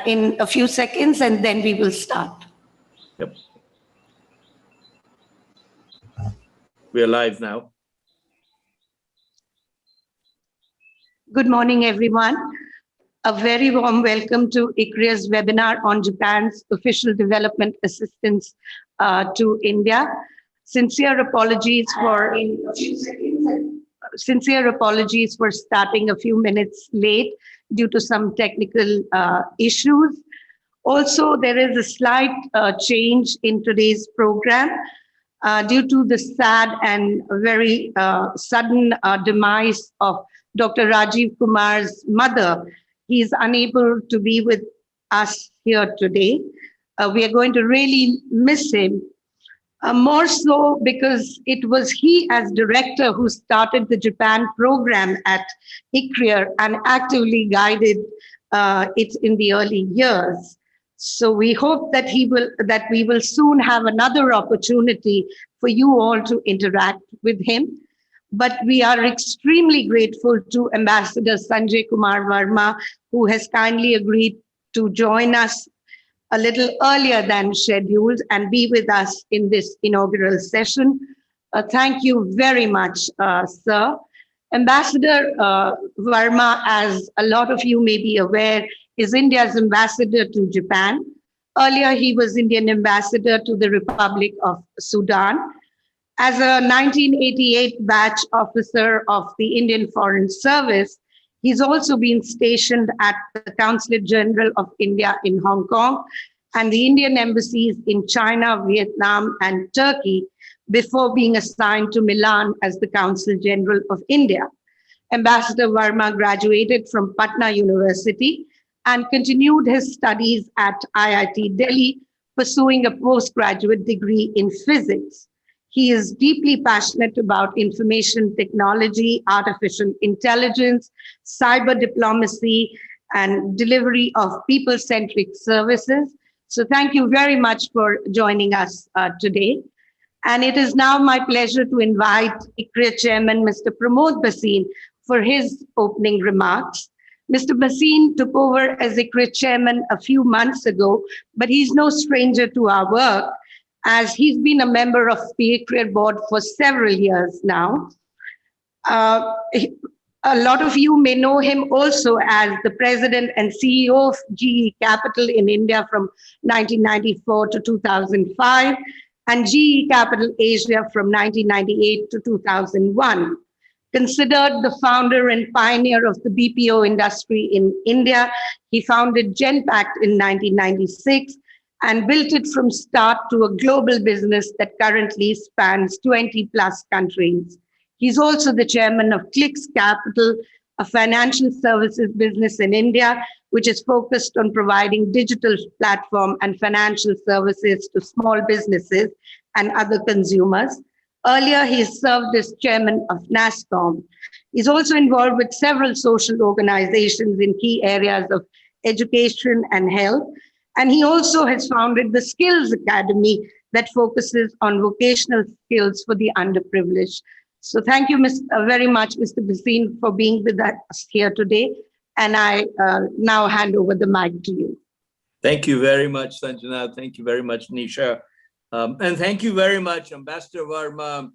in a few seconds, and then we will start. Yep. We are live now. Good morning, everyone. A very warm welcome to ICRIER's webinar on Japan's official development assistance to India. Sincere apologies for starting a few minutes late due to some technical issues. Also, there is a slight change in today's program due to the sad and very sudden demise of Dr. Rajiv Kumar's mother. He is unable to be with us here today. We are going to really miss him. More so because it was he as director who started the Japan program at ICRIER and actively guided it in the early years. So we hope that we will soon have another opportunity for you all to interact with him. But we are extremely grateful to Ambassador Sanjay Kumar Varma, who has kindly agreed to join us a little earlier than scheduled and be with us in this inaugural session. Thank you very much, sir. Ambassador Varma, as a lot of you may be aware, is India's ambassador to Japan. Earlier, he was Indian ambassador to the Republic of Sudan. As a 1988 batch officer of the Indian Foreign Service, he's also been stationed at the Consulate General of India in Hong Kong and the Indian embassies in China, Vietnam, and Turkey before being assigned to Milan as the Consul General of India. Ambassador Verma graduated from Patna University and continued his studies at IIT Delhi, pursuing a postgraduate degree in physics. He is deeply passionate about information technology, artificial intelligence, cyber diplomacy, and delivery of people-centric services. So thank you very much for joining us today. And it is now my pleasure to invite ICRIER Chairman, Mr. Pramod Basin, for his opening remarks. Mr. Basin took over as ICRIER Chairman a few months ago, but he's no stranger to our work, as he's been a member of the ICRIER board for several years now. A lot of you may know him also as the president and CEO of GE Capital in India from 1994 to 2005, and GE Capital Asia from 1998 to 2001. Considered the founder and pioneer of the BPO industry in India, he founded Genpact in 1996 and built it from start to a global business that currently spans 20 plus countries. He's also the chairman of Clicks Capital, a financial services business in India, which is focused on providing digital platform and financial services to small businesses and other consumers. Earlier, he served as chairman of NASSCOM. He's also involved with several social organizations in key areas of education and health. And he also has founded the Skills Academy that focuses on vocational skills for the underprivileged. So thank you very much, Mr. Basin, for being with us here today. And I now hand over the mic to you. Thank you very much, Sanjana. Thank you very much, Nisha. And thank you very much, Ambassador Varma,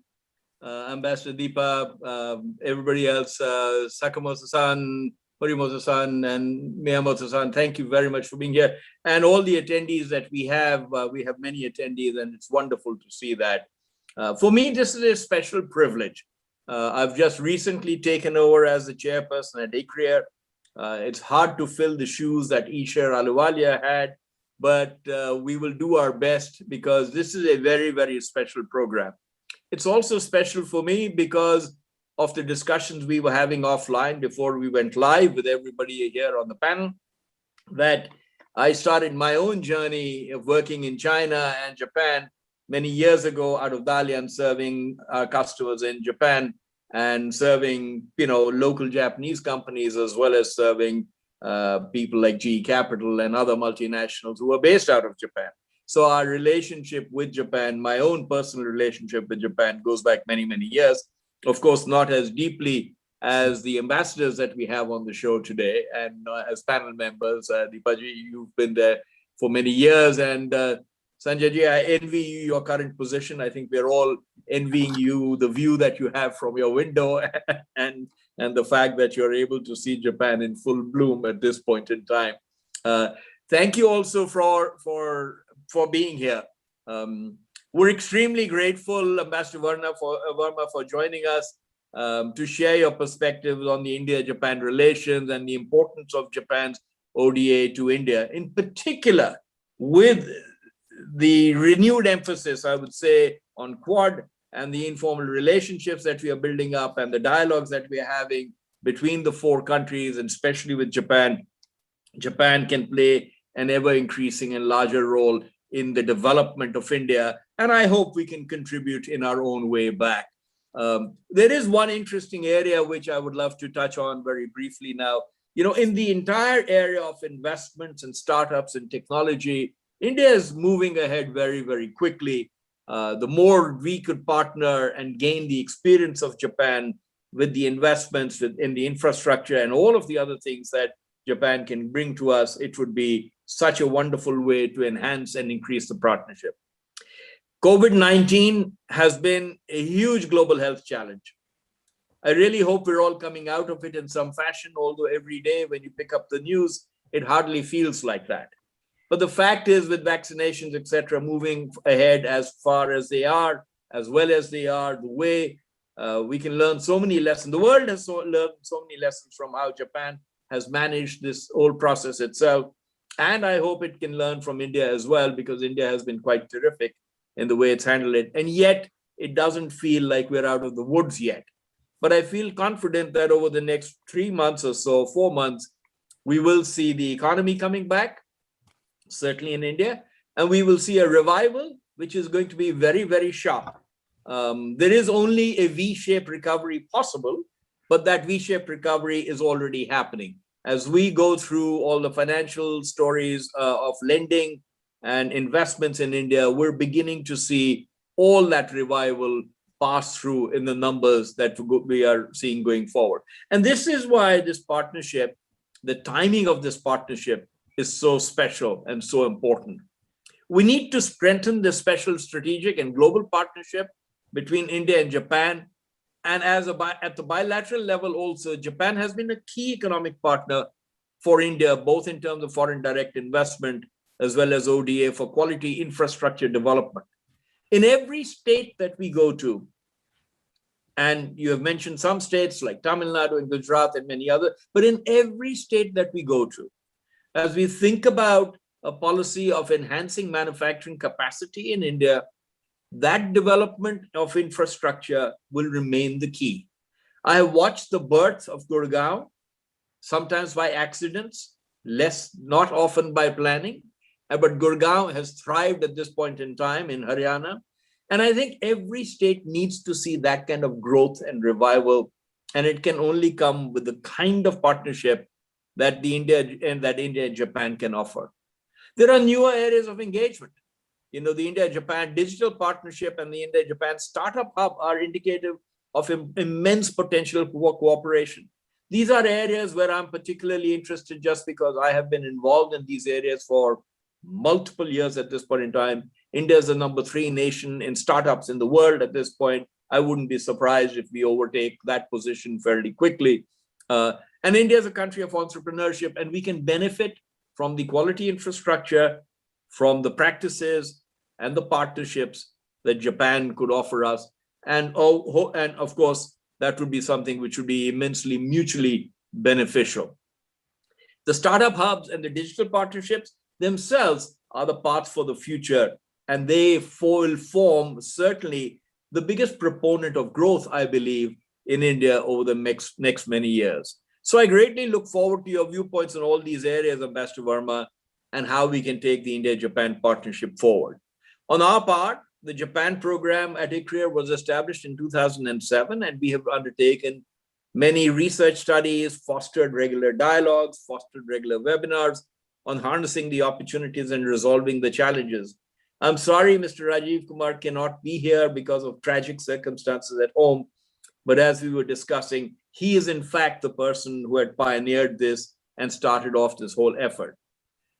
Ambassador Deepa, everybody else, Sakamoto-san, Horimoto-san, and Miyamoto-san. Thank you very much for being here. And all the attendees that we have many attendees, and it's wonderful to see that. For me, this is a special privilege. I've just recently taken over as the chairperson at ICRIER. It's hard to fill the shoes that Isher Aluwalia had, but we will do our best because this is a very, very special program. It's also special for me because of the discussions we were having offline before we went live with everybody here on the panel, that I started my own journey of working in China and Japan many years ago out of Dalian, serving our customers in Japan and serving, local Japanese companies, as well as serving people like GE Capital and other multinationals who are based out of Japan. So our relationship with Japan, my own personal relationship with Japan, goes back many, many years. Of course, not as deeply as the ambassadors that we have on the show today, and as panel members. Deepa ji, you've been there for many years, and Sanjay ji, I envy you your current position. I think we're all envying you the view that you have from your window and the fact that you're able to see Japan in full bloom at this point in time. Thank you also for being here. We're extremely grateful, Ambassador Verma, for joining us to share your perspectives on the India-Japan relations and the importance of Japan's ODA to India, in particular with the renewed emphasis, I would say, on Quad and the informal relationships that we are building up and the dialogues that we are having between the four countries, and especially with Japan. Japan can play an ever-increasing and larger role in the development of India, and I hope we can contribute in our own way back. There is one interesting area which I would love to touch on very briefly now. You know, in the entire area of investments and startups and technology, India is moving ahead very, very quickly. The more we could partner and gain the experience of Japan with the investments in the infrastructure and all of the other things that Japan can bring to us, it would be such a wonderful way to enhance and increase the partnership. COVID-19 has been a huge global health challenge. I really hope we're all coming out of it in some fashion, although every day when you pick up the news, it hardly feels like that. But the fact is, with vaccinations, etc., moving ahead as far as they are, as well as they are, the way we can learn so many lessons. The world has learned so many lessons from how Japan has managed this whole process itself. And I hope it can learn from India as well, because India has been quite terrific in the way it's handled it. And yet, it doesn't feel like we're out of the woods yet. But I feel confident that over the next 3 months or so, 4 months, we will see the economy coming back, certainly in India, and we will see a revival, which is going to be very, very sharp. There is only a V-shaped recovery possible, but that V-shaped recovery is already happening. As we go through all the financial stories of lending and investments in India, we're beginning to see all that revival pass through in the numbers that we are seeing going forward. And this is why this partnership, the timing of this partnership, is so special and so important. We need to strengthen the special strategic and global partnership between India and Japan. And at the bilateral level also, Japan has been a key economic partner for India, both in terms of foreign direct investment as well as ODA for quality infrastructure development. In every state that we go to, and you have mentioned some states like Tamil Nadu and Gujarat and many others, but in every state that we go to, as we think about a policy of enhancing manufacturing capacity in India, that development of infrastructure will remain the key. I have watched the birth of Gurgaon, sometimes by accidents, not often by planning, but Gurgaon has thrived at this point in time in Haryana. And I think every state needs to see that kind of growth and revival, and it can only come with the kind of partnership that India and Japan can offer. There are newer areas of engagement. You know, the India-Japan digital partnership and the India-Japan startup hub are indicative of immense potential for cooperation. These are areas where I'm particularly interested just because I have been involved in these areas for multiple years at this point in time. India is the number 3 nation in startups in the world at this point. I wouldn't be surprised if we overtake that position fairly quickly. And India is a country of entrepreneurship, and we can benefit from the quality infrastructure, from the practices and the partnerships that Japan could offer us. And of course, that would be something which would be immensely mutually beneficial. The startup hubs and the digital partnerships themselves are the path for the future, and they will form certainly the biggest proponent of growth, I believe, in India over the next many years. So I greatly look forward to your viewpoints on all these areas, Ambassador Verma, and how we can take the India-Japan partnership forward. On our part, the Japan program at ICRIER was established in 2007, and we have undertaken many research studies, fostered regular dialogues, fostered regular webinars on harnessing the opportunities and resolving the challenges. I'm sorry, Mr. Rajiv Kumar cannot be here because of tragic circumstances at home, but as we were discussing, he is in fact the person who had pioneered this and started off this whole effort.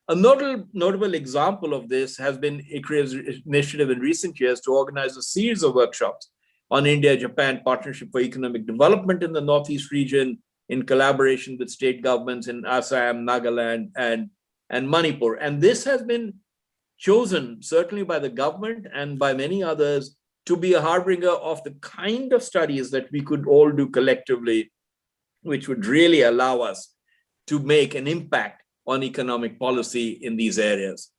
A notable example of this has been ICRIER's initiative in recent years to organize a series of workshops on India-Japan Partnership for Economic Development in the Northeast region in collaboration with state governments in Assam, Nagaland, and Manipur. And this has been chosen certainly by the government and by many others to be a harbinger of the kind of studies that we could all do collectively, which would really allow us to make an impact on economic policy in these areas.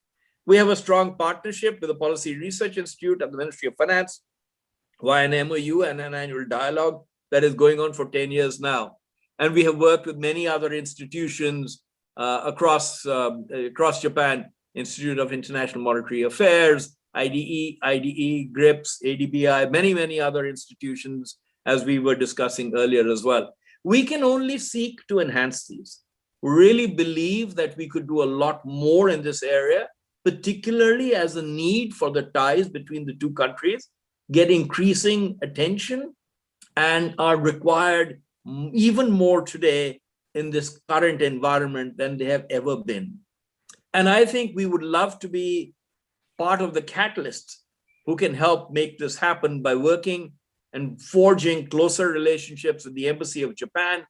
We have a strong partnership with the Policy Research Institute at the Ministry of Finance via an MOU and an annual dialogue that is going on for 10 years now. And we have worked with many other institutions across Japan, Institute of International Monetary Affairs, IDE, GRIPS, ADBI, many other institutions, as we were discussing earlier as well. We can only seek to enhance these. We really believe that we could do a lot more in this area, particularly as the need for the ties between the two countries get increasing attention and are required even more today in this current environment than they have ever been. And I think we would love to be part of the catalysts who can help make this happen by working and forging closer relationships with the Embassy of Japan,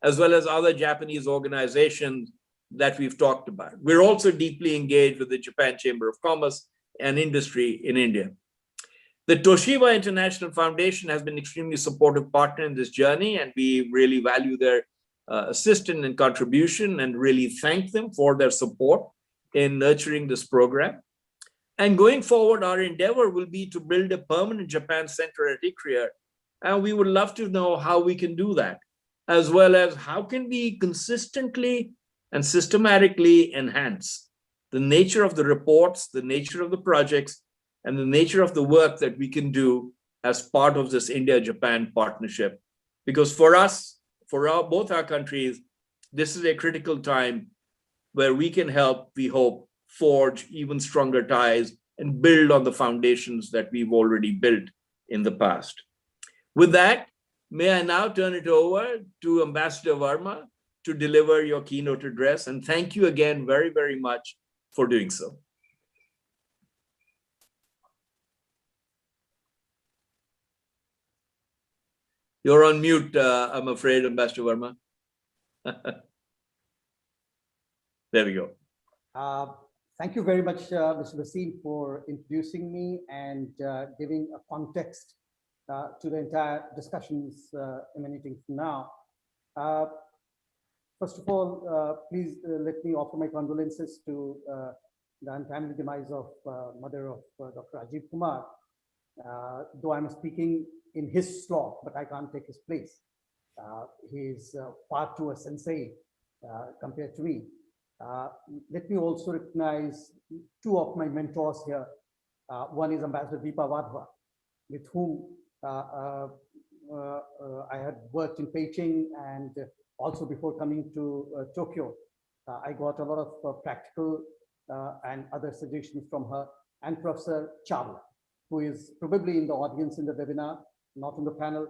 as well as other Japanese organizations that we've talked about. We're also deeply engaged with the Japan Chamber of Commerce and Industry in India. The Toshiba International Foundation has been an extremely supportive partner in this journey, and we really value their assistance and contribution and really thank them for their support in nurturing this program. And going forward, our endeavor will be to build a permanent Japan Center at ICRIER, and we would love to know how we can do that, as well as how can we consistently and systematically enhance the nature of the reports, the nature of the projects, and the nature of the work that we can do as part of this India-Japan partnership. Because for us, for both our countries, this is a critical time where we can help, we hope, forge even stronger ties and build on the foundations that we've already built in the past. With that, may I now turn it over to Ambassador Varma to deliver your keynote address. And thank you again very much for doing so. You're on mute, I'm afraid, Ambassador Verma. There we go. Thank you very much, Mr. Basin, for introducing me and giving a context to the entire discussions emanating from now. First of all, please let me offer my condolences to the untimely demise of mother of Dr. Rajiv Kumar, though I'm speaking in his slot, but I can't take his place. He's far too a sensei compared to me. Let me also recognize two of my mentors here. One is Ambassador Deepa Wadhwa, with whom I had worked in Beijing, and also before coming to Tokyo. I got a lot of practical and other suggestions from her, and Professor Chawla, who is probably in the audience in the webinar, not on the panel.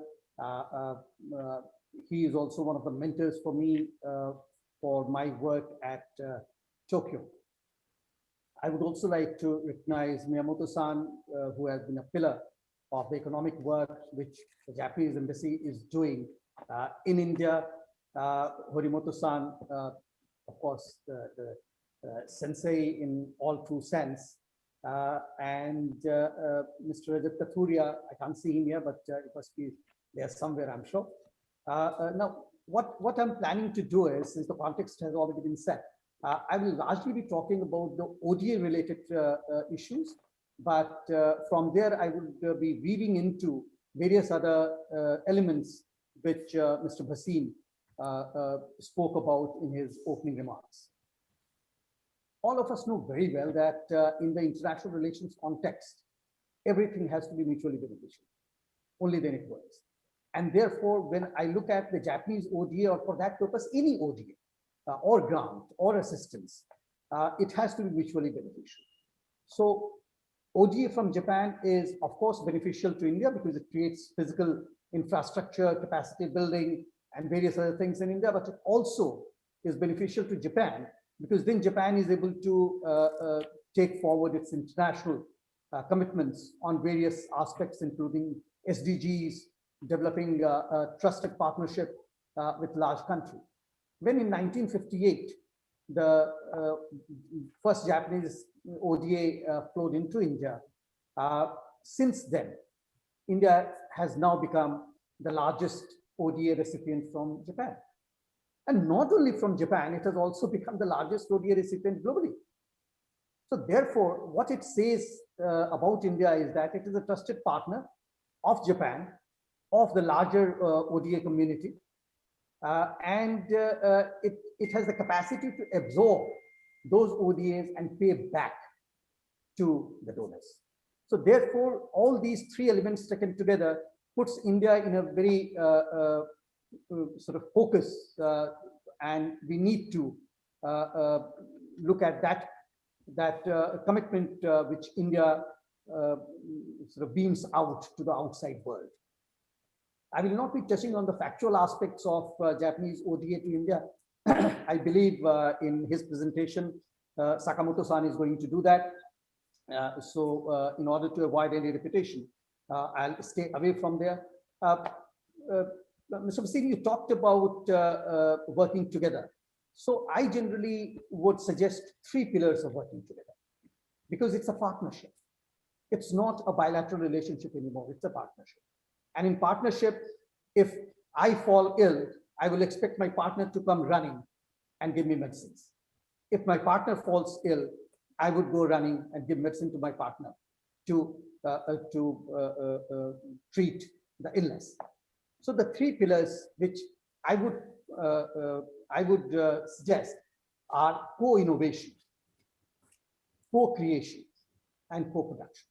He is also one of the mentors for me for my work at Tokyo. I would also like to recognize Miyamoto-san, who has been a pillar of the economic work which the Japanese embassy is doing in India. Horimoto-san, of course, the sensei in all true sense, and Mr. Rajat Kathuria. I can't see him here, but it must be there somewhere, I'm sure. Now, what I'm planning to do is, since the context has already been set, I will largely be talking about the ODA-related issues, but from there I would be weaving into various other elements which Mr. Bhasin spoke about in his opening remarks. All of us know very well that in the international relations context, everything has to be mutually beneficial. Only then it works. And therefore, when I look at the Japanese ODA, or for that purpose, any ODA, or grant, or assistance, it has to be mutually beneficial. So ODA from Japan is, of course, beneficial to India because it creates physical infrastructure, capacity building, and various other things in India, but it also is beneficial to Japan, because then Japan is able to take forward its international commitments on various aspects, including SDGs, developing a trusted partnership with large country. When in 1958, the first Japanese ODA flowed into India, since then, India has now become the largest ODA recipient from Japan. And not only from Japan, it has also become the largest ODA recipient globally. So therefore, what it says about India is that it is a trusted partner of Japan, of the larger ODA community, and it has the capacity to absorb those ODAs and pay back to the donors. So therefore, all these three elements taken together puts India in a very sort of focus, and we need to look at that commitment which India sort of beams out to the outside world. I will not be touching on the factual aspects of Japanese ODA to India. I believe in his presentation, Sakamoto-san is going to do that. So in order to avoid any repetition, I'll stay away from there. Mr. Basin, you talked about working together. So I generally would suggest three pillars of working together, because it's a partnership. It's not a bilateral relationship anymore, it's a partnership. And in partnership, if I fall ill, I will expect my partner to come running and give me medicines. If my partner falls ill, I would go running and give medicine to my partner to treat the illness. So the three pillars which I would suggest are co-innovation, co-creation, and co-production.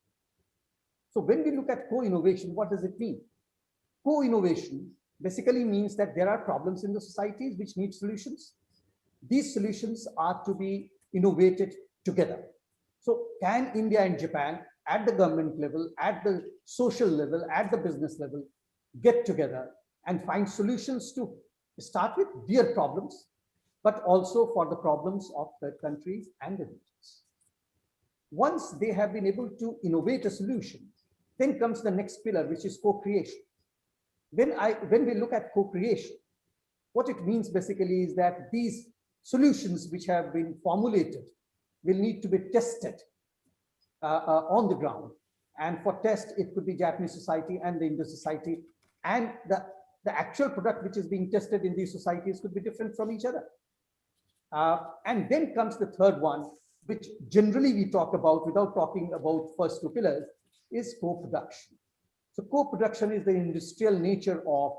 So when we look at co-innovation, what does it mean? Co-innovation basically means that there are problems in the societies which need solutions. These solutions are to be innovated together. So can India and Japan at the government level, at the social level, at the business level, get together and find solutions to start with their problems, but also for the problems of third countries and the regions. Once they have been able to innovate a solution, then comes the next pillar, which is co-creation. When we look at co-creation, what it means basically is that these solutions which have been formulated will need to be tested on the ground. And for test, it could be Japanese society and the Indo society. And the actual product which is being tested in these societies could be different from each other. And then comes the third one, which generally we talk about without talking about first two pillars, is co-production. So co-production is the industrial nature of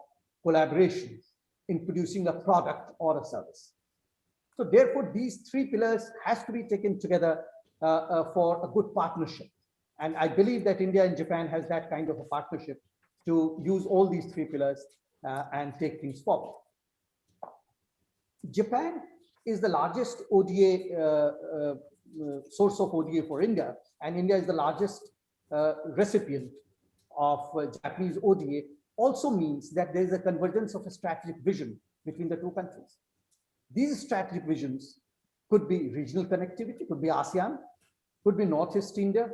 collaboration in producing a product or a service. So therefore, these three pillars has to be taken together for a good partnership. And I believe that India and Japan has that kind of a partnership to use all these three pillars and take things forward. Japan is the largest ODA source of ODA for India, and India is the largest recipient of Japanese ODA. Also means that there is a convergence of a strategic vision between the two countries. These strategic visions could be regional connectivity, could be ASEAN, could be Northeast India,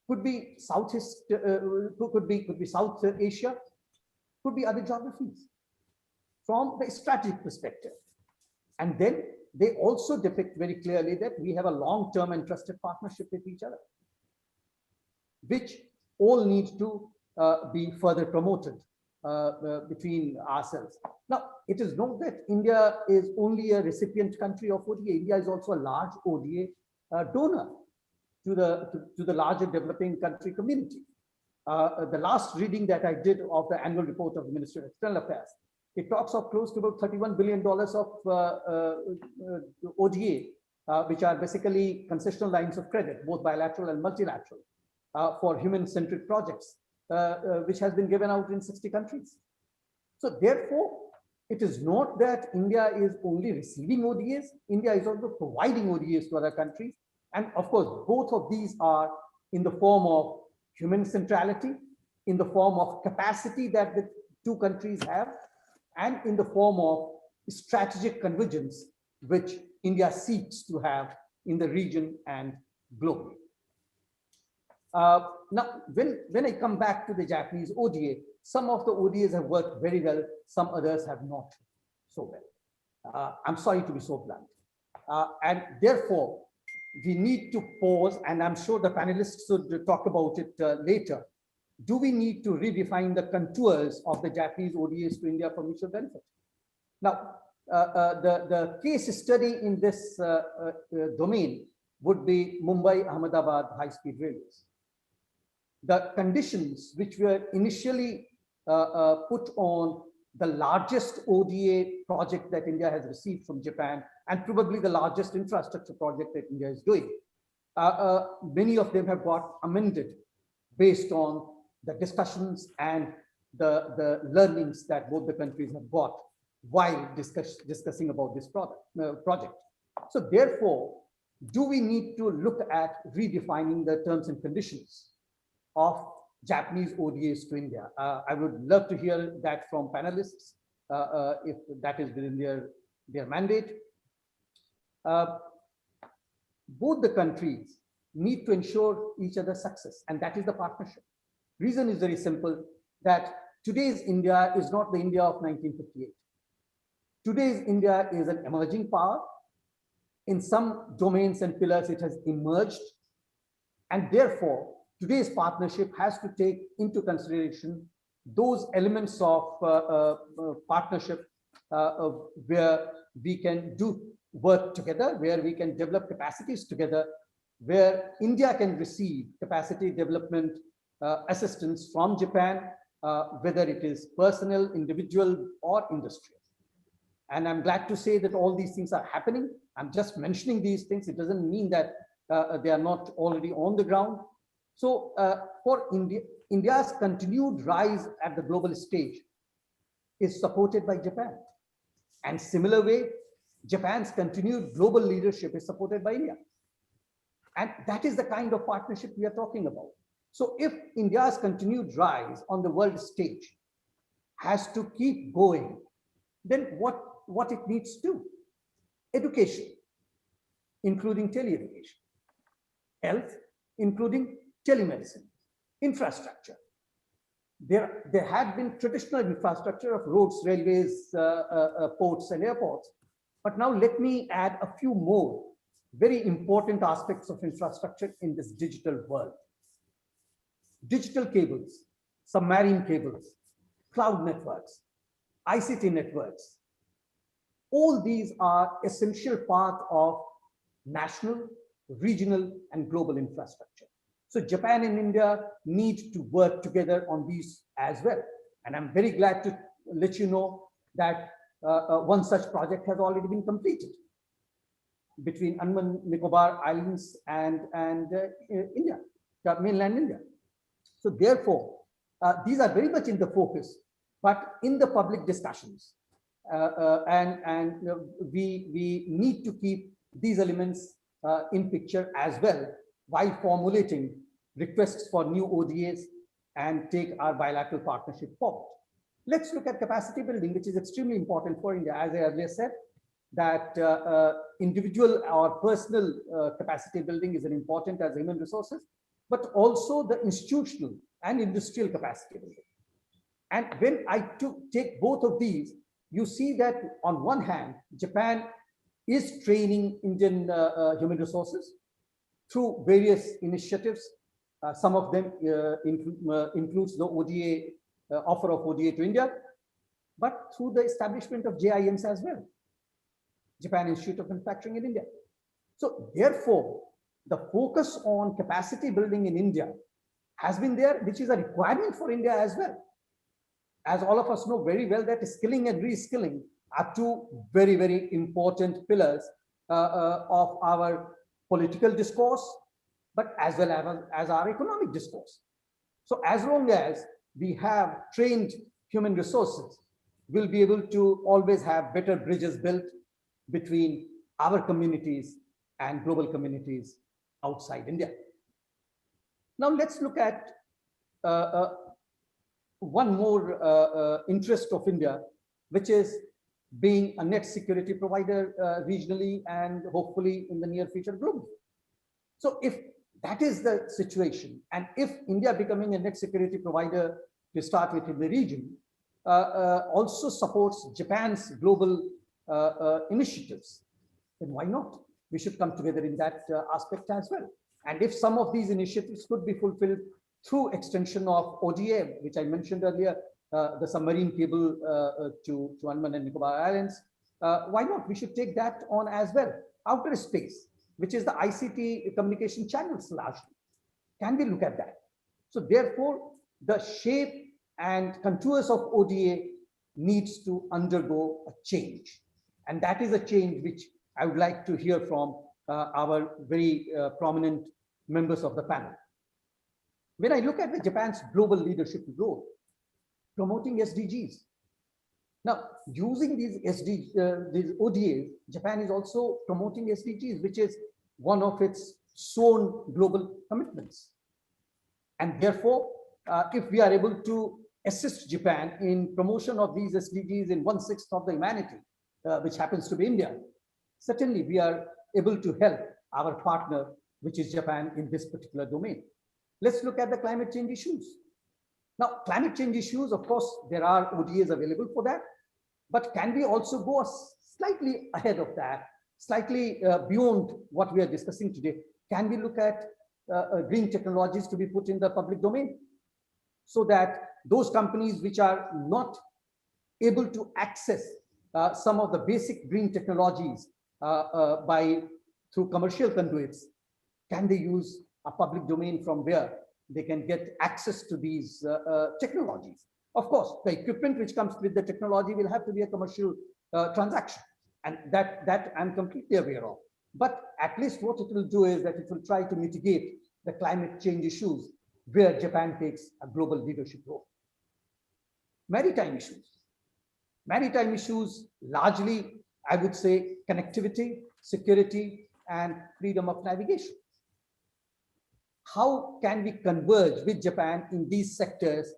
could be Southeast, could be South Asia, could be other geographies from the strategic perspective. And then they also depict very clearly that we have a long-term and trusted partnership with each other, which all need to be further promoted between ourselves. Now, it is not that India is only a recipient country of ODA. India is also a large ODA donor to the larger developing country community. The last reading that I did of the annual report of the Ministry of External Affairs, it talks of close to about $31 billion of ODA, which are basically concessional lines of credit, both bilateral and multilateral, for human-centric projects, which has been given out in 60 countries. So therefore, it is not that India is only receiving ODAs, India is also providing ODAs to other countries. And of course, both of these are in the form of human centrality, in the form of capacity that the two countries have, and in the form of strategic convergence, which India seeks to have in the region and globally. Now, when I come back to the Japanese ODA, some of the ODAs have worked very well, some others have not so well. I'm sorry to be so blunt. And therefore, we need to pause, and I'm sure the panelists should talk about it later. Do we need to redefine the contours of the Japanese ODAs to India for mutual benefit? Now, the case study in this domain would be Mumbai-Ahmedabad high-speed railways. The conditions which were initially put on the largest ODA project that India has received from Japan, and probably the largest infrastructure project that India is doing, many of them have got amended based on the discussions and the learnings that both the countries have got while discussing about this project. So therefore, do we need to look at redefining the terms and conditions of Japanese ODAs to India? I would love to hear that from panelists, if that is within their mandate. Both the countries need to ensure each other's success, and that is the partnership. Reason is very simple, that today's India is not the India of 1958. Today's India is an emerging power. In some domains and pillars, it has emerged, and therefore, today's partnership has to take into consideration those elements of partnership where we can do work together, where we can develop capacities together, where India can receive capacity development assistance from Japan, whether it is personal, individual, or industrial. And I'm glad to say that all these things are happening. I'm just mentioning these things. It doesn't mean that they are not already on the ground. So for India's continued rise at the global stage is supported by Japan. And similar way, Japan's continued global leadership is supported by India. And that is the kind of partnership we are talking about. So if India's continued rise on the world stage has to keep going, then what it needs to do? Education, including tele-education. Health, including telemedicine. Infrastructure. There had been traditional infrastructure of roads, railways, ports, and airports. But now let me add a few more very important aspects of infrastructure in this digital world. Digital cables, submarine cables, cloud networks, ICT networks. All these are essential part of national, regional, and global infrastructure. So Japan and India need to work together on these as well. And I'm very glad to let you know that one such project has already been completed between Andaman Nicobar Islands and India, mainland India. So therefore, these are very much in the focus, but in the public discussions. We need to keep these elements in picture as well while formulating requests for new ODAs and take our bilateral partnership forward. Let's look at capacity building, which is extremely important for India. As I earlier said, that individual or personal capacity building is as important as human resources, but also the institutional and industrial capacity building. And when I take both of these, you see that on one hand, Japan is training Indian human resources through various initiatives. Some of them includes the ODA, offer of ODA to India, but through the establishment of JIMs as well, Japan Institute of Manufacturing in India. So therefore, the focus on capacity building in India has been there, which is a requirement for India as well. As all of us know very well that skilling and reskilling are two very, very important pillars of our political discourse, but as well as our economic discourse. So as long as we have trained human resources, we'll be able to always have better bridges built between our communities and global communities outside India. Now let's look at one more interest of India, which is being a net security provider regionally and hopefully in the near future globally. So if that is the situation, and if India becoming a net security provider to start with in the region, also supports Japan's global initiatives, then why not? We should come together in that aspect as well. And if some of these initiatives could be fulfilled through extension of ODA, which I mentioned earlier, the submarine cable to Andaman and Nicobar Islands, why not? We should take that on as well. Outer space, which is the ICT communication channels largely. Can we look at that? So therefore, the shape and contours of ODA needs to undergo a change. And that is a change which I would like to hear from our very prominent members of the panel. When I look at the Japan's global leadership role, promoting SDGs. Now, using these ODAs, Japan is also promoting SDGs, which is one of its sworn global commitments. And therefore, if we are able to assist Japan in promotion of these SDGs in 1/6 of the humanity, which happens to be India, certainly we are able to help our partner, which is Japan, in this particular domain. Let's look at the climate change issues. Now, climate change issues, of course, there are ODAs available for that, but can we also go slightly ahead of that, slightly beyond what we are discussing today? Can we look at green technologies to be put in the public domain so that those companies which are not able to access some of the basic green technologies through commercial conduits, can they use a public domain from where they can get access to these technologies? Of course, the equipment which comes with the technology will have to be a commercial transaction, and that I'm completely aware of. But at least what it will do is that it will try to mitigate the climate change issues where Japan takes a global leadership role. Maritime issues. Maritime issues largely, I would say, connectivity, security, and freedom of navigation. How can we converge with Japan in these sectors,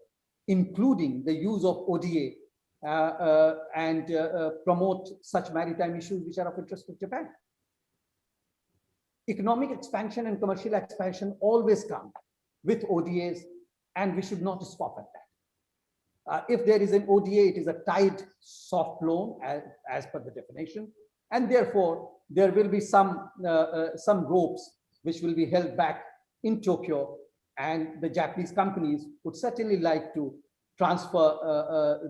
including the use of ODA and promote such maritime issues which are of interest to Japan? Economic expansion and commercial expansion always come with ODAs, and we should not stop at that. If there is an ODA, it is a tied soft loan as per the definition, and therefore there will be some ropes which will be held back in Tokyo, and the Japanese companies would certainly like to transfer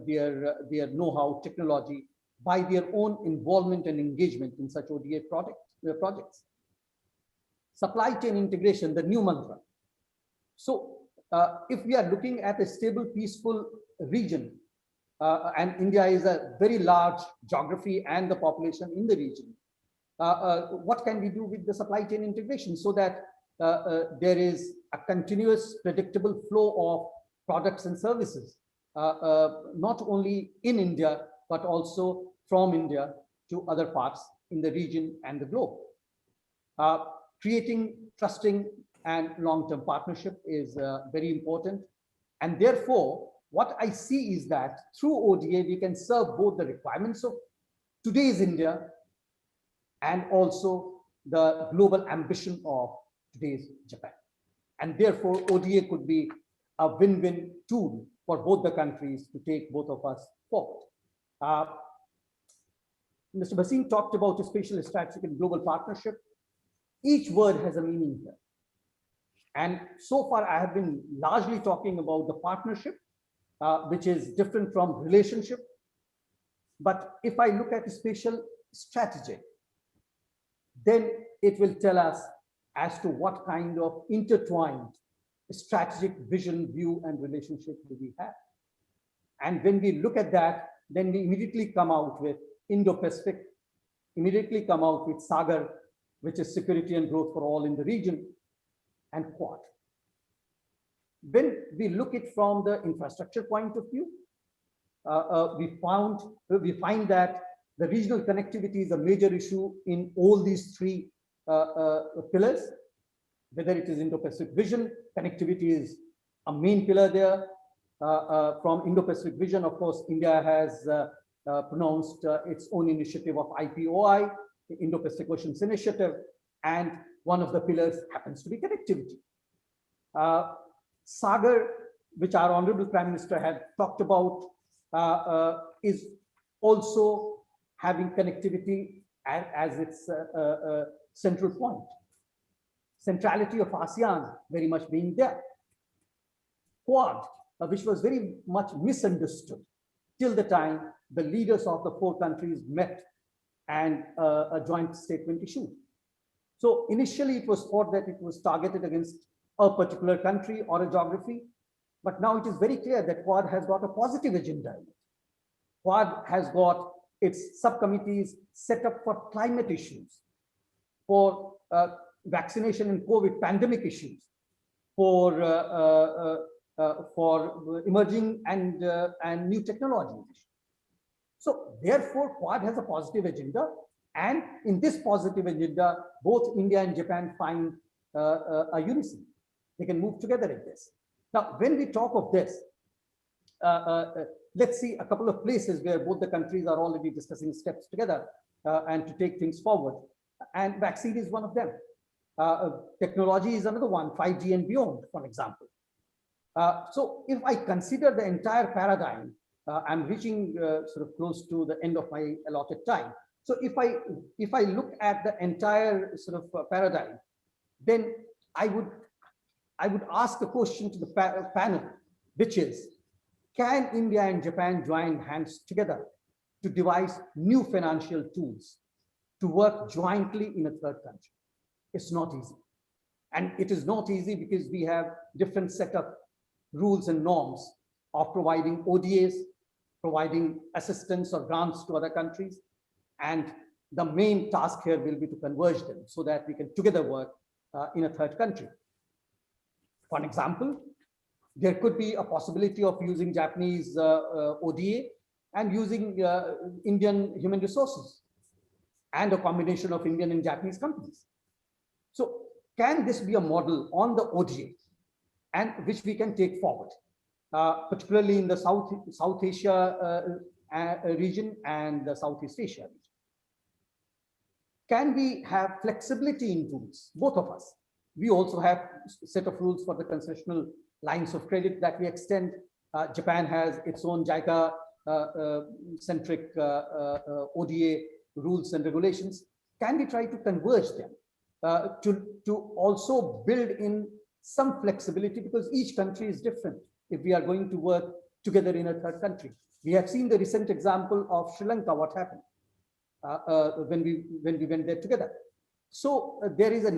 their know-how technology by their own involvement and engagement in such ODA projects. Supply chain integration, the new mantra. So if we are looking at a stable, peaceful region, and India is a very large geography and the population in the region, what can we do with the supply chain integration so that there is a continuous, predictable flow of products and services, not only in India, but also from India to other parts in the region and the globe. Creating trusting and long-term partnership is very important. And therefore, what I see is that through ODA, we can serve both the requirements of today's India and also the global ambition of today's Japan. And therefore, ODA could be a win-win tool for both the countries to take both of us forward. Mr. Basin talked about a spatial, strategic, and global partnership. Each word has a meaning here. And so far, I have been largely talking about the partnership, which is different from relationship. But if I look at the spatial strategy, then it will tell us as to what kind of intertwined strategic vision, view, and relationship do we have. And when we look at that, then we immediately come out with Indo-Pacific, immediately come out with Sagar, which is security and growth for all in the region, and Quad. When we look it from the infrastructure point of view, we find that the regional connectivity is a major issue in all these three pillars. Whether it is Indo-Pacific vision, connectivity is a main pillar there. From Indo-Pacific vision, of course, India has pronounced its own initiative of IPOI, the Indo-Pacific Oceans Initiative, and one of the pillars happens to be connectivity. Sagar, which our Honorable Prime Minister had talked about, is also having connectivity as its central point. Centrality of ASEAN very much being there. Quad, which was very much misunderstood till the time the leaders of the 4 countries met and a joint statement issued. So initially it was thought that it was targeted against a particular country or a geography, but now it is very clear that Quad has got a positive agenda. Quad has got its subcommittees set up for climate issues, for vaccination and COVID pandemic issues, for emerging and new technologies. So therefore, Quad has a positive agenda, and in this positive agenda, both India and Japan find a unison. They can move together in this. Now, when we talk of this, let's see a couple of places where both the countries are already discussing steps together and to take things forward. And vaccine is one of them. Technology is another one, 5G and beyond, for example. So if I consider the entire paradigm, I'm reaching sort of close to the end of my allotted time. So if I look at the entire sort of paradigm, then I would ask a question to the panel, which is, can India and Japan join hands together to devise new financial tools to work jointly in a third country? It's not easy. And it is not easy because we have different set of rules and norms of providing ODAs, providing assistance or grants to other countries. And the main task here will be to converge them so that we can together work in a third country. For example, there could be a possibility of using Japanese ODA and using Indian human resources and a combination of Indian and Japanese companies. So can this be a model on the ODA and which we can take forward, particularly in the South Asia region and the Southeast Asia region? Can we have flexibility in rules, both of us? We also have a set of rules for the concessional lines of credit that we extend. Japan has its own JICA centric ODA rules and regulations. Can we try to converge them to also build in some flexibility, because each country is different if we are going to work together in a third country? We have seen the recent example of Sri Lanka, what happened when we went there together. So there is a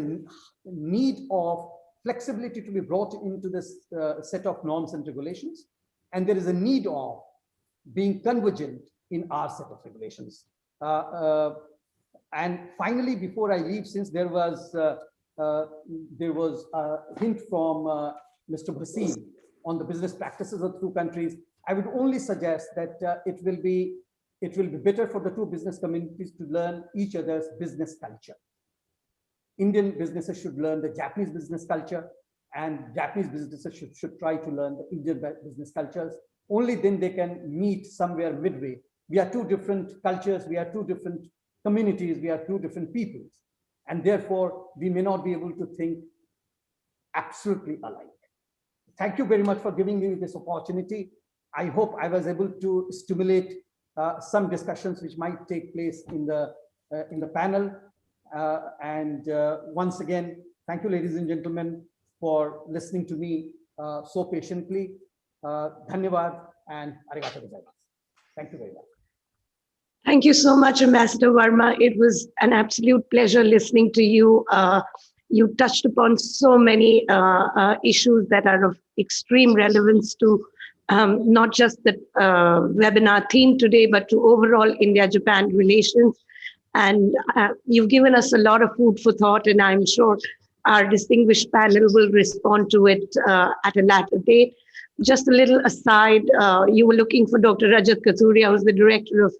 need of flexibility to be brought into this set of norms and regulations, and there is a need of being convergent in our set of regulations. And finally, before I leave, since there was a hint from Mr. Bhasin on the business practices of the 2 countries, I would only suggest that it will be better for the 2 business communities to learn each other's business culture. Indian businesses should learn the Japanese business culture, and Japanese businesses should try to learn the Indian business cultures. Only then they can meet somewhere midway. We are 2 different cultures, we are 2 different communities, we are 2 different peoples, and therefore we may not be able to think absolutely alike. Thank you very much for giving me this opportunity. I hope I was able to stimulate some discussions which might take place in the panel. Once again, thank you, ladies and gentlemen, for listening to me so patiently. Dhanyavad and arigato gozaimasu. Thank you very much. Thank you so much, Ambassador Varma. It was an absolute pleasure listening to you. You touched upon so many issues that are of extreme relevance to not just the webinar theme today, but to overall India-Japan relations. And you've given us a lot of food for thought, and I'm sure our distinguished panel will respond to it at a later date. Just a little aside, you were looking for Dr. Rajat Kathuria, who's the director of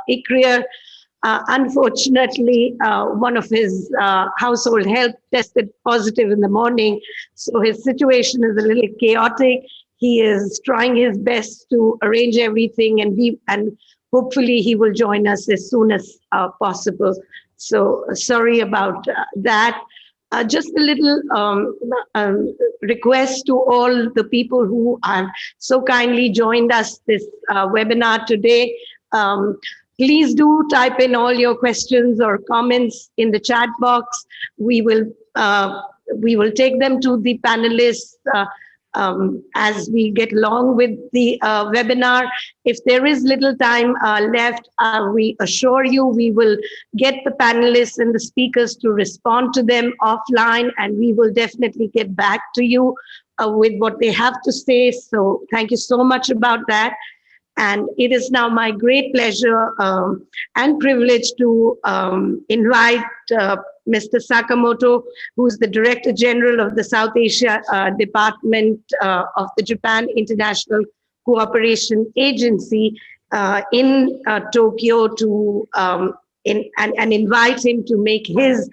ICRIER. Unfortunately, one of his household help tested positive in the morning, so his situation is a little chaotic. He is trying his best to arrange everything and hopefully he will join us as soon as possible. So sorry about that. Just a little request to all the people who have so kindly joined us this webinar today. Please do type in all your questions or comments in the chat box. We will take them to the panelists as we get along with the webinar. If there is little time left, we assure you we will get the panelists and the speakers to respond to them offline, and we will definitely get back to you with what they have to say. So thank you so much about that. And it is now my great pleasure and privilege to invite Mr. Sakamoto, who is the Director General of the South Asia Department of the Japan International Cooperation Agency in Tokyo, to and invite him to make his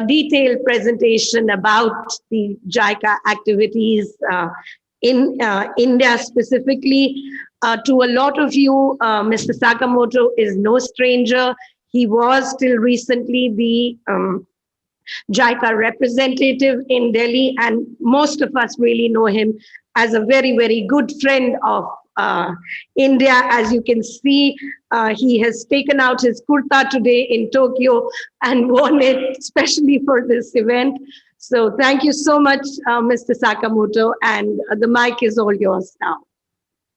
detailed presentation about the JICA activities in India specifically. To a lot of you, Mr. Sakamoto is no stranger. He was till recently the JICA representative in Delhi, and most of us really know him as a very, very good friend of India. As you can see, he has taken out his kurta today in Tokyo and worn it especially for this event. So thank you so much, Mr. Sakamoto, and the mic is all yours now.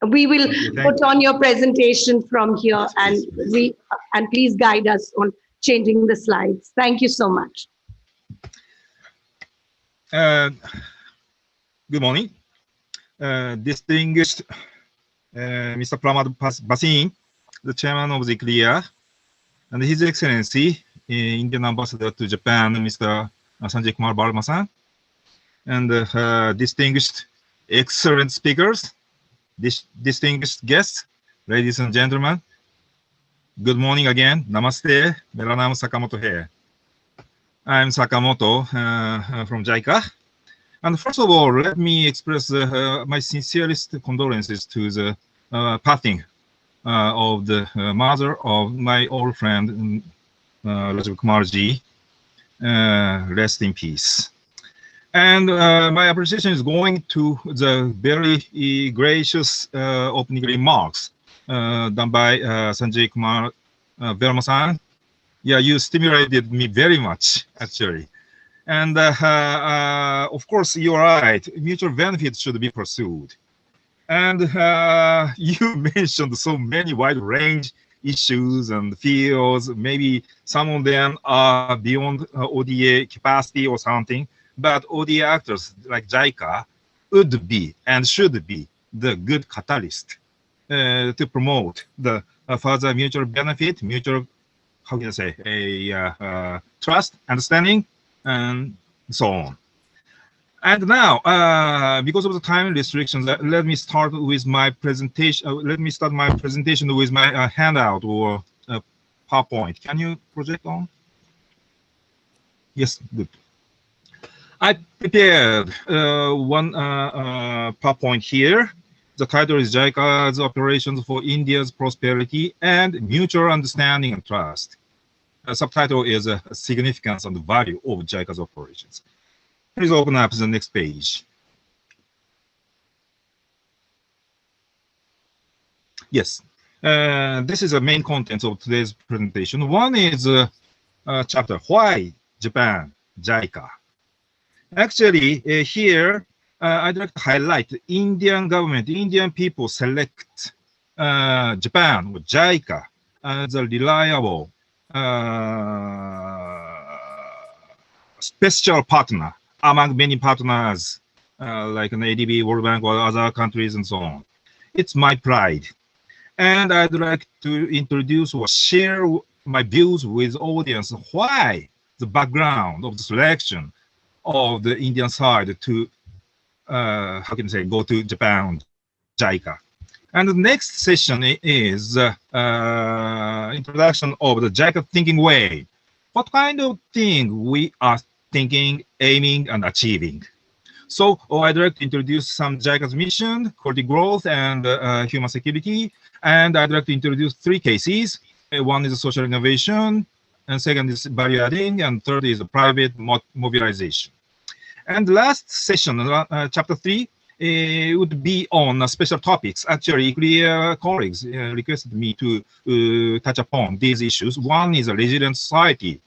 We will put on your presentation from here, and please guide us on changing the slides. Thank you so much. Good morning. Distinguished Mr. Pramod Basin, the chairman of the ICRIER, and His Excellency, Indian Ambassador to Japan, Mr. Sanjay Kumar Verma, and distinguished, excellent speakers, distinguished guests, ladies and gentlemen, good morning again. Namaste. मेरा नाम Sakamoto है. I'm Sakamoto from JICA. And first of all, let me express my sincerest condolences to the passing of the mother of my old friend, Rajat Kumarji. Rest in peace. And my appreciation is going to the very gracious opening remarks done by Sanjay Kumar Verma-san. Yeah, you stimulated me very much, actually. And of course, you're right. Mutual benefits should be pursued. And you mentioned so many wide range issues and fields. Maybe some of them are beyond ODA capacity or something. But ODA actors like JICA would be and should be the good catalyst to promote the further mutual benefit, mutual, how can I say, trust, understanding, and so on. And now, because of the time restrictions, let me start with my presentation. Let me start my presentation with my handout or PowerPoint. Can you project on? Yes, good. I prepared one PowerPoint here. The title is JICA's Operations for India's Prosperity and Mutual Understanding and Trust. The subtitle is Significance and Value of JICA's Operations. Please open up the next page. Yes, this is the main content of today's presentation. One is chapter, Why Japan, JICA. Actually, here, I'd like to highlight the Indian government, Indian people select Japan, or JICA, as a reliable, special partner among many partners, like an ADB, World Bank, or other countries, and so on. It's my pride. And I'd like to introduce or share my views with audience, why the background of the selection of the Indian side to, how can I say, go to Japan, JICA. And the next session is introduction of the JICA thinking way. What kind of thing we are thinking, aiming, and achieving. So I'd like to introduce some JICA's mission, quality growth, and human security. And I'd like to introduce three cases. One is social innovation, and second is value adding, and third is private mobilization. And last session, chapter 3, would be on special topics. Actually, ICRIER colleagues requested me to touch upon these issues. One is a resilient society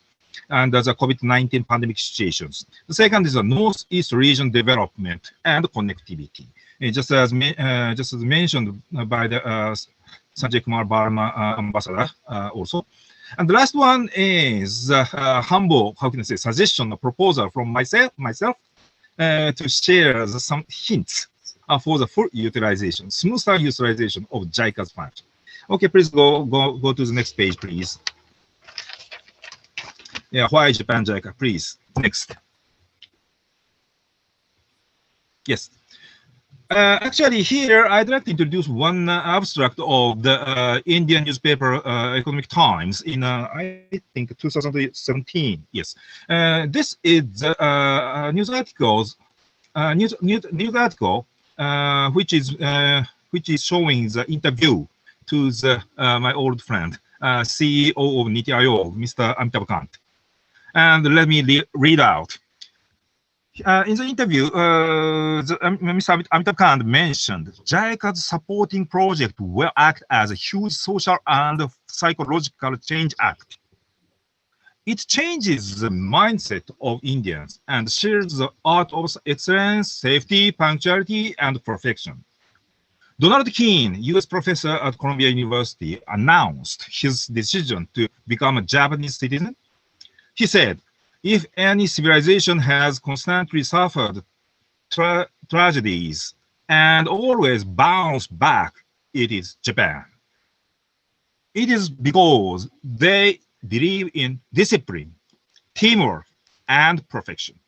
under the COVID-19 pandemic situations. The second is a Northeast region development and connectivity. Just as mentioned by the Sanjay Kumar Varma ambassador also. And the last one is humble, how can I say, suggestion or proposal from myself to share some hints for the full utilization, smoother utilization of JICA's function. Okay, please go to the next page, please. Yeah, why Japan JICA, please. Next. Yes. Actually, here I'd like to introduce one abstract of the Indian newspaper Economic Times in, I think, 2017. Yes, this is news articles, news article, which is showing the interview to the my old friend, CEO of Niti Aayog, Mr. Amitabh Kant, and let me read out. In the interview, Mr. Amitabh Kant mentioned JICA's supporting project will act as a huge social and psychological change act. It changes the mindset of Indians and shares the art of excellence, safety, punctuality, and perfection. Donald Keene, US professor at Columbia University, announced his decision to become a Japanese citizen. He said, if any civilization has constantly suffered tragedies and always bounced back, it is Japan. It is because they believe in discipline, teamwork, and perfection.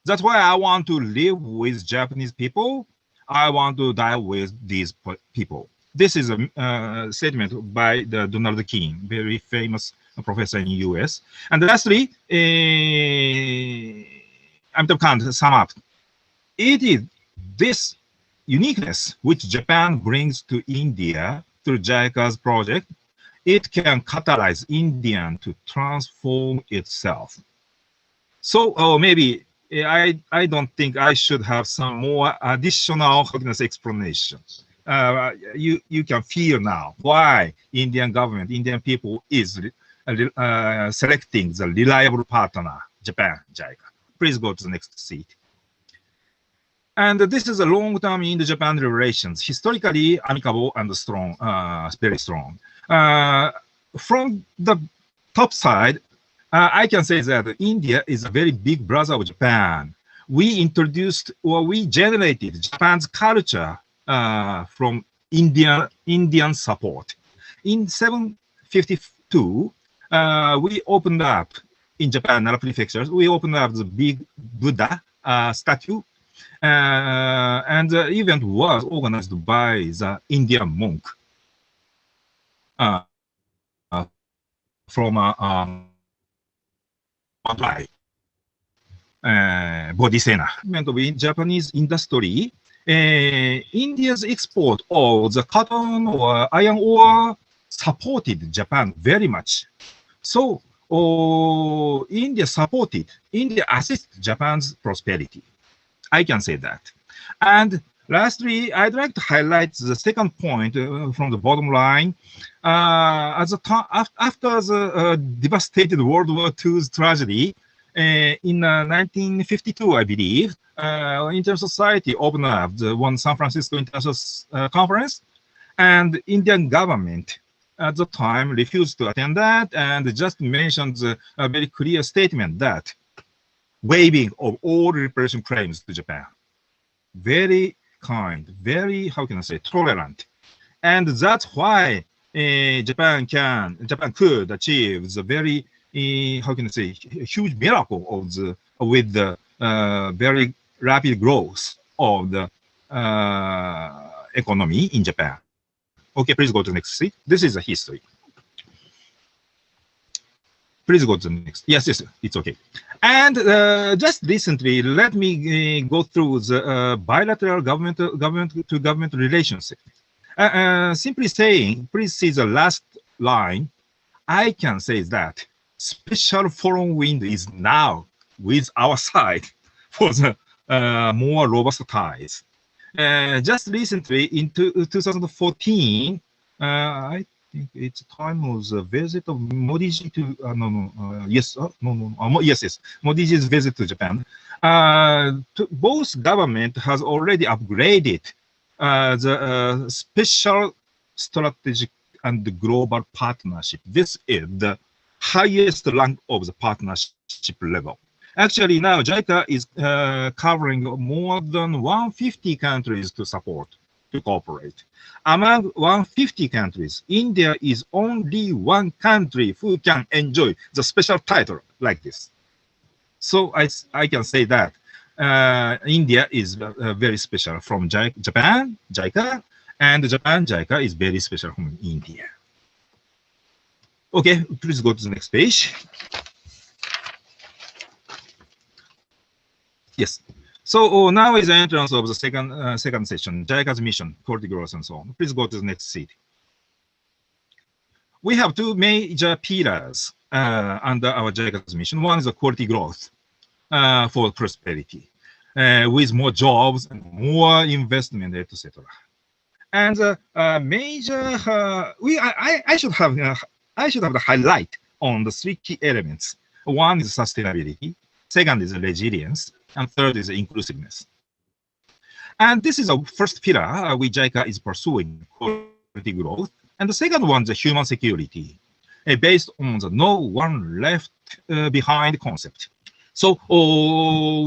That's why I want to live with Japanese people. I want to die with these people. This is a statement by the Donald Keene, very famous professor in US. And lastly, Amitabh Kant sum up. It is this uniqueness which Japan brings to India through JICA's project. It can catalyze India to transform itself. So maybe I don't think I should have some more additional explanation. You can feel now why Indian government, Indian people is selecting the reliable partner, Japan, JICA. Please go to the next seat. And this is a long-term Indo-Japan relations, historically amicable and strong, very strong. From the top side, I can say that India is a very big brother of Japan. We introduced or we generated Japan's culture from Indian support. In 752, we opened up in Japan, Nara Prefecture, we opened up the big Buddha statue, and the event was organized by the Indian monk from Bodhisena. In Japanese industry, India's export of the cotton or iron ore supported Japan very much. So India assisted Japan's prosperity. I can say that. And lastly, I'd like to highlight the second point from the bottom line. After the devastated World War II's tragedy, in 1952, I believe, International Society opened up the one San Francisco International Conference, and Indian government at the time refused to attend that and just mentioned a very clear statement that waiving of all reparation claims to Japan. Very kind, very, how can I say, tolerant. And that's why Japan could achieve the very, how can I say, huge miracle of with the very rapid growth of the economy in Japan. Okay, please go to the next sheet. This is a history. Please go to the next. Yes, it's okay. And just recently, let me go through the bilateral government-to-government relationship. Simply saying, please see the last line. I can say that special foreign wind is now with our side for the more robust ties. Just recently, in 2014, I think it's time was a visit of Modiji to Modiji's visit to Japan. Both government has already upgraded the special strategic and global partnership. This is the highest rank of the partnership level. Actually, now JICA is covering more than 150 countries to support, to cooperate. Among 150 countries, India is only one country who can enjoy the special title like this. So I can say that India is very special from Japan, JICA, and Japan, JICA is very special from India. Okay, please go to the next page. Yes. So now is the entrance of the second session, JICA's mission, quality growth, and so on. Please go to the next sheet. We have two major pillars under our JICA's mission. One is the quality growth for prosperity, with more jobs and more investment, etc. And the major, I should have the highlight on the three key elements. One is sustainability, second is resilience, and third is inclusiveness. And this is a first pillar which JICA is pursuing, quality growth. And the second one is human security, based on the no one left behind concept. So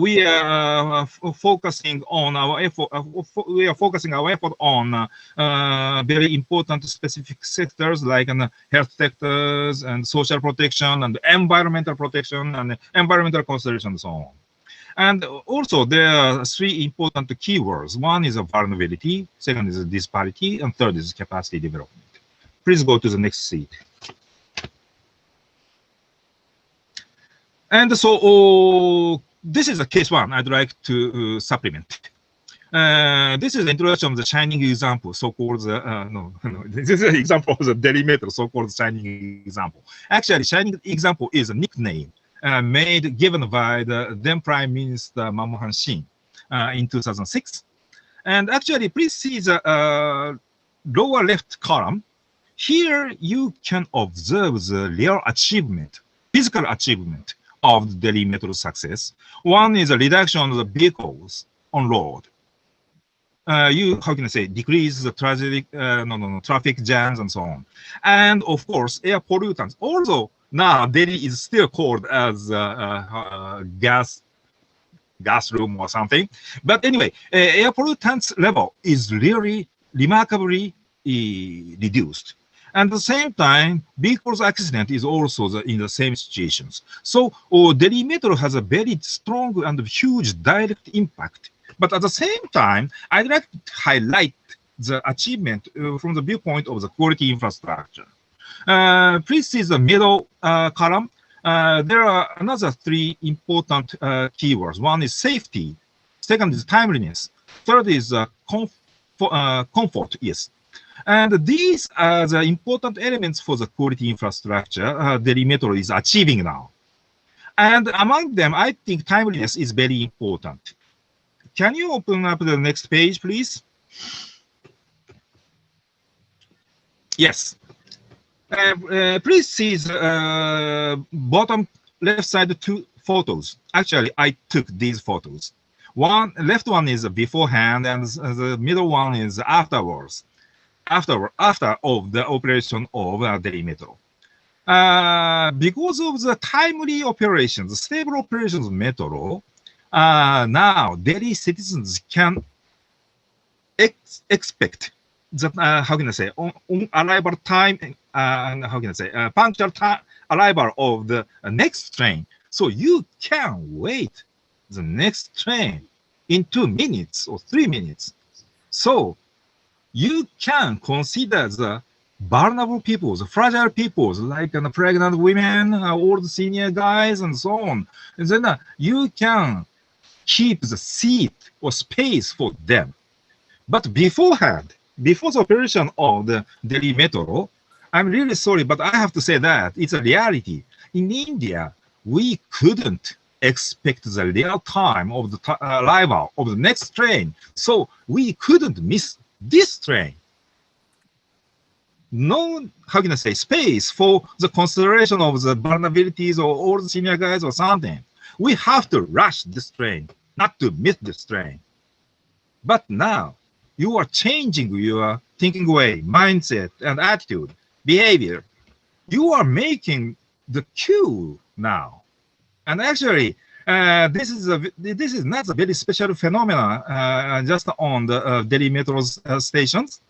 we are focusing on our effort. We are focusing our effort on very important specific sectors like health sectors and social protection and environmental protection and environmental conservation and so on. And also there are three important keywords. One is vulnerability, second is disparity, and third is capacity development. Please go to the next sheet. And so this is a case one I'd like to supplement. This is the introduction of the shining example, so-called this is an example of the delimeter, so-called shining example. Actually, shining example is a nickname given by the then Prime Minister Manmohan Singh in 2006. And actually, please see the lower left column. Here you can observe the real achievement, physical achievement of the Delhi Metro success. One is a reduction of the vehicles on road. How can I say, decrease the traffic jams and so on. And of course, air pollutants. Also, now Delhi is still called as gas room or something. But anyway, air pollutants level is really remarkably reduced. And at the same time, vehicles accident is also in the same situations. So Delhi Metro has a very strong and huge direct impact. But at the same time, I'd like to highlight the achievement from the viewpoint of the quality infrastructure. Please see the middle column. There are another three important keywords. One is safety, second is timeliness, third is comfort, yes. And these are the important elements for the quality infrastructure Delhi Metro is achieving now. And among them, I think timeliness is very important. Can you open up the next page, please? Yes. Please see the bottom left side two photos. Actually, I took these photos. Left one is beforehand, and the middle one is afterwards. After of the operation of Delhi Metro. Because of the timely operations, stable operations of Metro, now Delhi citizens can expect that, how can I say, on arrival time, and how can I say, punctual time arrival of the next train. So you can wait the next train in 2 minutes or 3 minutes. So you can consider the vulnerable people, the fragile people, like pregnant women, old senior guys, and so on. And then you can keep the seat or space for them. But beforehand, before the operation of the Delhi Metro, I'm really sorry, but I have to say that it's a reality. In India, we couldn't expect the real time of the arrival of the next train. So we couldn't miss this train. No, how can I say, space for the consideration of the vulnerabilities or all the senior guys or something. We have to rush this train, not to miss this train. But now you are changing your thinking way, mindset, and attitude, behavior. You are making the queue now. And actually, this is not a very special phenomenon just on the Delhi Metro's stations.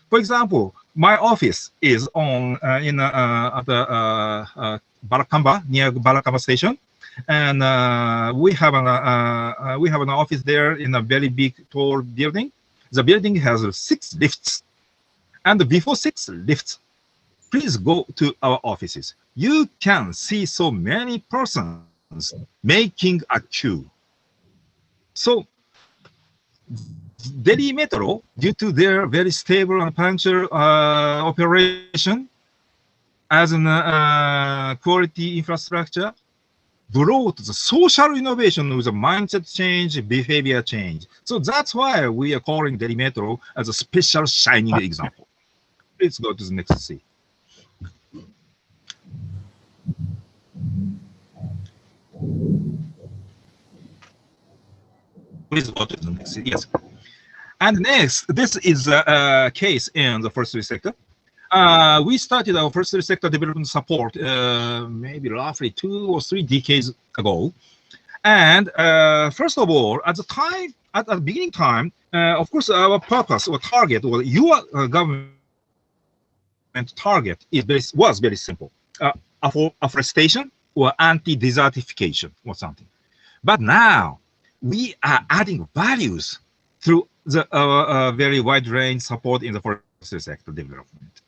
For example, my office is on at the Balakamba, near Balakamba station, and we have an office there in a very big, tall building. The building has 6 lifts, and before 6 lifts, please go to our offices. You can see so many persons making a queue. So Delhi Metro, due to their very stable and punctual operation as a quality infrastructure, brought the social innovation with a mindset change, behavior change. So that's why we are calling Delhi Metro as a special shining example. Please go to the next scene. Please go to the next scene. Yes. And next, this is a case in the forestry sector. We started our forestry sector development support maybe roughly 2 or 3 decades ago. And first of all, at the beginning time, of course, our purpose or target or your government target was very simple: afforestation or anti-desertification or something. But now we are adding values through the very wide range support in the forestry sector development.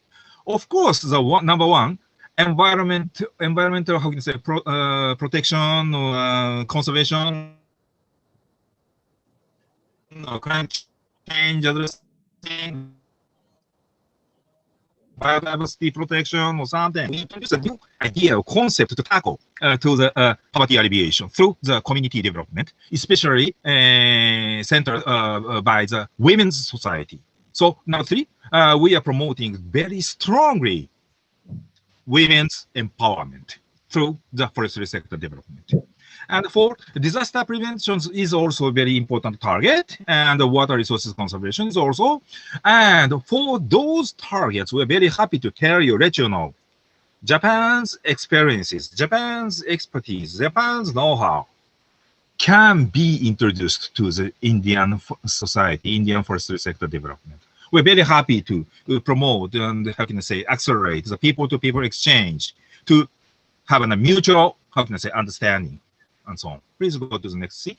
Of course, the number one, environmental, how can you say, protection or conservation, climate change addressing, biodiversity protection or something. We introduce a new idea or concept to tackle to the poverty alleviation through the community development, especially centered by the women's society. So number 3, we are promoting very strongly women's empowerment through the forestry sector development. And 4, disaster prevention is also a very important target, and water resources conservation is also. And for those targets, we're very happy to let you know, Japan's experiences, Japan's expertise, Japan's know-how can be introduced to the Indian society, Indian forestry sector development. We're very happy to promote and, how can I say, accelerate the people-to-people exchange to have a mutual, how can I say, understanding and so on. Please go to the next scene.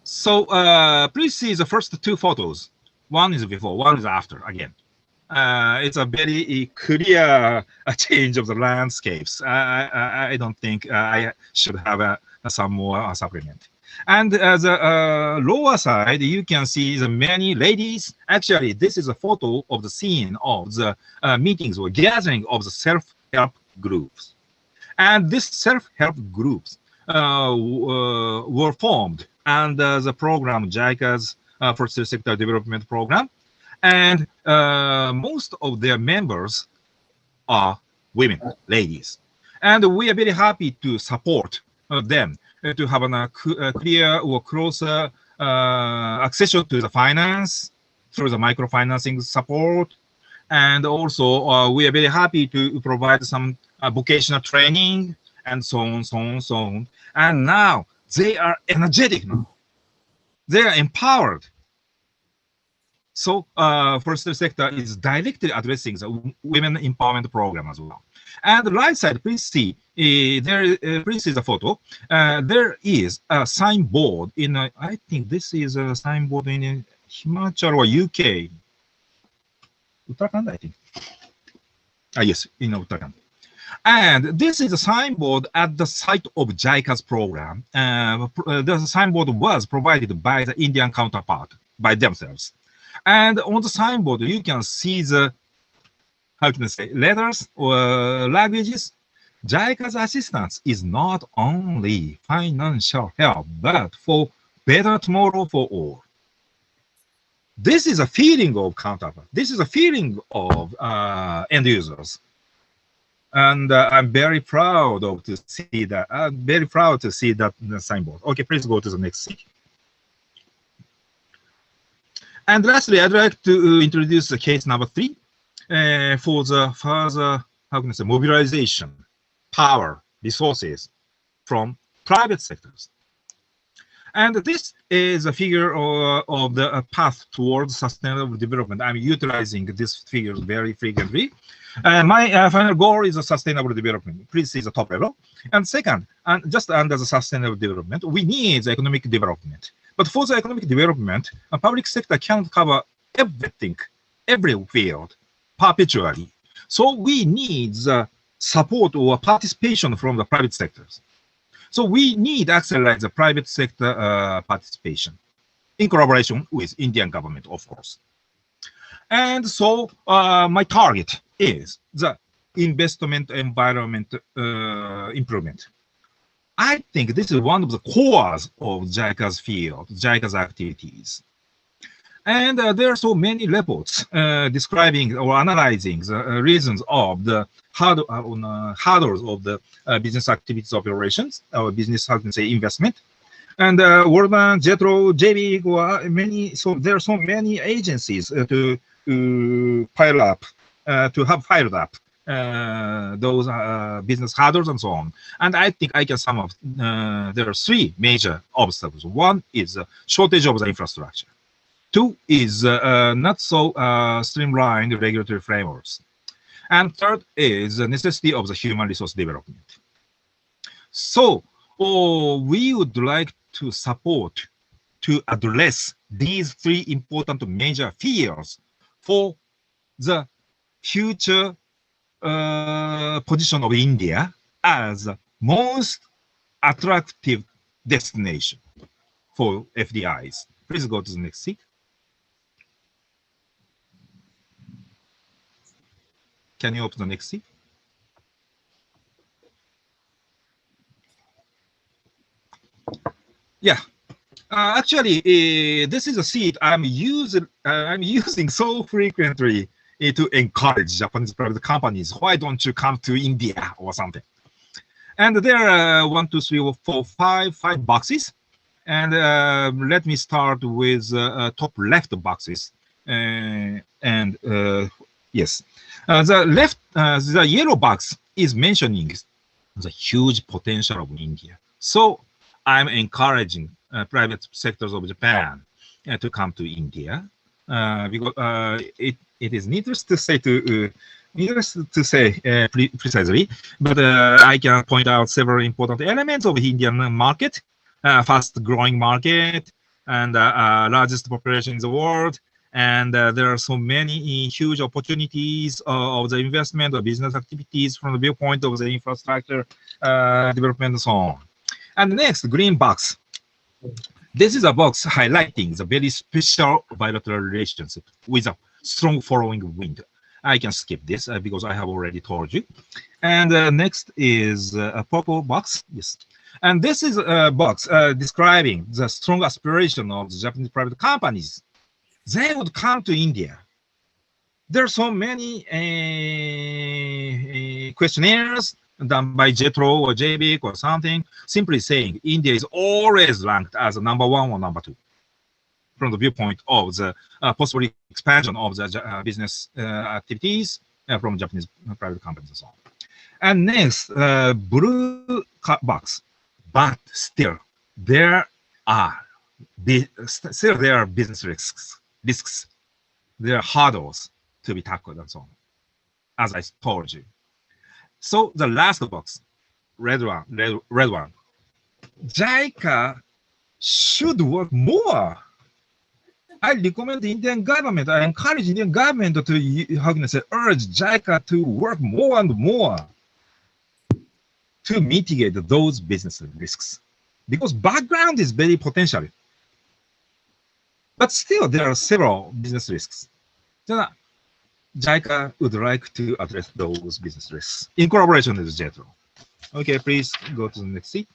So please see the first 2 photos. One is before, one is after again. It's a very clear change of the landscapes. I don't think I should have some more supplement. And the lower side, you can see the many ladies. Actually, this is a photo of the scene of the meetings or gathering of the self-help groups. And these self-help groups were formed under the program, JICA's Forestry Sector Development Program. And most of their members are women, ladies. And we are very happy to support them to have a clear or closer accession to the finance through the microfinancing support. And also, we are very happy to provide some vocational training and so on, so on, so on. And now they are energetic now. They are empowered. So forestry sector is directly addressing the women empowerment program as well. And the right side, please see, please see the photo. There is a signboard in, I think this is a signboard in Himachal or UK. Uttarakhand, I think. Yes, in Uttarakhand. And this is a signboard at the site of JICA's program. The signboard was provided by the Indian counterpart, by themselves. And on the signboard, you can see the, how can I say, letters or languages. JICA's assistance is not only financial help, but for better tomorrow for all. This is a feeling of counterpart. This is a feeling of end users. And I'm very proud to see that. I'm very proud to see that signboard. Okay, please go to the next slide. And lastly, I'd like to introduce the case number 3 for the further, how can I say, mobilization, power, resources from private sectors. And this is a figure of the path towards sustainable development. I'm utilizing this figure very frequently. My final goal is a sustainable development. Please see the top level. And second, and just under the sustainable development, we need the economic development. But for the economic development, a public sector can't cover everything, every field, perpetually. So we need the support or participation from the private sectors. So we need to accelerate the private sector participation in collaboration with Indian government, of course. And so my target is the investment environment improvement. I think this is one of the cores of JICA's field, JICA's activities. And there are so many reports describing or analyzing the reasons of the hurdles of the business activities operations, or business, how can I say, investment. And Worldman, JETRO, JB, or many, so there are so many agencies to pile up, to have piled up those business hurdles and so on. And I think I can sum up, there are 3 major obstacles. One is a shortage of the infrastructure. 2 is not so streamlined regulatory frameworks. And 3rd is the necessity of the human resource development. So we would like to support to address these 3 important major fields for the future position of India as the most attractive destination for FDIs. Please go to the next sheet. Can you open the next sheet? Yeah. Actually, this is a sheet I'm using so frequently to encourage Japanese private companies. Why don't you come to India or something? And there are 1, 2, 3, 4, 5 boxes. And let me start with top left boxes. Yes. The yellow box is mentioning the huge potential of India. So I'm encouraging private sectors of Japan to come to India because it is needless to say precisely, but I can point out several important elements of Indian market, fast-growing market, and largest population in the world. And there are so many huge opportunities of the investment or business activities from the viewpoint of the infrastructure development and so on. And next, green box. This is a box highlighting the very special bilateral relationship with a strong following wind. I can skip this because I have already told you. And next is a purple box. Yes. And this is a box describing the strong aspiration of the Japanese private companies. They would come to India. There are so many questionnaires done by JETRO or JBIC or something, simply saying India is always ranked as a number 1 or number 2 from the viewpoint of the possible expansion of the business activities from Japanese private companies and so on. And next, blue box, but still there are business risks, there are hurdles to be tackled and so on, as I told you. So the last box, red one, JICA should work more. I recommend the Indian government, I encourage Indian government to, how can I say, urge JICA to work more and more. to mitigate those business risks. Because background is very potential. But still, there are several business risks. So JICA would like to address those business risks in collaboration with JETRO. Okay, please go to the next sheet.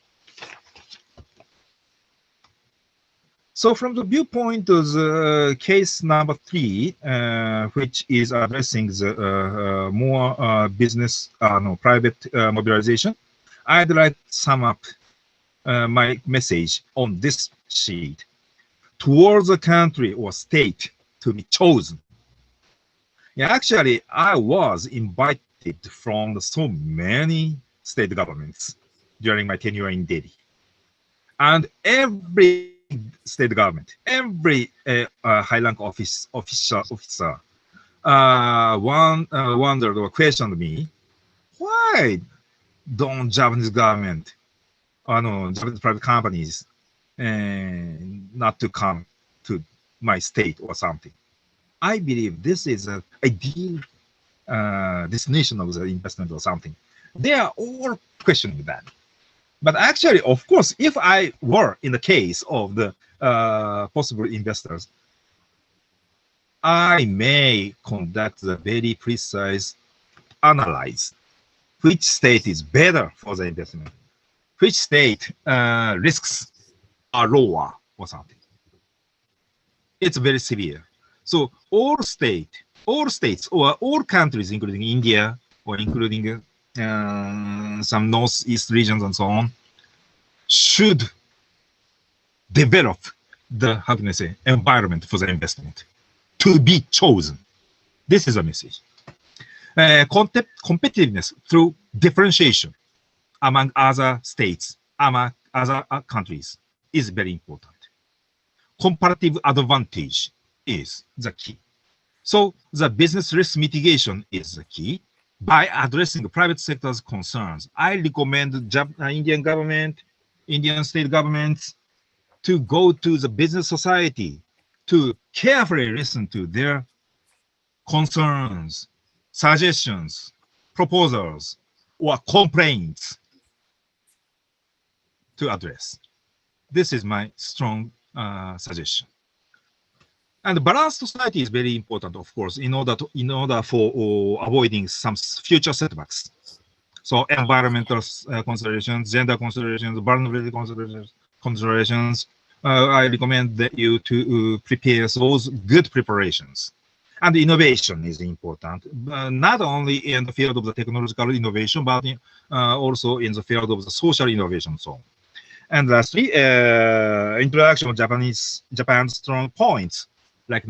So from the viewpoint of the case number 3, which is addressing the more business, private mobilization, I'd like to sum up my message on this sheet. Towards a country or state to be chosen. Yeah, actually, I was invited from so many state governments during my tenure in Delhi. And every state government, every high-rank officer wondered or questioned me, why don't Japanese government, Japanese private companies, not to come to my state or something? I believe this is an ideal destination of the investment or something. They are all questioning that. But actually, of course, if I were in the case of the possible investors, I may conduct a very precise analysis. Which state is better for the investment? Which state risks are lower or something? It's very severe. So all states or all countries, including India or including some northeast regions and so on, should develop the, how can I say, environment for the investment to be chosen. This is a message. Competitiveness through differentiation among other states, among other countries is very important. Comparative advantage is the key. So the business risk mitigation is the key. By addressing the private sector's concerns, I recommend Indian government, Indian state governments to go to the business society to carefully listen to their concerns, suggestions, proposals, or complaints to address. This is my strong suggestion. And balanced society is very important, of course, in order for avoiding some future setbacks. So environmental considerations, gender considerations, vulnerability considerations. I recommend that you to prepare those good preparations. And innovation is important, not only in the field of the technological innovation, but also in the field of the social innovation. So, and lastly, introduction of Japan's strong points, like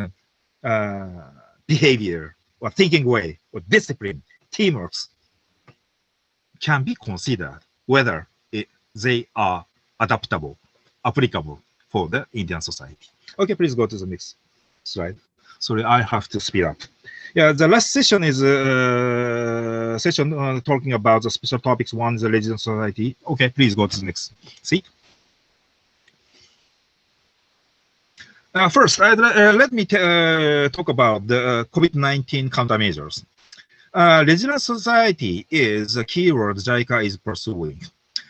behavior or thinking way or discipline, teamwork, can be considered whether they are adaptable, applicable for the Indian society. Okay, please go to the next slide. Sorry, I have to speed up. Yeah, the last session is a session talking about the special topics. One is the resident society. Okay, please go to the next. See. First, let me talk about the COVID-19 countermeasures. Resilient society is a keyword JICA is pursuing.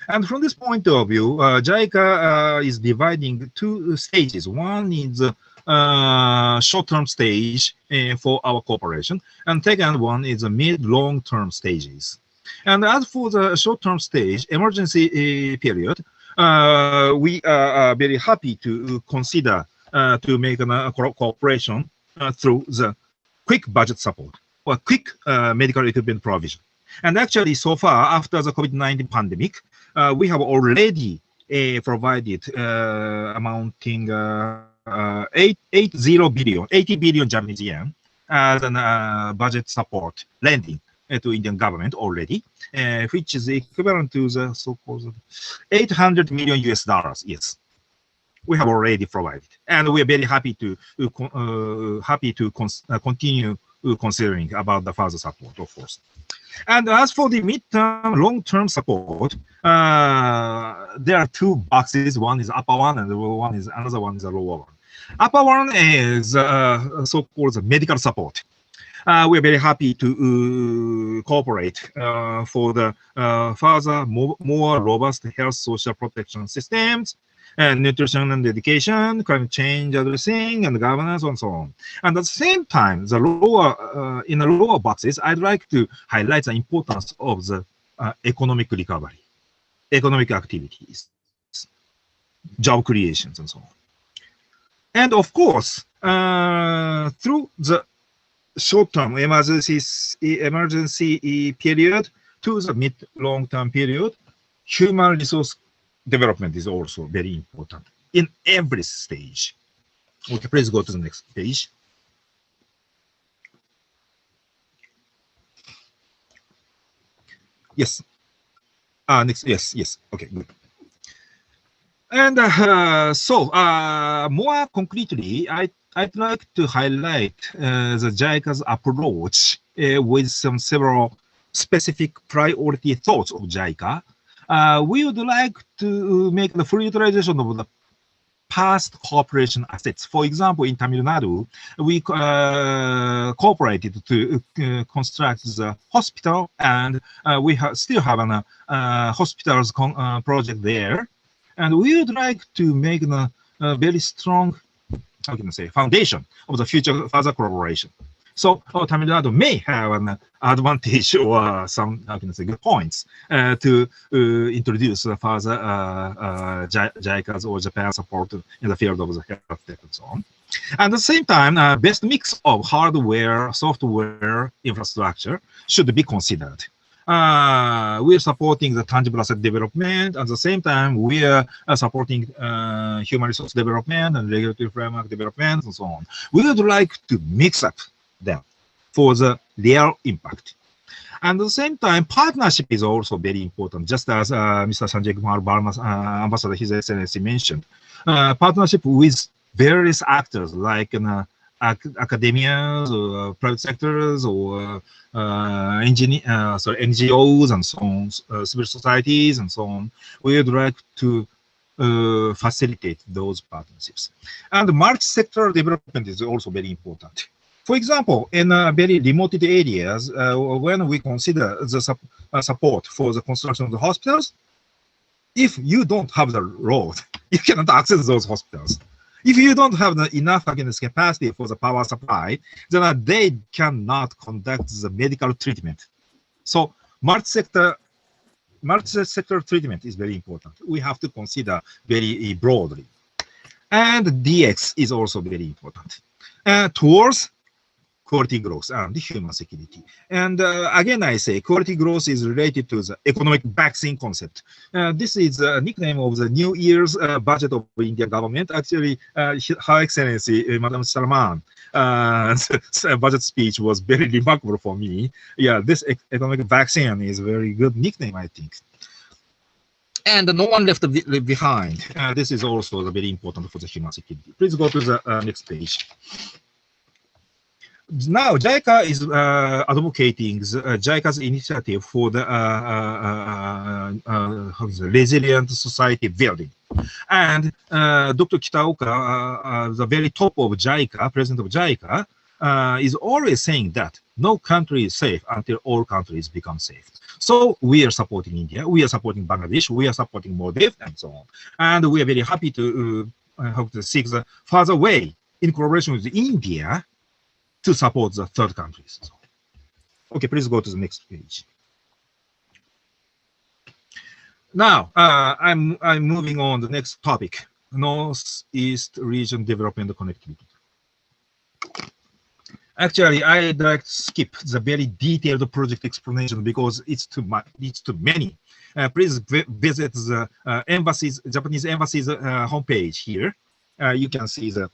And from this point of view, JICA is dividing two stages. One is short-term stage for our cooperation, and second one is a mid-long-term stages. And as for the short-term stage, emergency period, we are very happy to consider to make a cooperation through the quick budget support or quick medical equipment provision. And actually, so far, after the COVID-19 pandemic, we have already provided amounting 80 billion Japanese yen as a budget support lending to Indian government already, which is equivalent to the so-called 800 million US dollars. Yes, we have already provided, and we are very happy to continue considering about the further support, of course. And as for the mid-term, long-term support, there are two boxes. One is upper one, and another one is a lower one. Upper one is so-called medical support. We're very happy to cooperate for the further more robust health social protection systems, and nutrition and education, climate change addressing, and governance, and so on. And at the same time, the lower in the lower boxes, I'd like to highlight the importance of the economic recovery, economic activities, job creations, and so on. And of course, through the short-term emergency period to the mid-long-term period, human resource development is also very important in every stage. Okay, please go to the next page. Yes. Next. Yes. Okay, good. And more concretely, I'd like to highlight the JICA's approach with several specific priority thoughts of JICA. We would like to make the full utilization of the past cooperation assets. For example, in Tamil Nadu, we cooperated to construct the hospital, and we still have a hospitals project there. And we would like to make a very strong, how can I say, foundation of the future further collaboration. So Tamil Nadu may have an advantage or some, how can I say, good points to introduce further JICA's or Japan support in the field of the health tech and so on. At the same time, best mix of hardware, software, infrastructure should be considered. We are supporting the tangible asset development. At the same time, we are supporting human resource development and regulatory framework development and so on. We would like to mix up them for the real impact. And at the same time, partnership is also very important, just as Mr. Sanjay Kumar Varma, Ambassador His Excellency mentioned. Partnership with various actors like academias or private sectors or NGOs and so on, civil societies and so on. We would like to facilitate those partnerships. And multi-sector development is also very important. For example, in very remote areas, when we consider the support for the construction of the hospitals, if you don't have the road, you cannot access those hospitals. If you don't have enough capacity for the power supply, then they cannot conduct the medical treatment. So multi-sector treatment is very important. We have to consider very broadly. And DX is also very important. Towards quality growth and human security. And again, I say quality growth is related to the economic vaccine concept. This is a nickname of the New Year's budget of the Indian government. Actually, Her Excellency, Madam Salman, budget speech was very remarkable for me. Yeah, this economic vaccine is a very good nickname, I think. And no one left behind. This is also very important for the human security. Please go to the next page. Now, JICA is advocating JICA's initiative for the resilient society building. And Dr. Kitaoka, the very top of JICA, president of JICA, is always saying that no country is safe until all countries become safe. So we are supporting India, we are supporting Bangladesh, we are supporting Maldives, and so on. And we are very happy to hope to seek the further way in collaboration with India to support the third countries. Okay, please go to the next page. Now, I'm moving on to the next topic, Northeast Region Development Connectivity. Actually, I'd like to skip the very detailed project explanation because it's too much, it's too many. Please visit the embassies, Japanese embassy's homepage here. You can see the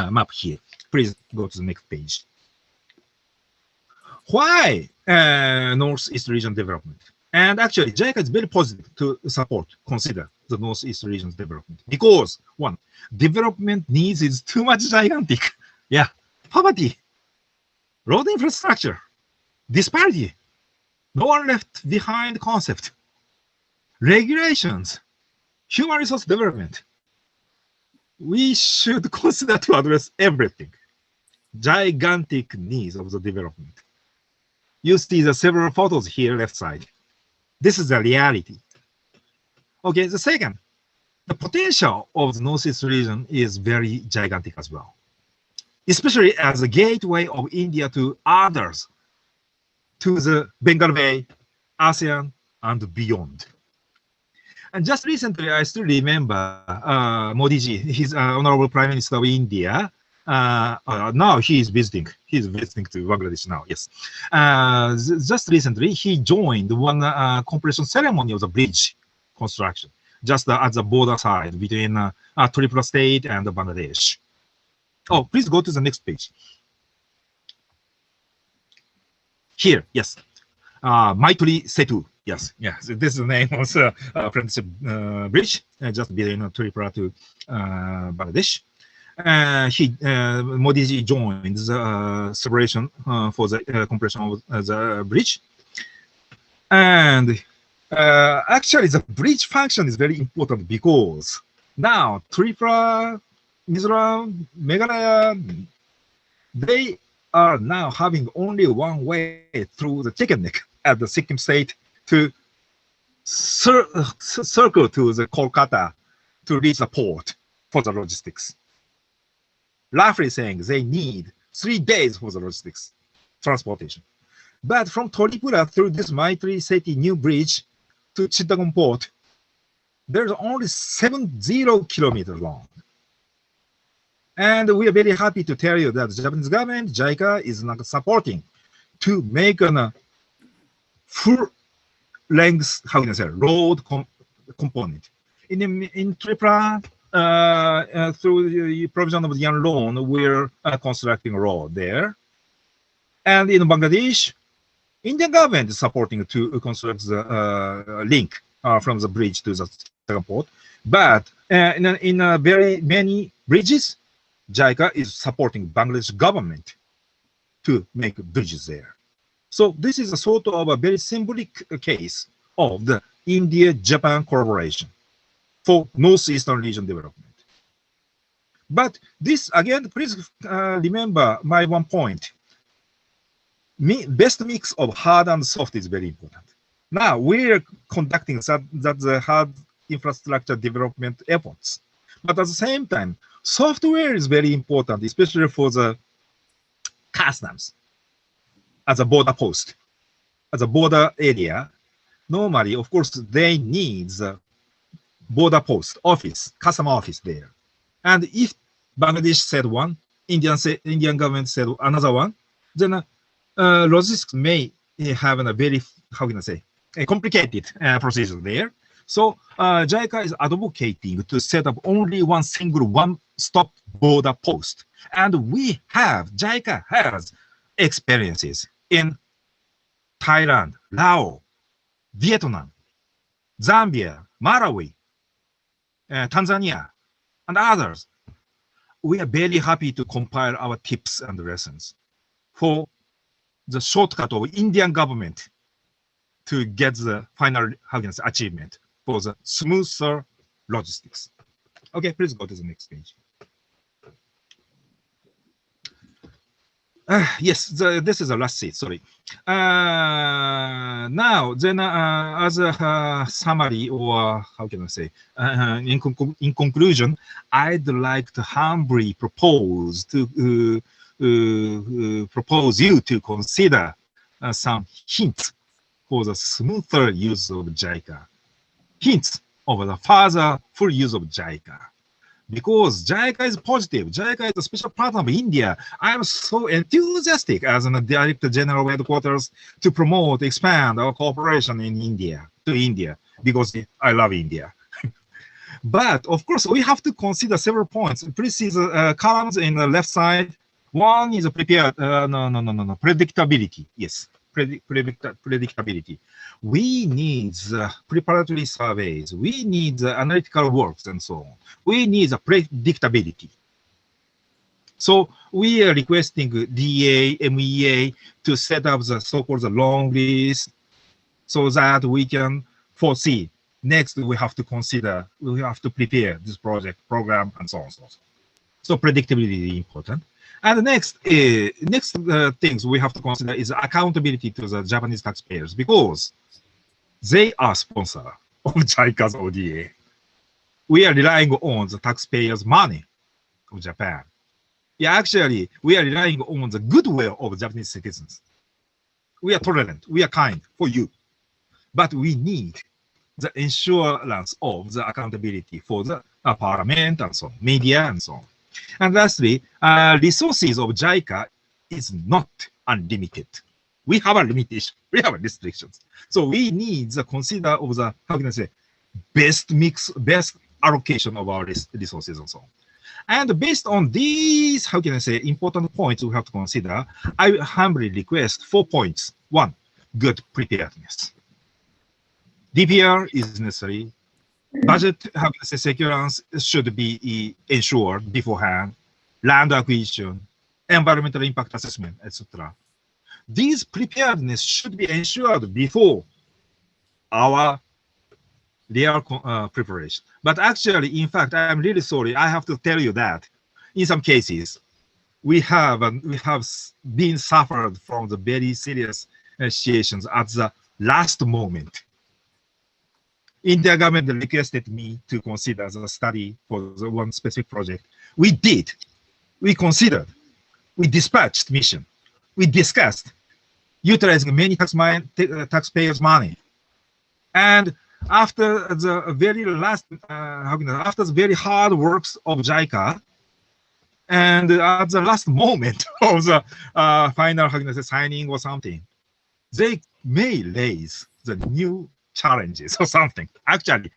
map here. Please go to the next page. Why Northeast Region Development? And actually, JICA is very positive to consider the Northeast Region's development. Because, one, development needs is too much gigantic. Yeah, poverty, road infrastructure, disparity, no one left behind concept, regulations, human resource development. We should consider to address everything. gigantic needs of the development. You see the several photos here, left side. This is the reality. Okay, the second, the potential of the Northeast region is very gigantic as well, especially as a gateway of India to others, to the Bengal Bay, ASEAN, and beyond. And just recently, I still remember Modi ji, his Honorable Prime Minister of India. Now he is visiting. He is visiting to Bangladesh now. Yes. Just recently, he joined one completion ceremony of the bridge construction, just at the border side between Tripura State and Bangladesh. Oh, please go to the next page. Here, yes. Maitri Setu. Yes, yes. This is the name of the friendship bridge, just between Tripura to Bangladesh. Modi ji joined the celebration for the completion of the bridge. And actually, the bridge function is very important because now Tripura, Mizoram, Meghalaya, they are now having only one way through the chicken neck at the Sikkim state to circle to the Kolkata to reach the port for the logistics. Roughly saying they need 3 days for the logistics transportation. But from Tripura through this Maitri Setu new bridge to Chittagong port, there's only 70 kilometers long. And we are very happy to tell you that the Japanese government, JICA, is not supporting to make a full length, how can I say, road component. In Tripura, through the provision of the young loan, we're constructing a road there. And in Bangladesh, Indian government is supporting to construct the link from the bridge to the second port. But in very many bridges, JICA is supporting Bangladesh government to make bridges there. So this is a sort of a very symbolic case of the India-Japan collaboration for Northeastern region development. But this, again, please remember my one point. Best mix of hard and soft is very important. Now, we're conducting the hard infrastructure development efforts. But at the same time, software is very important, especially for the customs as a border post, as a border area. Normally, of course, they need the border post office, custom office there. And if Bangladesh said one, Indian government said another one, then logistics may have a very, how can I say, a complicated procedure there. So JICA is advocating to set up only one single one-stop border post. And JICA has experiences in Thailand, Laos, Vietnam, Zambia, Malawi, Tanzania, and others. We are very happy to compile our tips and lessons for the shortcut of Indian government to get the final, how can I say, achievement for the smoother logistics. Okay, please go to the next page. Yes, this is the last sheet, sorry. Now, then, as a summary, or how can I say, in conclusion, I'd like to humbly propose you to consider some hints for the smoother use of JICA. Hints of the further full use of JICA. Because JICA is positive, JICA is a special partner of India. I am so enthusiastic as a Director General Headquarters to promote, expand our cooperation in India, because I love India. But of course, we have to consider several points. Please see the columns in the left side. One is predictability. Yes, predictability. We need preparatory surveys. We need analytical works and so on. We need predictability. So we are requesting DA, MEA to set up the so-called long list so that we can foresee. Next, we have to prepare this program, and so on. So predictability is important. And the next things we have to consider is accountability to the Japanese taxpayers, because they are sponsor of JICA's ODA. We are relying on the taxpayers' money of Japan. Yeah, actually, we are relying on the goodwill of Japanese citizens. We are tolerant, we are kind for you, but we need the insurance of the accountability for the parliament and so on, media and so on. And lastly, resources of JICA is not unlimited. We have a limitation, we have restrictions. So we need the consider of the, how can I say, best mix, best allocation of our resources and so on. And based on these, how can I say, important points we have to consider, I humbly request 4 points. 1, good preparedness. DPR is necessary. Budget, how can I say, security should be ensured beforehand. Land acquisition, environmental impact assessment, etc. These preparedness should be ensured before our real preparation. But actually, in fact, I'm really sorry. I have to tell you that in some cases, we have been suffered from the very serious situations at the last moment. Indian government requested me to consider the study for the one specific project. We did. We considered. We dispatched mission. We discussed utilizing many taxpayers' money. And after the very last, after the very hard works of JICA, and at the last moment of the final signing or something, they may raise the new challenges or something. Actually,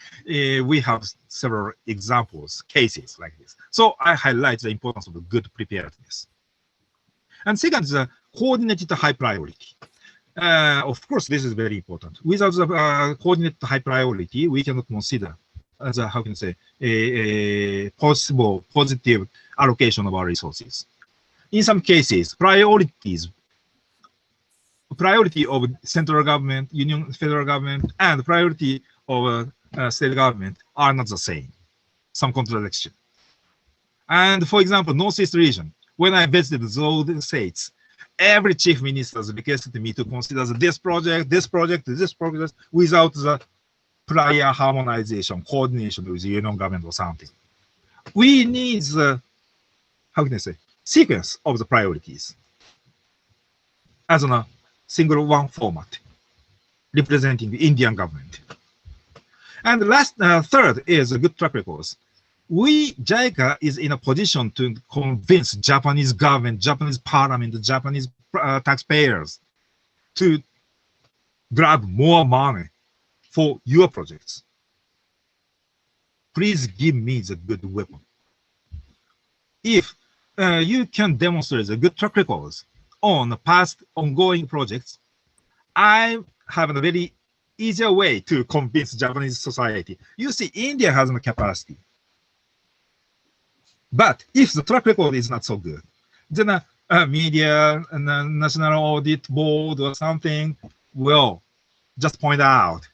we have several examples, cases like this. So I highlight the importance of the good preparedness. And second is a coordinated high priority. Of course, this is very important. Without the coordinated high priority, we cannot consider as a, how can I say, a possible positive allocation of our resources. In some cases, priority of central government, union, federal government, and priority of state government are not the same. Some contradiction. And for example, Northeast region, when I visited those states, every chief minister requested me to consider this project, this project, this project, without the prior harmonization, coordination with the union government or something. We need the, how can I say, sequence of the priorities as a single one format representing the Indian government. And last, third is a good track records. We, JICA, is in a position to convince Japanese government, Japanese parliament, Japanese taxpayers to grab more money for your projects. Please give me the good weapon. If you can demonstrate the good track records on past ongoing projects, I have a very easier way to convince Japanese society. You see, India has no capacity. But if the track record is not so good, then media and national audit board or something will just point out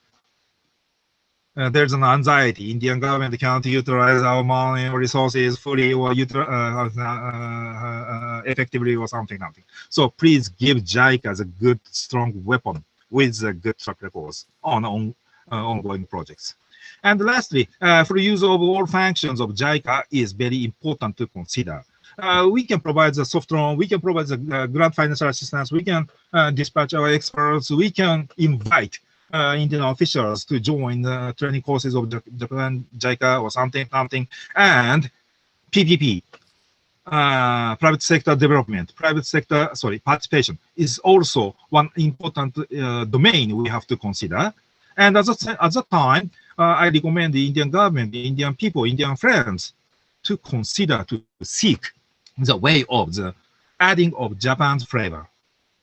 there's an anxiety. Indian government cannot utilize our money or resources fully or effectively or something. So please give JICA a good, strong weapon with the good track records on ongoing projects. And lastly, for use of all functions of JICA is very important to consider. We can provide the soft loan, we can provide the grant financial assistance, we can dispatch our experts, we can invite Indian officials to join the training courses of Japan, JICA or something, and PPP, private sector development, participation is also one important domain we have to consider. And at that time, I recommend the Indian government, the Indian people, Indian friends to consider to seek the way of the adding of Japan's flavor,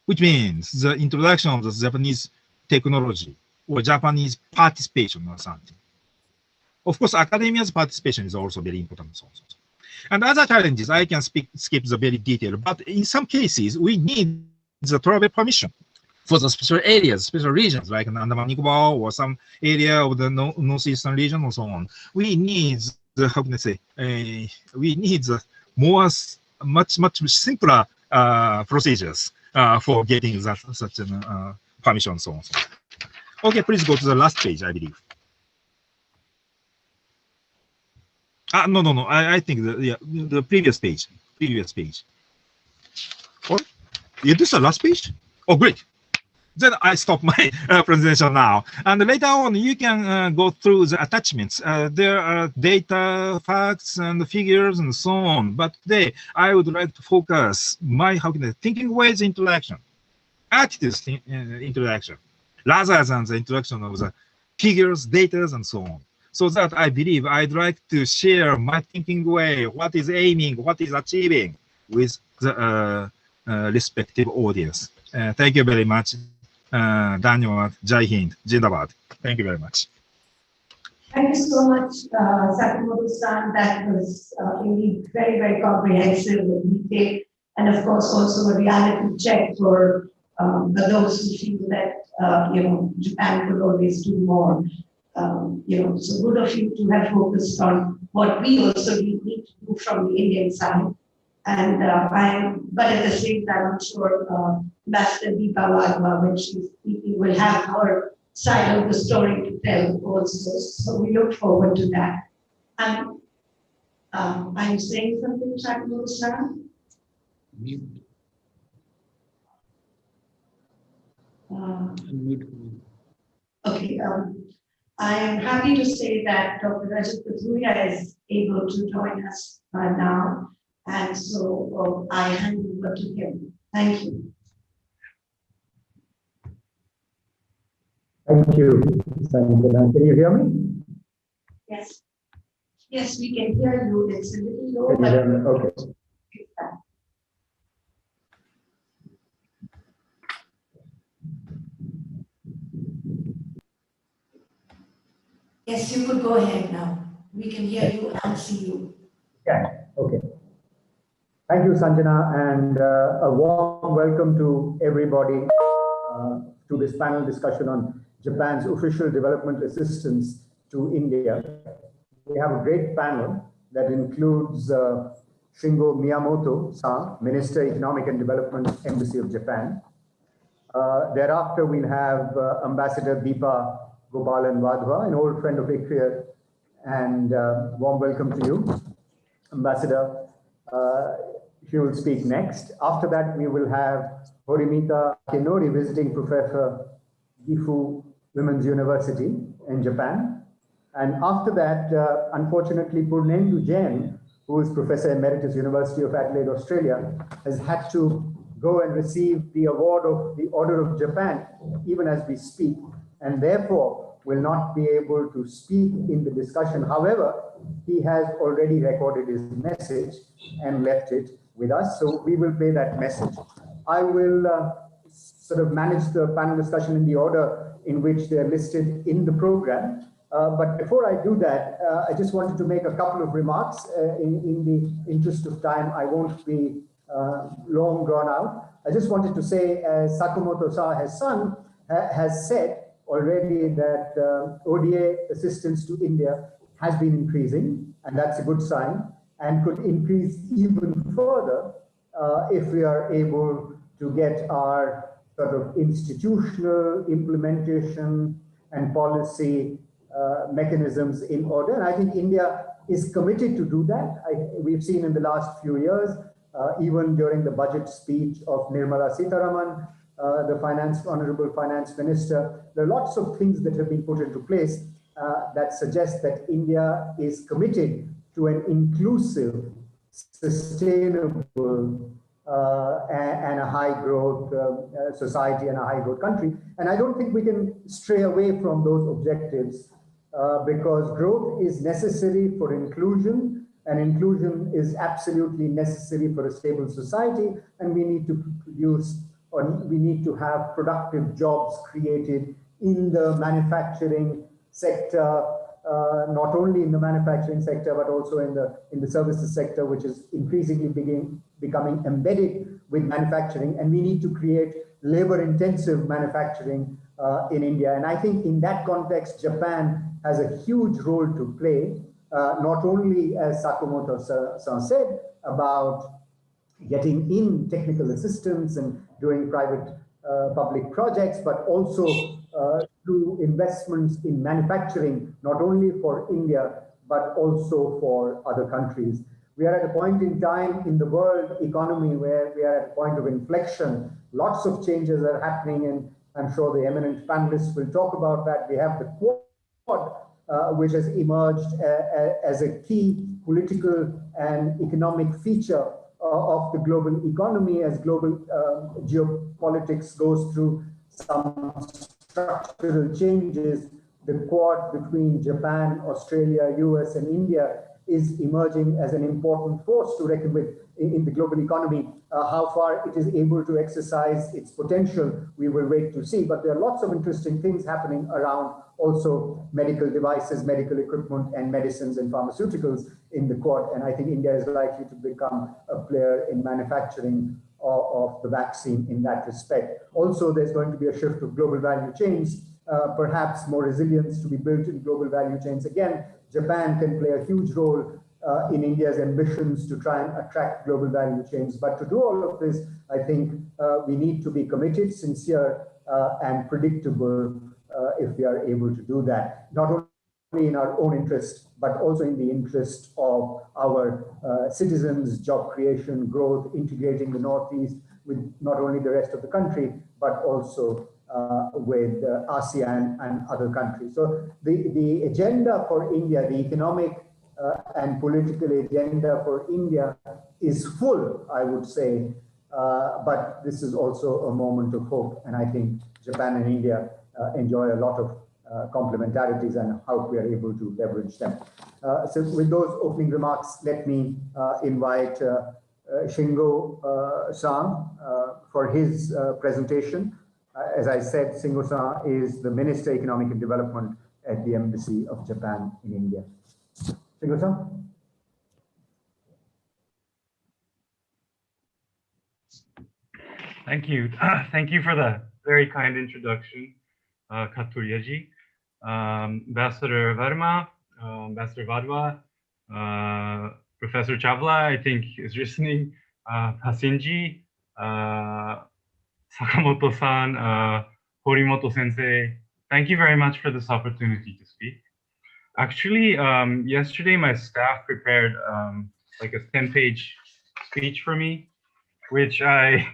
which means the introduction of the Japanese technology or Japanese participation or something. Of course, academia's participation is also very important. And other challenges, I can skip the very detail, but in some cases, we need the travel permission for the special areas, special regions, like Andaman Nicobar or some area of the northeastern region or so on. We need the, how can I say, we need the more much simpler procedures for getting that such an permission, so on. Okay, please go to the last page, I believe. No. I think the previous page. Oh, is this the last page? Oh, great. Then I stop my presentation now. And later on, you can go through the attachments. There are data, facts, and figures, and so on. But today, I would like to focus my thinking ways interaction, attitudes interaction, rather than the introduction of the figures, data, and so on. So that I believe I'd like to share my thinking way, what is aiming, what is achieving with the respective audience. Thank you very much. Daniel, Jai Hind, Jindabad. Thank you very much. Thank you so much, Sakamoto-san. That was indeed very, very comprehensive and detailed, and of course also a reality check for those who feel that Japan could always do more. So good of you to have focused on what we also need to do from the Indian side. And but at the same time, I'm sure Master Deepa Wadhwa, when she's speaking, will have her side of the story to tell also. So we look forward to that. And are you saying something, Sakamoto-san? Okay. I am happy to say that Dr. Rajat Kathuria is able to join us now. And so I hand over to him. Thank you. Thank you, Sanjay. Can you hear me? Yes. Yes, we can hear you. It's a little low. Can you hear me? Okay. Yes, you could go ahead now. We can hear you and see you. Yeah, okay. Thank you, Sanjana, and a warm welcome to everybody to this panel discussion on Japan's official development assistance to India. We have a great panel that includes Shingo Miyamoto-san, Minister, Economic and Development, Embassy of Japan. Thereafter, we'll have Ambassador Deepa Gopalan Wadhwa, an old friend of ICRIER, and warm welcome to you, Ambassador. She will speak next. After that, we will have Horimoto Takenori, visiting professor, Gifu Women's University in Japan. And after that, unfortunately, Purnendra Jain, who is Professor Emeritus, University of Adelaide, Australia, has had to go and receive the award of the Order of Japan, even as we speak, and therefore will not be able to speak in the discussion. However, he has already recorded his message and left it with us, so we will play that message. I will sort of manage the panel discussion in the order in which they're listed in the program. But before I do that, I just wanted to make a couple of remarks. In the interest of time, I won't be long drawn out. I just wanted to say, as Sakamoto-san has said already, that ODA assistance to India has been increasing, and that's a good sign, and could increase even further if we are able to get our sort of institutional implementation and policy mechanisms in order. And I think India is committed to do that. We've seen in the last few years, even during the budget speech of Nirmala Sitharaman, the Honorable Finance Minister, there are lots of things that have been put into place that suggest that India is committed to an inclusive, sustainable, and a high growth society and a high growth country. And I don't think we can stray away from those objectives because growth is necessary for inclusion, and inclusion is absolutely necessary for a stable society. And we need to produce, or we need to have productive jobs created in the manufacturing sector, not only in the manufacturing sector, but also in the services sector, which is increasingly becoming embedded with manufacturing. And we need to create labor-intensive manufacturing in India. And I think in that context, Japan has a huge role to play, not only, as Sakamoto-san said, about getting in technical assistance and doing private public projects, but also through investments in manufacturing, not only for India, but also for other countries. We are at a point in time in the world economy where we are at a point of inflection. Lots of changes are happening, and I'm sure the eminent panelists will talk about that. We have the Quad, which has emerged as a key political and economic feature of the global economy as global geopolitics goes through some structural changes. The Quad between Japan, Australia, US, and India is emerging as an important force to reckon with in the global economy. How far it is able to exercise its potential, we will wait to see. But there are lots of interesting things happening around also medical devices, medical equipment, and medicines and pharmaceuticals in the Quad. And I think India is likely to become a player in manufacturing of the vaccine in that respect. Also, there's going to be a shift of global value chains, perhaps more resilience to be built in global value chains. Again, Japan can play a huge role in India's ambitions to try and attract global value chains. But to do all of this, I think we need to be committed, sincere, and predictable if we are able to do that. Not only in our own interest, but also in the interest of our citizens, job creation, growth, integrating the Northeast with not only the rest of the country, but also with ASEAN and other countries. So the agenda for India, the economic and political agenda for India is full, I would say, but this is also a moment of hope. And I think Japan and India enjoy a lot of complementarities and how we are able to leverage them. So with those opening remarks, let me invite Shingo-san for his presentation. As I said, Shingo-san is the Minister of Economic and Development at the Embassy of Japan in India. Shingo-san? Thank you. Thank you for the very kind introduction, Kathuria-ji. Ambassador Verma, Ambassador Wadhwa, Professor Chavla, I think is listening, Bhasin-ji, Sakamoto-san, Horimoto sensei, thank you very much for this opportunity to speak. Actually, yesterday my staff prepared like a 10-page speech for me, which I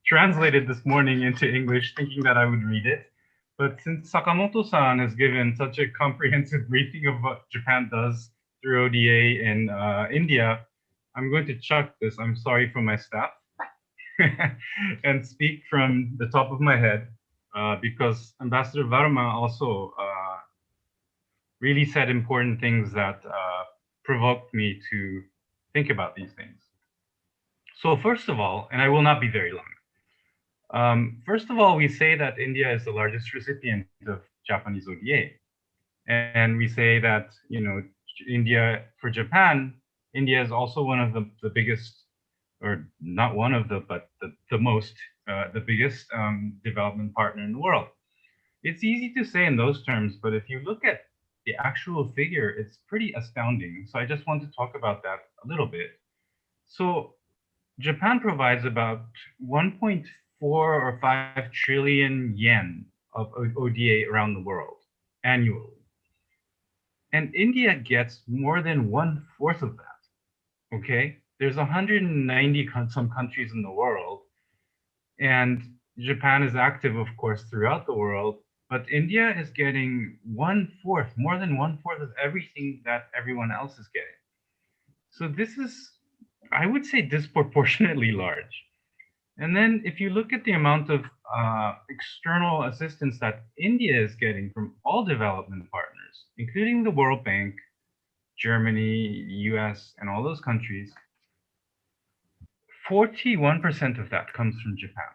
translated this morning into English thinking that I would read it. But since Sakamoto-san has given such a comprehensive briefing of what Japan does through ODA in India, I'm going to chuck this, I'm sorry for my staff, and speak from the top of my head because Ambassador Varma also really said important things that provoked me to think about these things. So first of all, and I will not be very long, first of all, we say that India is the largest recipient of Japanese ODA. And we say that, you know, India, for Japan, India is also one of the biggest, or not one of the, but the biggest development partner in the world. It's easy to say in those terms, but if you look at the actual figure, it's pretty astounding. So I just want to talk about that a little bit. So Japan provides about 1.4 or 5 trillion yen of ODA around the world annually. And India gets more than 1/4 of that, okay? There's 190 some countries in the world, and Japan is active, of course, throughout the world, but India is getting 1/4, more than 1/4 of everything that everyone else is getting. So this is, I would say, disproportionately large. And then if you look at the amount of external assistance that India is getting from all development partners, including the World Bank, Germany, US, and all those countries, 41% of that comes from Japan,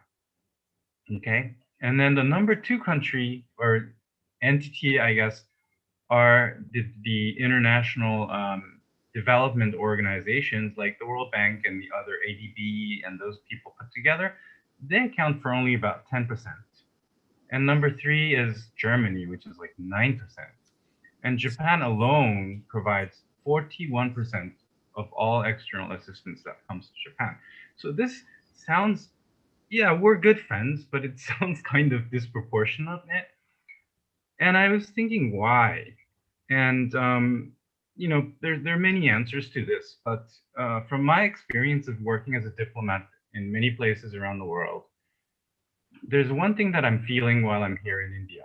okay? And then the number 2 country or entity, I guess, are the international development organizations like the World Bank and the other ADB and those people put together. They account for only about 10%. And number 3 is Germany, which is like 9%. And Japan alone provides 41% of all external assistance that comes to Japan. So this sounds, yeah, we're good friends, but it sounds kind of disproportionate. And I was thinking, why? And you know, there are many answers to this, but from my experience of working as a diplomat in many places around the world, there's one thing that I'm feeling while I'm here in India.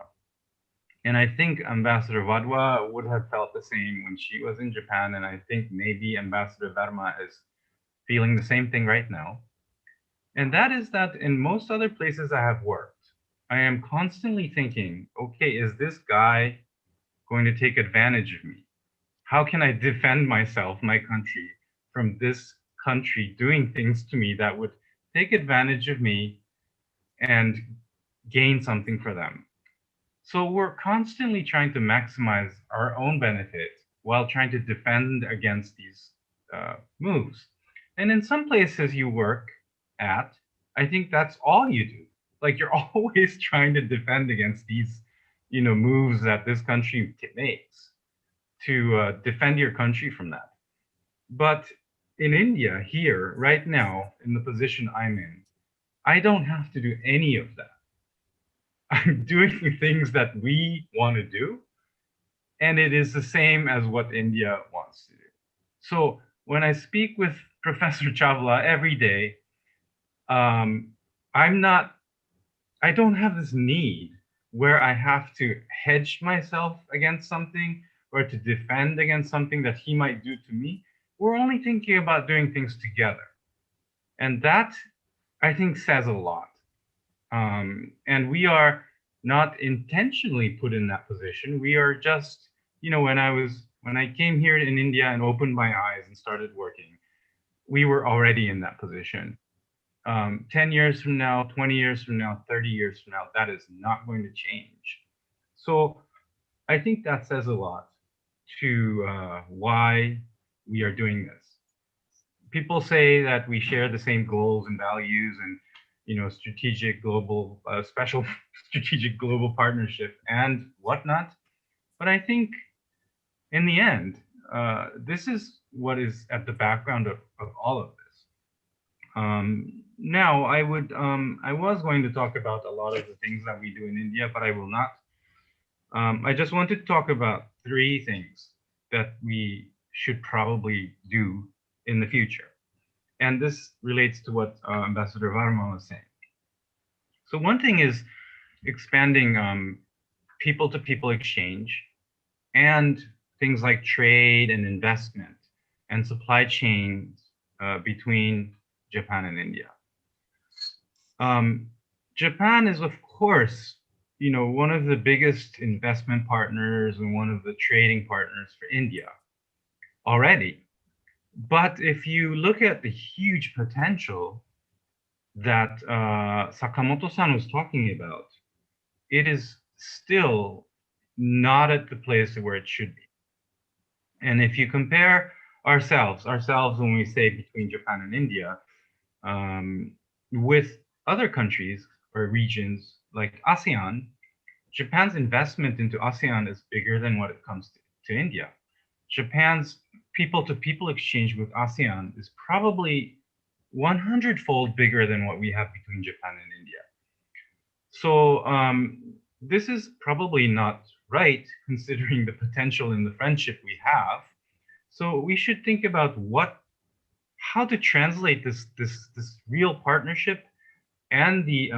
And I think Ambassador Wadhwa would have felt the same when she was in Japan, and I think maybe Ambassador Verma is feeling the same thing right now. And that is that in most other places I have worked, I am constantly thinking, okay, is this guy going to take advantage of me? How can I defend myself, my country, from this country doing things to me that would take advantage of me and gain something for them? So we're constantly trying to maximize our own benefit while trying to defend against these moves. And in some places you work at, I think that's all you do. Like, you're always trying to defend against these, you know, moves that this country makes to defend your country from that. But in India, here, right now, in the position I'm in, I don't have to do any of that. I'm doing things that we want to do, and it is the same as what India wants to do. So when I speak with Professor Chawla every day, I don't have this need where I have to hedge myself against something or to defend against something that he might do to me. We're only thinking about doing things together. And that, I think, says a lot. And we are not intentionally put in that position. We are just, you know, when I came here in India and opened my eyes and started working, we were already in that position. 10 years from now, 20 years from now, 30 years from now, that is not going to change. So I think that says a lot to why we are doing this. People say that we share the same goals and values and, you know, strategic global, special strategic global partnership and whatnot. But I think in the end, this is what is at the background of all of this. Now, I was going to talk about a lot of the things that we do in India, but I will not. I just want to talk about 3 things that we should probably do in the future. And this relates to what Ambassador Varma was saying. So one thing is expanding people-to-people exchange and things like trade and investment and supply chains between Japan and India. Japan is, of course, you know, one of the biggest investment partners and one of the trading partners for India already. But if you look at the huge potential that Sakamoto-san was talking about, it is still not at the place where it should be. And if you compare ourselves when we say between Japan and India, with other countries or regions like ASEAN, Japan's investment into ASEAN is bigger than what it comes to India. Japan's people-to-people exchange with ASEAN is probably 100-fold bigger than what we have between Japan and India. So this is probably not right, considering the potential in the friendship we have. So we should think about how to translate this real partnership and the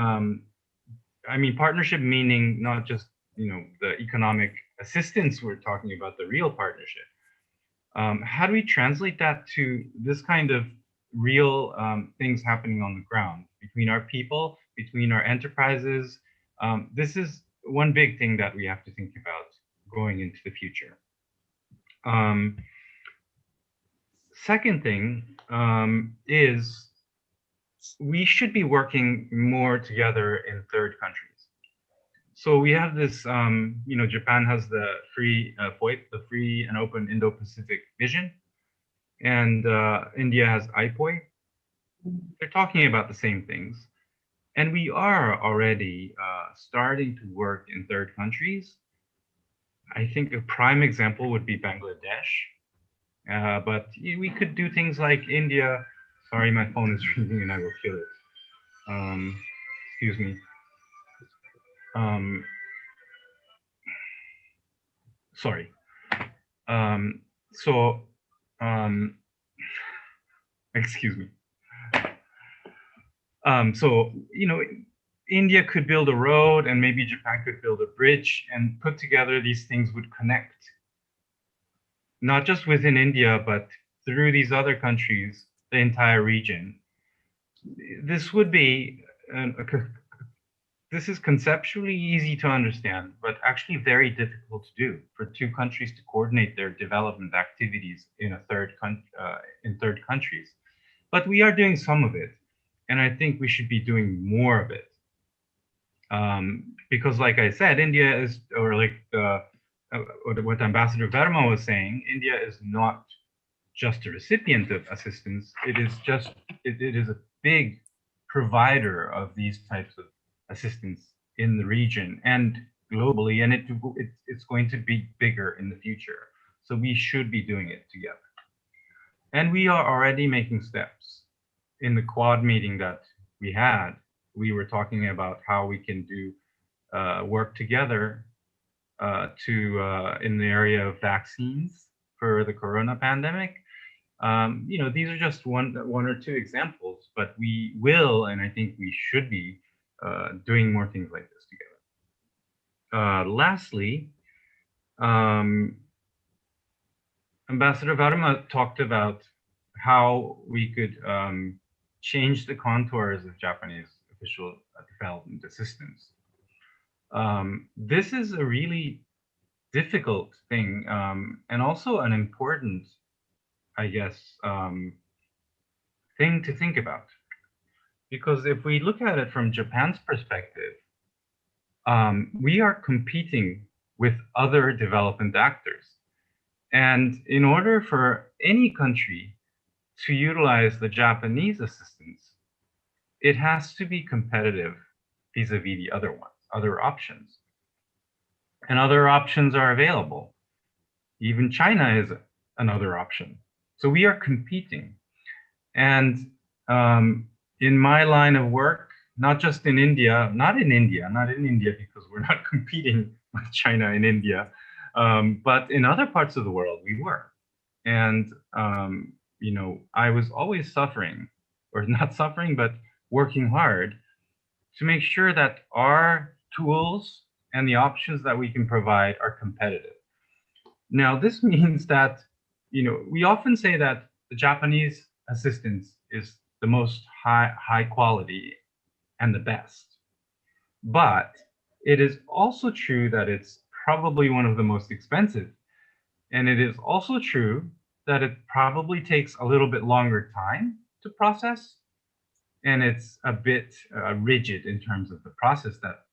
I mean, partnership meaning not just, you know, the economic assistance we're talking about, the real partnership. How do we translate that to this kind of real things happening on the ground between our people, between our enterprises? This is one big thing that we have to think about going into the future. Second thing is we should be working more together in third countries. So we have this, you know, Japan has the free and open Indo-Pacific vision, and India has IPOI. They're talking about the same things. And we are already starting to work in third countries. I think a prime example would be Bangladesh. But we could do things like India. Sorry, my phone is ringing and I will kill it. Excuse me. Sorry. So, excuse me. So, India could build a road and maybe Japan could build a bridge, and put together these things would connect, not just within India, but through these other countries, the entire region. This would be, this is conceptually easy to understand, but actually very difficult to do for two countries to coordinate their development activities in third countries. But we are doing some of it, and I think we should be doing more of it. Because like I said, India is, or like what Ambassador Verma was saying, India is not just a recipient of assistance. It is a big provider of these types of assistance in the region and globally, and it's going to be bigger in the future. So we should be doing it together. And we are already making steps. In the Quad meeting that we had, we were talking about how we can do work together in the area of vaccines for the corona pandemic. These are just one or two examples, but we will, and I think we should be doing more things like this together. Lastly, Ambassador Varma talked about how we could change the contours of Japanese official development assistance. This is a really difficult thing, and also an important, I guess, thing to think about. Because if we look at it from Japan's perspective, we are competing with other development actors. And in order for any country to utilize the Japanese assistance, it has to be competitive vis-a-vis the other options. And other options are available. Even China is another option. So we are competing. And in my line of work, not just in India, not in India because we're not competing with China in India, but in other parts of the world, we were. And, I was always suffering, or not suffering, but working hard to make sure that our tools and the options that we can provide are competitive. Now, this means that, we often say that the Japanese assistance is the most high quality and the best. But it is also true that it's probably one of the most expensive. And it is also true that it probably takes a little bit longer time to process. And it's a bit rigid in terms of the process that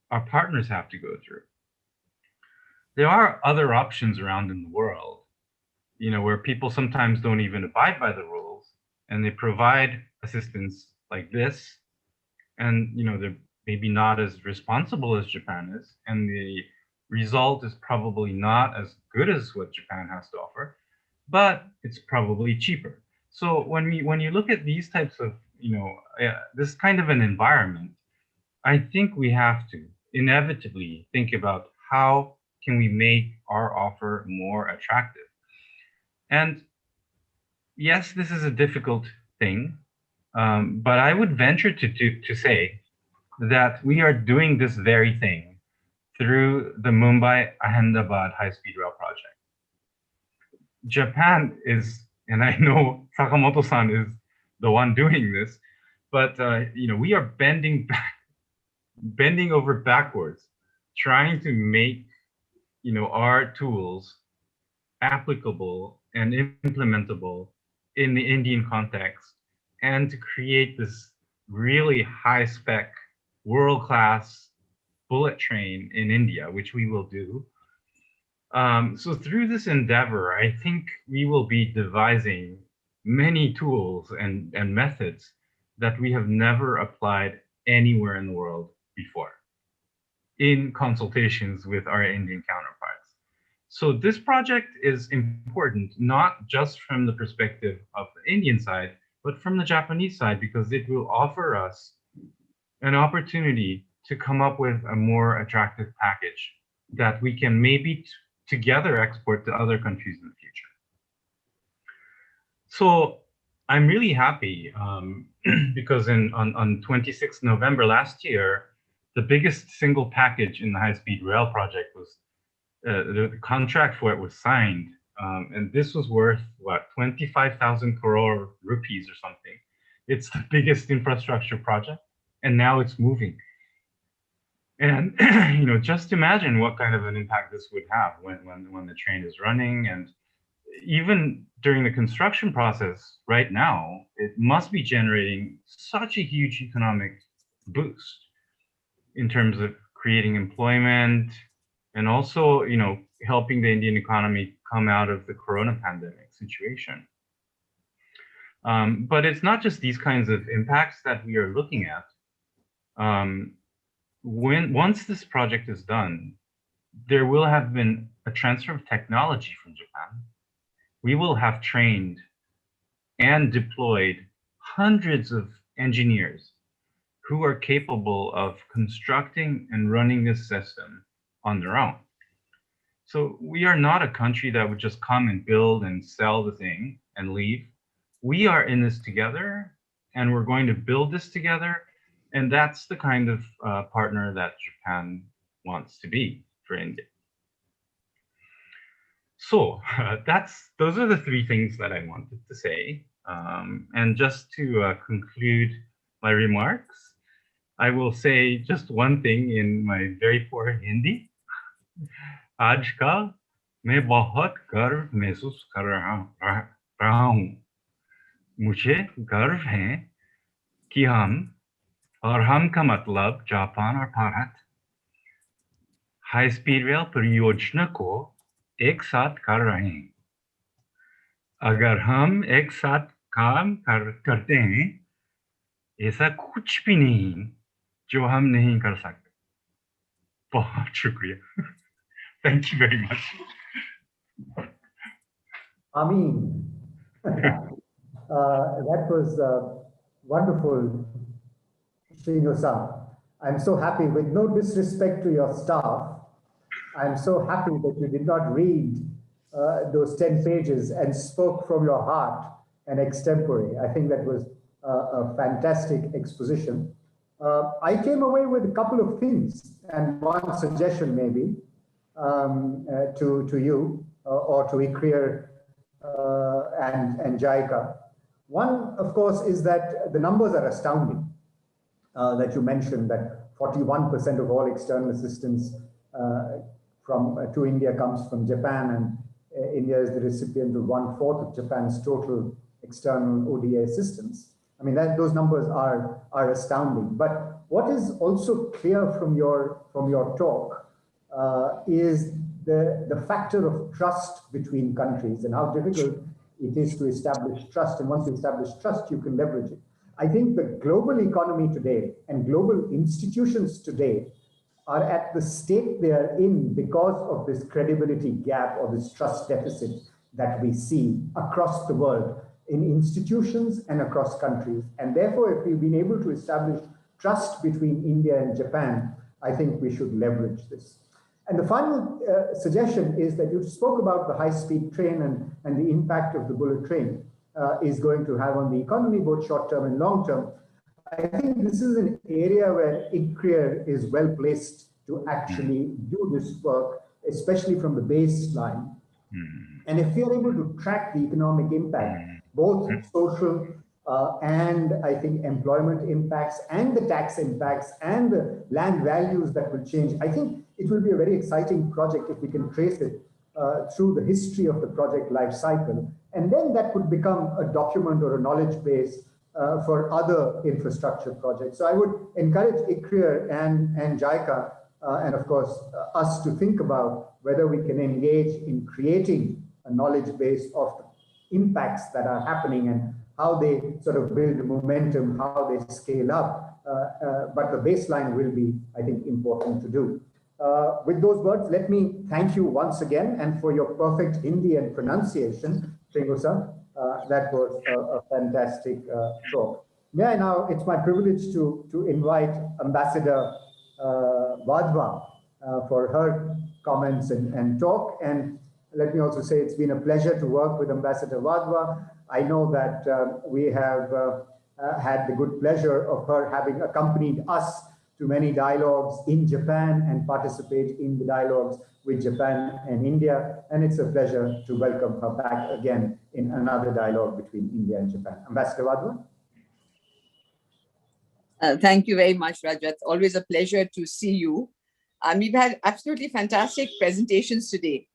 our partners have to go through. There are other options around in the world, where people sometimes don't even abide by the rules, and they provide assistance like this, and they're maybe not as responsible as Japan is, and the result is probably not as good as what Japan has to offer, but it's probably cheaper. So when you look at these types of, this kind of an environment, I think we have to inevitably think about how can we make our offer more attractive. And yes, this is a difficult thing, but I would venture to say that we are doing this very thing through the Mumbai-Ahmedabad high-speed rail project. Japan is, and I know Sakamoto-san is the one doing this, but we are bending over backwards, trying to make our tools applicable and implementable in the Indian context, and to create this really high-spec, world-class bullet train in India, which we will do. So through this endeavor, I think we will be devising many tools and methods that we have never applied anywhere in the world before, in consultations with our Indian counterparts. So this project is important, not just from the perspective of the Indian side, but from the Japanese side, because it will offer us an opportunity to come up with a more attractive package that we can maybe together export to other countries in the future. So I'm really happy because on 26th November last year, the biggest single package in the high-speed rail project was the contract for it was signed. And this was worth, what, 25,000 crore rupees or something. It's the biggest infrastructure project, and now it's moving. And you know, just imagine what kind of an impact this would have when the train is running, and even during the construction process right now, it must be generating such a huge economic boost in terms of creating employment and also, you know, helping the Indian economy come out of the corona pandemic situation. But it's not just these kinds of impacts that we are looking at. Once this project is done, there will have been a transfer of technology from Japan. We will have trained and deployed hundreds of engineers who are capable of constructing and running this system on their own. So we are not a country that would just come and build and sell the thing and leave. We are in this together, and we're going to build this together. And that's the kind of partner that Japan wants to be for India. So those are the three things that I wanted to say. And just to conclude my remarks, I will say just one thing in my very poor Hindi. आजकल मैं बहुत गर्व महसूस कर रहा हूँ. मुझे गर्व है कि हम का मतलब जापान और भारत हाई स्पीड रेल परियोजना को एक साथ कर रहे हैं. अगर हम एक साथ काम करते हैं, ऐसा कुछ भी नहीं जो हम नहीं कर सकते. बहुत शुक्रिया. Thank you very much. Amin. That was wonderful, Shingo-san. I'm so happy, with no disrespect to your staff, I'm so happy that you did not read those 10 pages and spoke from your heart and extempore. I think that was a fantastic exposition. I came away with a couple of things and one suggestion maybe to you or to ICRIER and JICA. One, of course, is that the numbers are astounding that you mentioned, that 41% of all external assistance to India comes from Japan, and India is the recipient of 1/4 of Japan's total external ODA assistance. I mean, those numbers are astounding. But what is also clear from your talk is the factor of trust between countries and how difficult it is to establish trust. And once you establish trust, you can leverage it. I think the global economy today and global institutions today are at the state they are in because of this credibility gap or this trust deficit that we see across the world in institutions and across countries. And therefore, if we've been able to establish trust between India and Japan, I think we should leverage this. And the final suggestion is that you spoke about the high-speed train and the impact of the bullet train is going to have on the economy, both short-term and long-term. I think this is an area where ICRIER is well placed to actually do this work, especially from the baseline. And if we are able to track the economic impact, both social and I think employment impacts and the tax impacts and the land values that will change, I think it will be a very exciting project if we can trace it through the history of the project life cycle. And then that could become a document or a knowledge base for other infrastructure projects. So I would encourage ICRIER and JICA and of course us to think about whether we can engage in creating a knowledge base of the impacts that are happening and how they sort of build momentum, how they scale up. But the baseline will be, I think, important to do. With those words, let me thank you once again and for your perfect Hindi and pronunciation, Shingo-san. That was a fantastic talk. May I now, it's my privilege to invite Ambassador Wadhwa for her comments and talk. And let me also say it's been a pleasure to work with Ambassador Wadhwa. I know that we have had the good pleasure of her having accompanied us to many dialogues in Japan and participate in the dialogues with Japan and India. And it's a pleasure to welcome her back again in another dialogue between India and Japan. Ambassador Wadhwa. Thank you very much, Rajat. Always a pleasure to see you. We've had absolutely fantastic presentations today.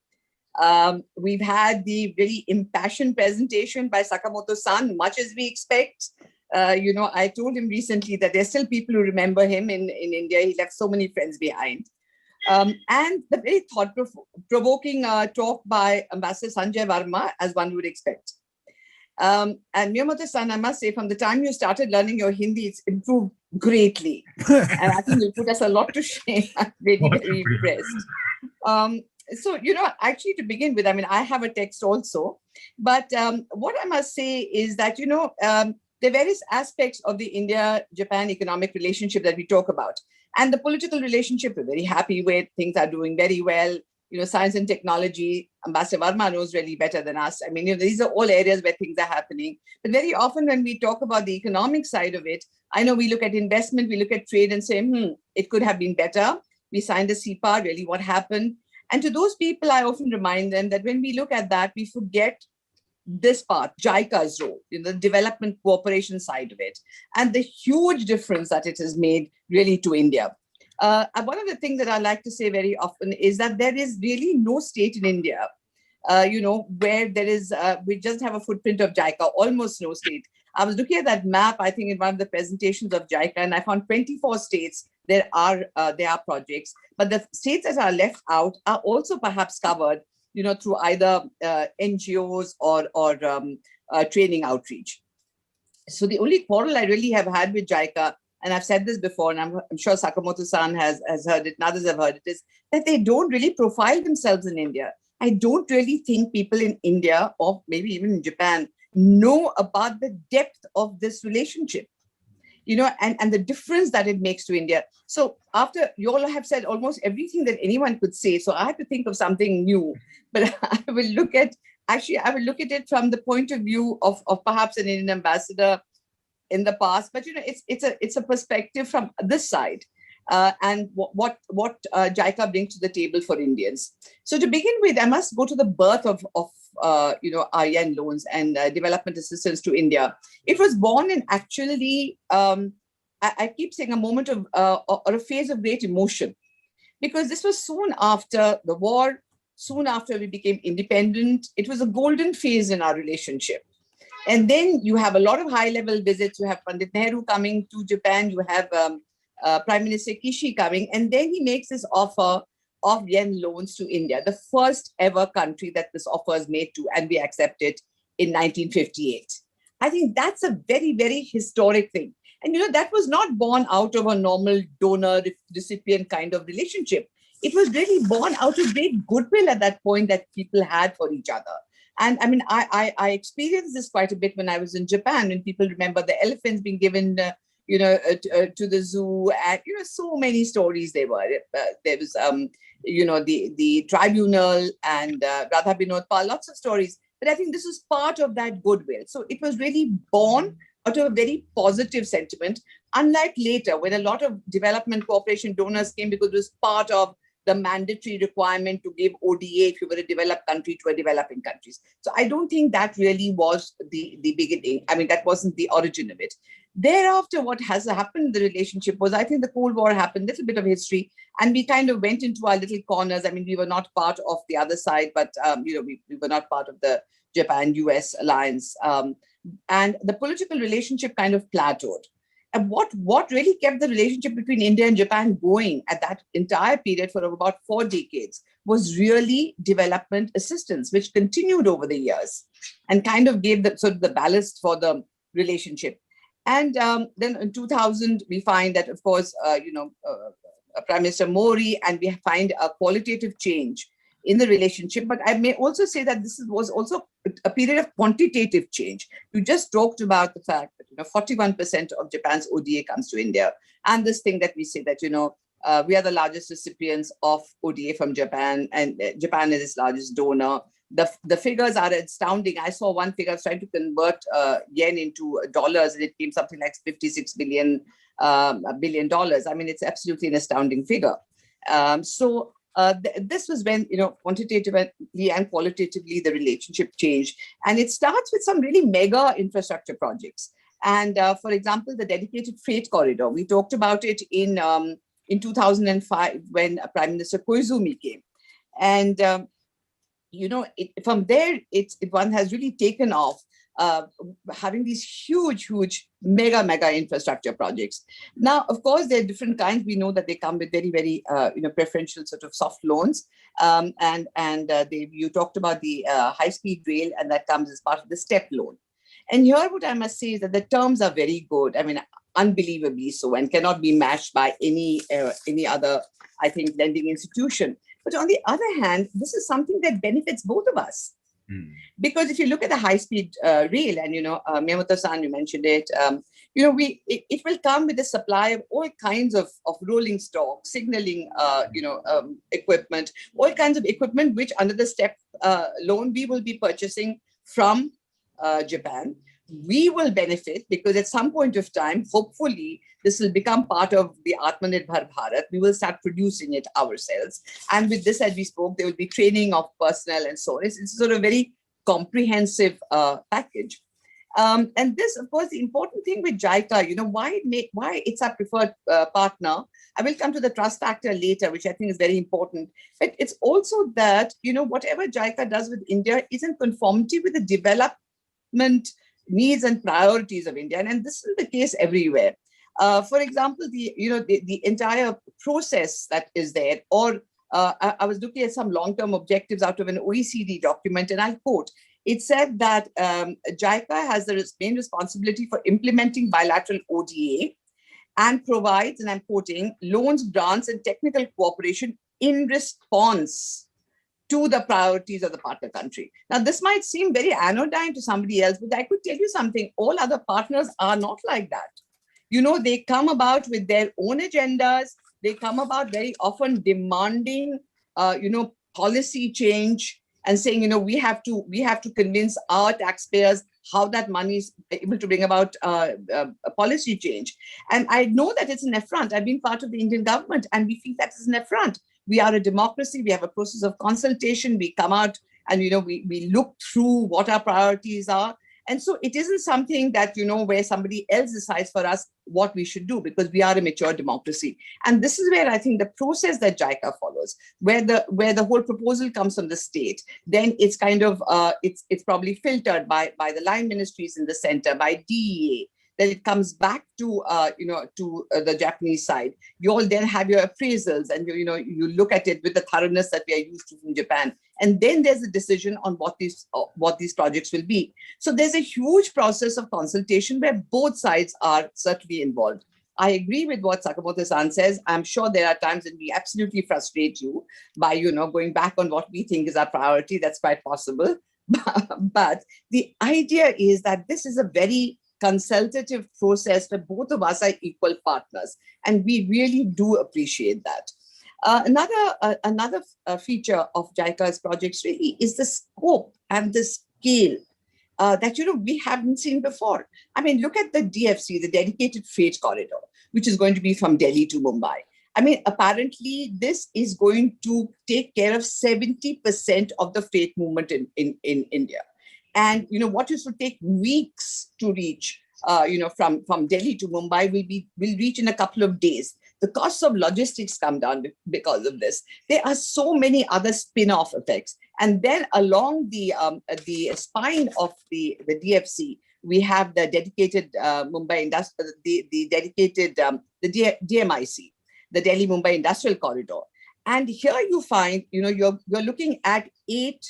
We've had the very impassioned presentation by Sakamoto-san, much as we expect. I told him recently that there's still people who remember him in India. He left so many friends behind. And the very thought-provoking talk by Ambassador Sanjay Varma, as one would expect. And Miyamoto-san, I must say, from the time you started learning your Hindi, it's improved greatly. And I think it put us a lot to shame. I'm really very impressed. So, actually to begin with, I mean, I have a text also. But what I must say is that, there are various aspects of the India-Japan economic relationship that we talk about. And the political relationship we're very happy with. Things are doing very well. Science and technology, Ambassador Varma knows really better than us. I mean, these are all areas where things are happening. But very often when we talk about the economic side of it, I know we look at investment, we look at trade and say, it could have been better. We signed a CPA, really what happened? And to those people, I often remind them that when we look at that, we forget this part, JICA's role, the development cooperation side of it, and the huge difference that it has made really to India. One of the things that I like to say very often is that there is really no state in India, where there is, we just have a footprint of JICA, almost no state. I was looking at that map, I think in one of the presentations of JICA, and I found 24 states there are projects, but the states that are left out are also perhaps covered, through either NGOs or training outreach. So the only quarrel I really have had with JICA, and I've said this before, and I'm sure Sakamoto-san has heard it, and others have heard it, is that they don't really profile themselves in India. I don't really think people in India, or maybe even in Japan, know about the depth of this relationship, and the difference that it makes to India. So after you all have said almost everything that anyone could say, so I had to think of something new, but I will look at it from the point of view of perhaps an Indian ambassador in the past, but it's a perspective from this side, and what JICA brings to the table for Indians. So to begin with, I must go to the birth of ICRIER loans and development assistance to India. It was born in actually, I keep saying, a moment of or a phase of great emotion, because this was soon after the war, soon after we became independent. It was a golden phase in our relationship. And then you have a lot of high-level visits. You have Pandit Nehru coming to Japan. You have Prime Minister Kishi coming. And then he makes this offer of yen loans to India, the first ever country that this offer is made to, and we accept it in 1958. I think that's a very, very historic thing. And that was not born out of a normal donor-recipient kind of relationship. It was really born out of great goodwill at that point that people had for each other. And I mean, I experienced this quite a bit when I was in Japan, when people remember the elephants being given, to the zoo, and so many stories there were. There was, the tribunal and Radha Binod Pal, lots of stories. But I think this was part of that goodwill. So it was really born out of a very positive sentiment, unlike later, when a lot of development cooperation donors came because it was part of the mandatory requirement to give ODA if you were a developed country to a developing countries. So I don't think that really was the beginning. I mean, that wasn't the origin of it. Thereafter, what has happened in the relationship was, I think the Cold War happened, a little bit of history, and we kind of went into our little corners. I mean, we were not part of the other side, but, we were not part of the Japan-US alliance. And the political relationship kind of plateaued. And what really kept the relationship between India and Japan going at that entire period for about 4 decades was really development assistance, which continued over the years and kind of gave the sort of the ballast for the relationship. And then in 2000, we find that, of course, Prime Minister Mori, and we find a qualitative change in the relationship. But I may also say that this was also a period of quantitative change. You just talked about the fact that 41% of Japan's ODA comes to India, and this thing that we say that we are the largest recipients of ODA from Japan, and Japan is its largest donor. The figures are astounding. I saw one figure. I was trying to convert yen into dollars, and it came something like $56 billion. I mean, it's absolutely an astounding figure. This was when, quantitatively and qualitatively, the relationship changed. And it starts with some really mega infrastructure projects. And for example, the dedicated freight corridor, we talked about it in 2005 when Prime Minister Koizumi came. And, from there, one has really taken off, having these huge mega infrastructure projects. Now, of course, there are different kinds. We know that they come with very, very preferential sort of soft loans. You talked about the high-speed rail, and that comes as part of the step loan. And here, what I must say is that the terms are very good. I mean, unbelievably so, and cannot be matched by any other, I think, lending institution. But on the other hand, this is something that benefits both of us. Because if you look at the high-speed rail, and Miyamoto-san, you mentioned it, it will come with a supply of all kinds of rolling stock, signaling, equipment, all kinds of equipment which under the step loan we will be purchasing from Japan. We will benefit because at some point of time, hopefully, this will become part of the Atmanirbhar Bharat. We will start producing it ourselves. And with this, as we spoke, there will be training of personnel and so on. It's sort of a very comprehensive package. And this, of course, the important thing with JICA, why it's our preferred partner. I will come to the trust factor later, which I think is very important. But it's also that, whatever JICA does with India is in conformity with the development needs and priorities of India. And this is the case everywhere. For example, the entire process that is there, or I was looking at some long-term objectives out of an OECD document, and I'll quote, it said that JICA has the main responsibility for implementing bilateral ODA and provides, and I'm quoting, loans, grants, and technical cooperation in response to the priorities of the partner country. Now, this might seem very anodyne to somebody else, but I could tell you something, all other partners are not like that. They come about with their own agendas. They come about very often demanding, policy change and saying, we have to convince our taxpayers how that money is able to bring about a policy change. And I know that it's an affront. I've been part of the Indian government, and we feel that is an affront. We are a democracy. We have a process of consultation. We come out and, we look through what our priorities are. And so it isn't something that, where somebody else decides for us what we should do, because we are a mature democracy. And this is where I think the process that JICA follows, where the whole proposal comes from the state, then it's kind of, it's probably filtered by the line ministries in the center, by DEA, then it comes back to, the Japanese side. You all then have your appraisals, and, you look at it with the thoroughness that we are used to from Japan. And then there's a decision on what these projects will be. So there's a huge process of consultation where both sides are certainly involved. I agree with what Sakamoto-san says. I'm sure there are times when we absolutely frustrate you by, going back on what we think is our priority. That's quite possible. But the idea is that this is a very consultative process where both of us are equal partners. And we really do appreciate that. Another feature of JICA's projects really is the scope and the scale that we haven't seen before. I mean, look at the DFC, the dedicated freight corridor, which is going to be from Delhi to Mumbai. I mean, apparently this is going to take care of 70% of the freight movement in India. And what used to take weeks to reach, from Delhi to Mumbai will reach in a couple of days. The costs of logistics come down because of this. There are so many other spin-off effects. And then along the spine of the DFC, we have the dedicated Mumbai Industrial, the dedicated DMIC, the Delhi Mumbai Industrial Corridor. And here you find, you're looking at eight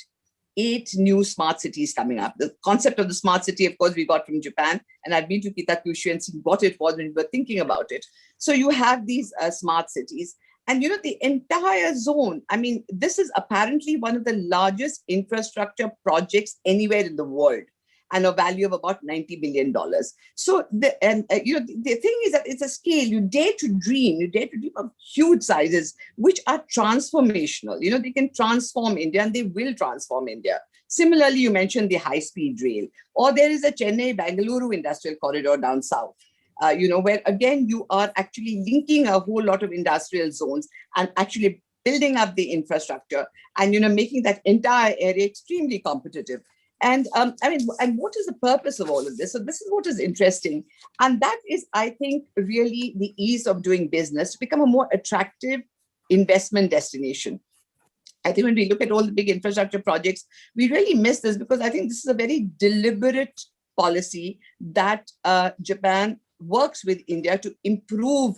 new smart cities coming up. The concept of the smart city, of course, we got from Japan, and I've been to Kitakyushu and seen what it was when we were thinking about it. So you have these smart cities, And the entire zone, I mean, this is apparently one of the largest infrastructure projects anywhere in the world, and a value of about $90 billion. So the thing is that it's a scale. You dare to dream of huge sizes, which are transformational. They can transform India, and they will transform India. Similarly, you mentioned the high-speed rail, or there is a Chennai-Bangalore industrial corridor down south. Where again, you are actually linking a whole lot of industrial zones and actually building up the infrastructure and, making that entire area extremely competitive. And and what is the purpose of all of this? So this is what is interesting. And that is, I think, really the ease of doing business to become a more attractive investment destination. I think when we look at all the big infrastructure projects, we really miss this, because I think this is a very deliberate policy that Japan works with India to improve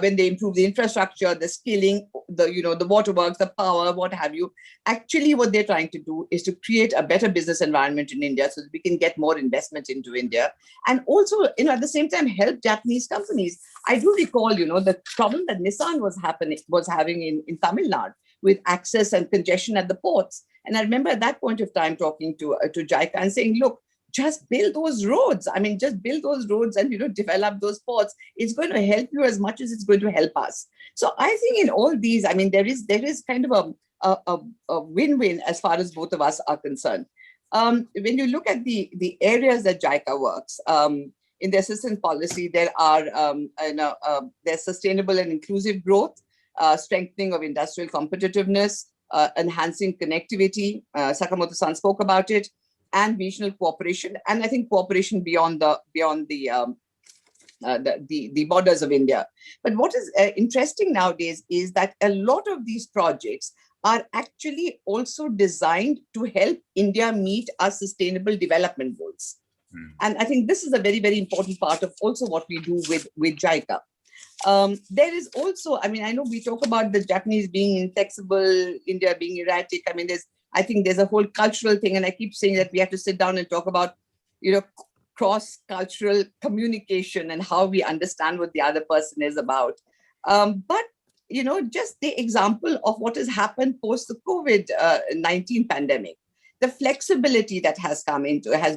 when they improve the infrastructure, the skilling, the waterworks, the power, what have you. Actually, what they're trying to do is to create a better business environment in India so that we can get more investment into India. And also, at the same time, help Japanese companies. I do recall, the problem that Nissan was having in Tamil Nadu with access and congestion at the ports. And I remember at that point of time talking to JICA and saying, look, just build those roads. I mean, just build those roads and, develop those ports. It's going to help you as much as it's going to help us. So I think in all these, I mean, there is kind of a win-win as far as both of us are concerned. When you look at the areas that JICA works, in the assistance policy, there are there's sustainable and inclusive growth, strengthening of industrial competitiveness, enhancing connectivity. Sakamoto-san spoke about it, and regional cooperation, and I think cooperation beyond the borders of India. But what is interesting nowadays is that a lot of these projects are actually also designed to help India meet our sustainable development goals. And I think this is a very, very important part of also what we do with JICA. There is also, I mean, I know we talk about the Japanese being inflexible, India being erratic. I mean, I think there's a whole cultural thing, and I keep saying that we have to sit down and talk about, cross-cultural communication and how we understand what the other person is about. But, just the example of what has happened post the COVID-19 pandemic, the flexibility that has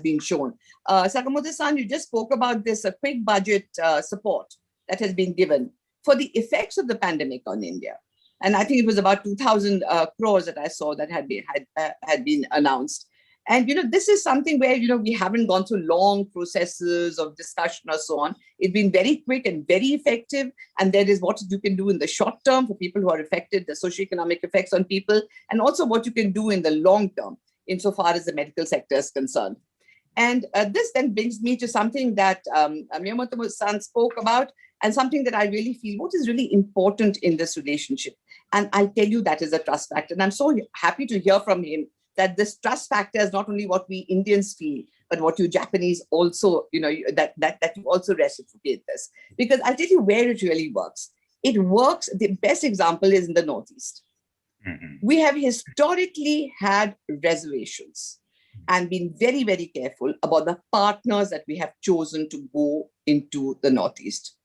been shown. Sakamoto-san, you just spoke about this, a quick budget support that has been given for the effects of the pandemic on India. And I think it was about 2,000 crores that I saw that had been announced. And, this is something where, we haven't gone through long processes of discussion or so on. It's been very quick and very effective. And there is what you can do in the short term for people who are affected, the socioeconomic effects on people, and also what you can do in the long term, insofar as the medical sector is concerned. And this then brings me to something that Miyamoto-san spoke about, and something that I really feel what is really important in this relationship. And I'll tell you that is a trust factor. And I'm so happy to hear from him that this trust factor is not only what we Indians feel, but what you Japanese also, that you also reciprocate this. Because I'll tell you where it really works. It works, the best example is in the Northeast. Mm-hmm. We have historically had reservations and been very, very careful about the partners that we have chosen to go into the Northeast.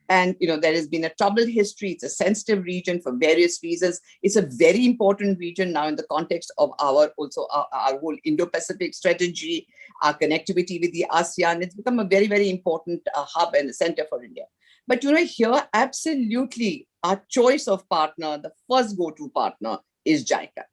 And, there has been a troubled history. It's a sensitive region for various reasons. It's a very important region now in the context of our whole Indo-Pacific strategy, our connectivity with the ASEAN. It's become a very, very important hub and a center for India. But, here, absolutely, our choice of partner, the first go-to partner is JICA.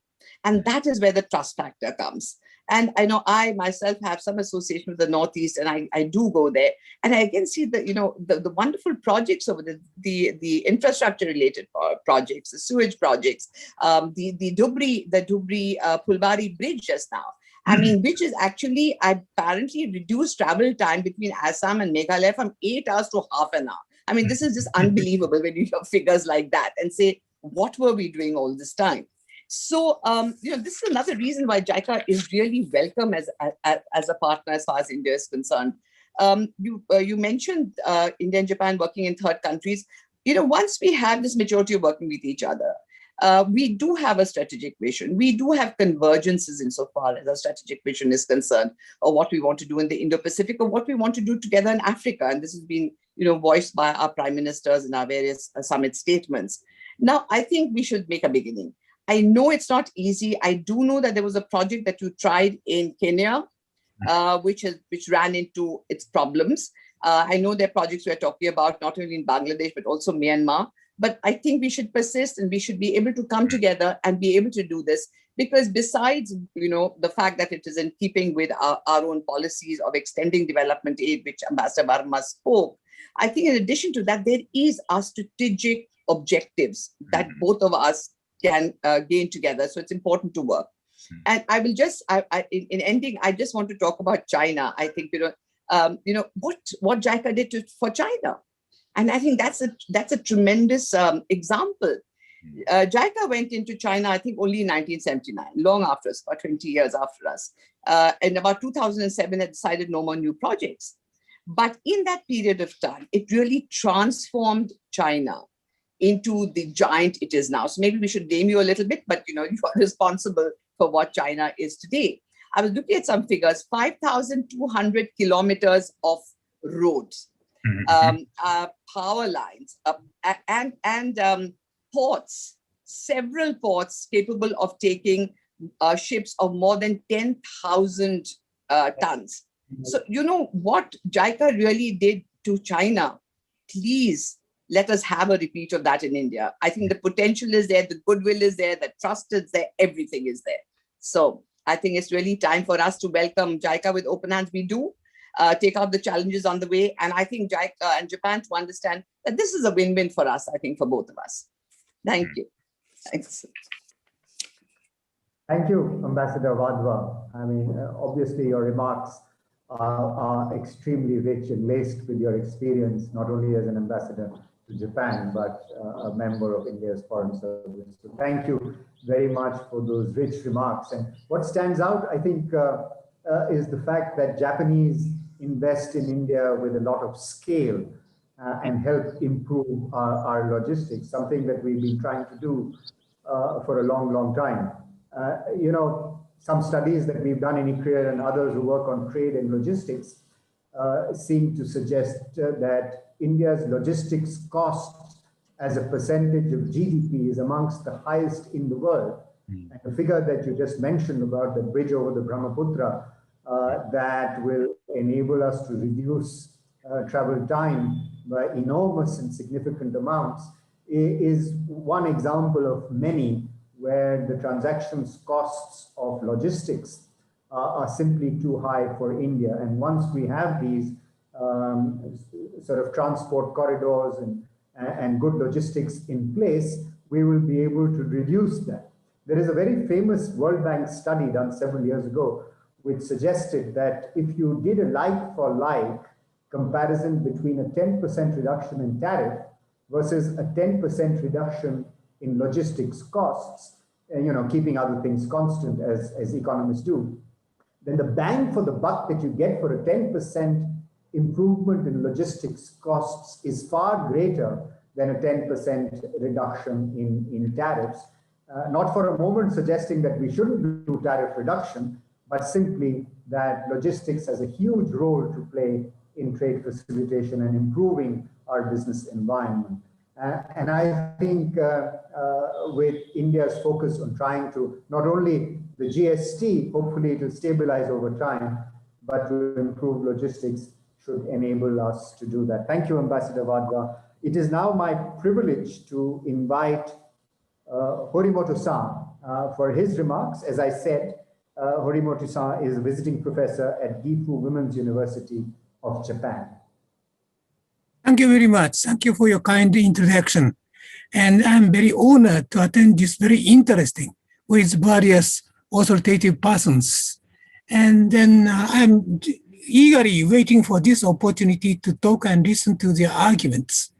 And that is where the trust factor comes. And I know I myself have some association with the Northeast, and I do go there. And I again see the wonderful projects over the infrastructure related projects, the sewage projects, the Dhubri Pulbari bridge just now. I mean, which is actually apparently reduced travel time between Assam and Meghalaya from 8 hours to half an hour. I mean, this is just unbelievable when you hear figures like that and say, what were we doing all this time? So, this is another reason why JICA is really welcome as a partner as far as India is concerned. You mentioned India and Japan working in third countries. Once we have this maturity of working with each other, we do have a strategic vision. We do have convergences insofar as our strategic vision is concerned, or what we want to do in the Indo-Pacific, or what we want to do together in Africa. And this has been, voiced by our prime ministers in our various summit statements. Now, I think we should make a beginning. I know it's not easy. I do know that there was a project that you tried in Kenya, which ran into its problems. I know there are projects we're talking about, not only in Bangladesh, but also Myanmar. But I think we should persist and we should be able to come together and be able to do this. Because besides, the fact that it is in keeping with our own policies of extending development aid, which Ambassador Varma spoke, I think in addition to that, there is our strategic objectives that both of us can gain together. So it's important to work. And I will just, in ending, I just want to talk about China. I think, what JICA did for China. And I think that's a tremendous example. JICA went into China, I think, only in 1979, long after us, about 20 years after us. And about 2007, it decided no more new projects. But in that period of time, it really transformed China into the giant it is now. So maybe we should name you a little bit, but you are responsible for what China is today. I was looking at some figures, 5,200 kilometers of roads, power lines, and ports, several ports capable of taking ships of more than 10,000 tons. So what JICA really did to China, please let us have a repeat of that in India. I think the potential is there, the goodwill is there, the trust is there, everything is there. So I think it's really time for us to welcome JICA with open hands. We do take out the challenges on the way. And I think JICA and Japan to understand that this is a win-win for us, I think, for both of us. Thank you. Thanks. Thank you, Ambassador Wadhwa. I mean, obviously your remarks are extremely rich and laced with your experience, not only as an ambassador to Japan, but a member of India's Foreign Service. So thank you very much for those rich remarks. And what stands out, I think, is the fact that Japanese invest in India with a lot of scale and help improve our logistics, something that we've been trying to do for a long, long time. Some studies that we've done in ICRIER and others who work on trade and logistics seem to suggest that India's logistics costs as a percentage of GDP is amongst the highest in the world. And the figure that you just mentioned about the bridge over the Brahmaputra that will enable us to reduce travel time by enormous and significant amounts is one example of many where the transactions costs of logistics are simply too high for India. And once we have these sort of transport corridors and good logistics in place, we will be able to reduce that. There is a very famous World Bank study done several years ago, which suggested that if you did a like-for-like comparison between a 10% reduction in tariff versus a 10% reduction in logistics costs, and keeping other things constant as economists do, then the bang for the buck that you get for a 10% improvement in logistics costs is far greater than a 10% reduction in tariffs. Not for a moment suggesting that we shouldn't do tariff reduction, but simply that logistics has a huge role to play in trade facilitation and improving our business environment. And I think with India's focus on trying to not only the GST, hopefully it will stabilize over time, but to improve logistics should enable us to do that. Thank you, Ambassador Wadhwa. It is now my privilege to invite Horimoto-san for his remarks. As I said, Horimoto-san is a visiting professor at Gifu Women's University of Japan. Thank you very much. Thank you for your kind introduction. And I'm very honored to attend this very interesting with various authoritative persons. And then I'm eagerly waiting for this opportunity to talk and listen to their arguments.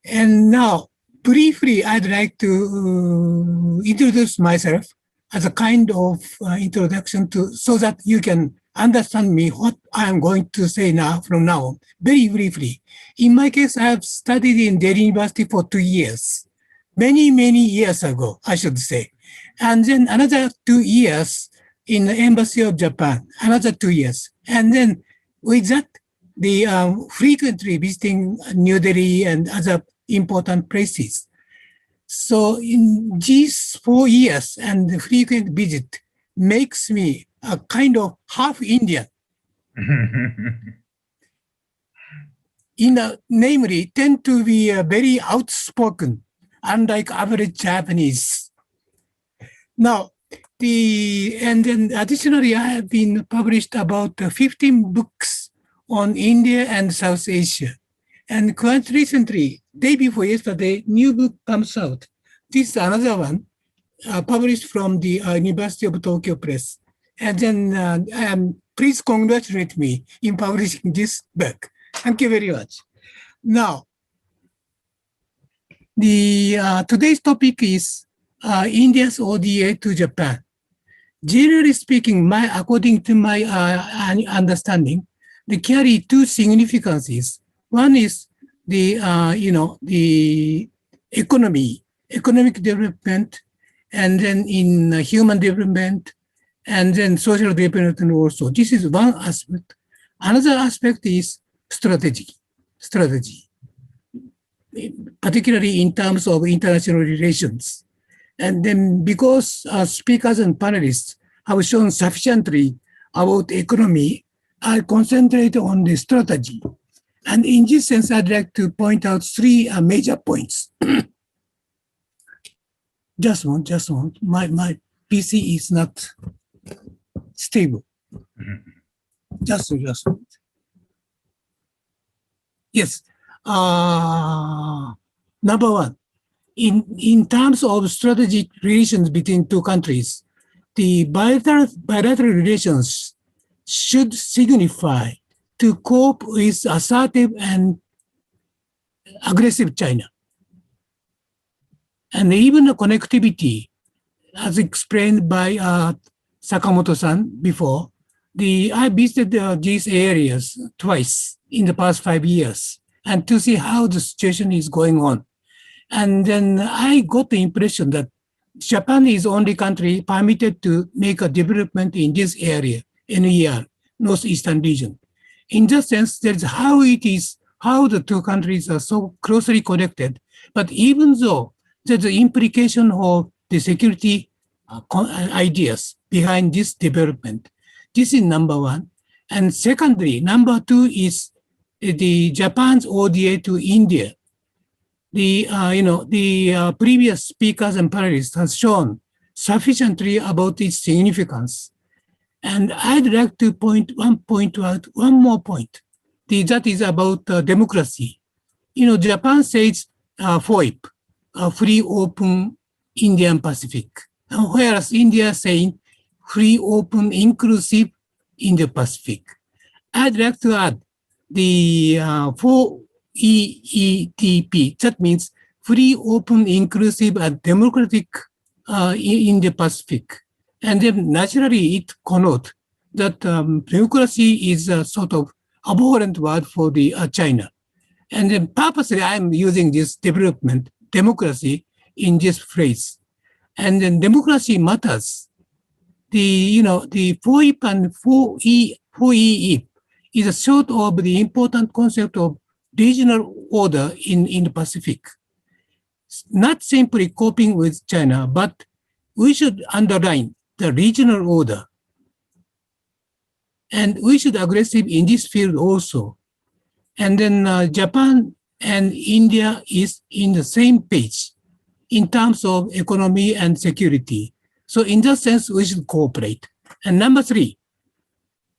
And now, briefly, I'd like to introduce myself as a kind of introduction so that you can understand me what I'm going to say now from now on, very briefly. In my case, I have studied in Delhi University for 2 years, many years ago, I should say. And then another 2 years in the Embassy of Japan, another 2 years. And then with that, the frequently visiting New Delhi and other important places. So in these 4 years and the frequent visit makes me a kind of half Indian. Namely, tend to be very outspoken, unlike average Japanese. Now, and then additionally, I have been published about 15 books on India and South Asia. And quite recently, day before yesterday, new book comes out. This is another one published from the University of Tokyo Press. And then please congratulate me in publishing this book. Thank you very much. Now, today's topic is India's ODA to Japan. Generally speaking, according to my understanding, they carry two significances. One is the economic development, and then in human development, and then social development also. This is one aspect. Another aspect is strategy, particularly in terms of international relations. And then because speakers and panelists have shown sufficiently about economy, I concentrate on the strategy. And in this sense, I'd like to point out three major points. Just one. My PC is not stable. Just one. Yes. Number one, in terms of strategic relations between two countries, the bilateral relations should signify to cope with assertive and aggressive China. And even the connectivity, as explained by Sakamoto-san before, I visited these areas twice in the past 5 years, and to see how the situation is going on. And then I got the impression that Japan is the only country permitted to make a development in this area, NER, Northeastern region. In that sense, that's how the two countries are so closely connected. But even though there's the implication of the security ideas behind this development, this is number one. And secondly, number two is the Japan's ODA to India. The previous speakers and panelists have shown sufficiently about its significance. And I'd like to point out one more point. That is about democracy. Japan says FOIP, free, open, Indian Pacific, whereas India is saying free, open, inclusive, Indo-Pacific. I'd like to add the 4EETP, that means free, open, inclusive, and democratic Indo-Pacific. And then naturally it connotes that democracy is a sort of abhorrent word for the China. And then purposely I'm using this democracy in this phrase. And then democracy matters. The FOIP and 4EE is a sort of the important concept of regional order in the Pacific. Not simply coping with China, but we should underline the regional order. And we should be aggressive in this field also. And then Japan and India is in the same page in terms of economy and security. So in that sense, we should cooperate. And number three,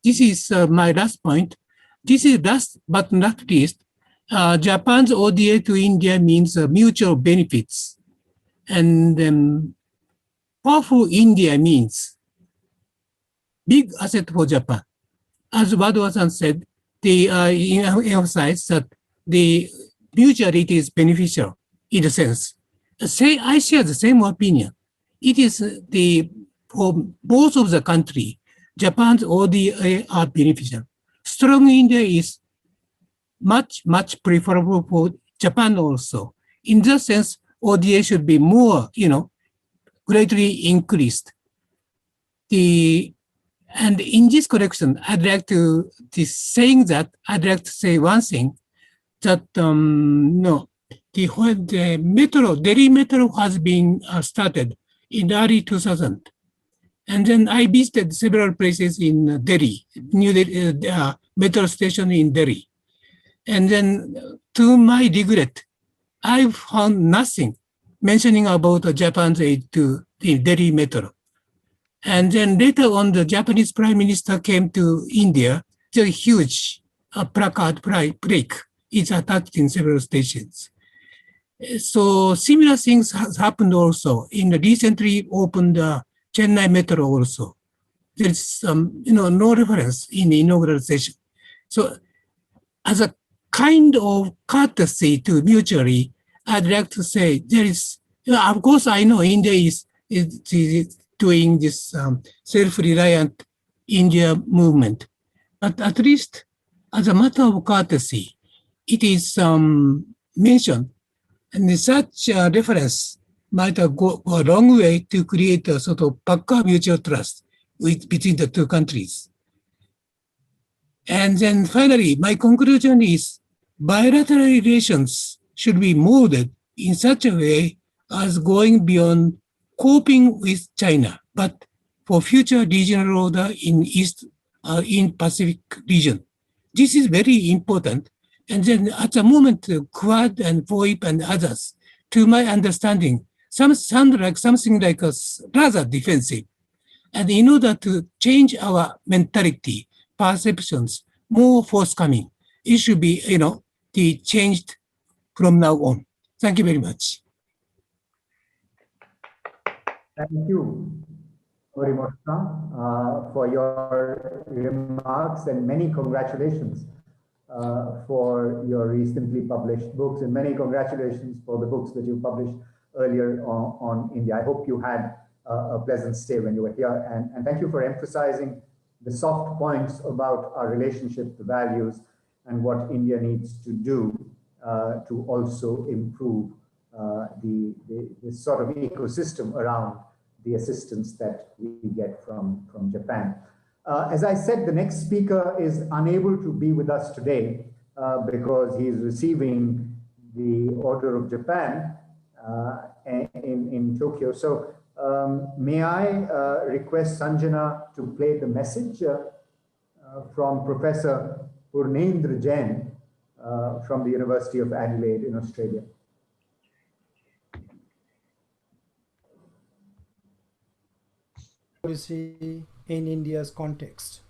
this is my last point. This is last but not least, Japan's ODA to India means mutual benefits. And powerful India means big asset for Japan. As Wadhwa-san said, they emphasize that the mutuality is beneficial in a sense. I share the same opinion. It is for both of the country, Japan's ODA are beneficial. Strong India is much preferable for Japan also. In that sense, ODA should be more, greatly increased. And in this correction, I'd like to say one thing, that the metro, Delhi metro has been started in early 2000. And then I visited several places in Delhi, new metro station in Delhi. And then to my regret, I found nothing mentioning about Japan's aid to the Delhi metro. And then later on, the Japanese Prime Minister came to India. The huge placard break is attached in several stations. So similar things has happened also in the recently opened Chennai metro also. There's no reference in the inaugural session. So as a kind of courtesy to mutually, I'd like to say there is, of course, I know India is doing this self-reliant India movement, but at least as a matter of courtesy, it is mentioned, and such reference might go a long way to create a sort of Pakka mutual trust between the two countries. And then finally, my conclusion is bilateral relations should be molded in such a way as going beyond coping with China, but for future regional order in East in Pacific region. This is very important. And then at the moment, Quad and VoIP and others, to my understanding, some sound like something like a rather defensive. And in order to change our mentality, perceptions, more forthcoming, it should be, changed from now on. Thank you very much. Thank you, Horimoto, for your remarks, and many congratulations for your recently published books, and many congratulations for the books that you published earlier on India. I hope you had a pleasant stay when you were here, and thank you for emphasizing the soft points about our relationship, the values, and what India needs to do to also improve the sort of ecosystem around the assistance that we get from Japan. As I said, the next speaker is unable to be with us today because he is receiving the Order of Japan in Tokyo. So may I request Sanjana to play the message from Professor Purnendra Jain from the University of Adelaide in Australia. Policy in India's context.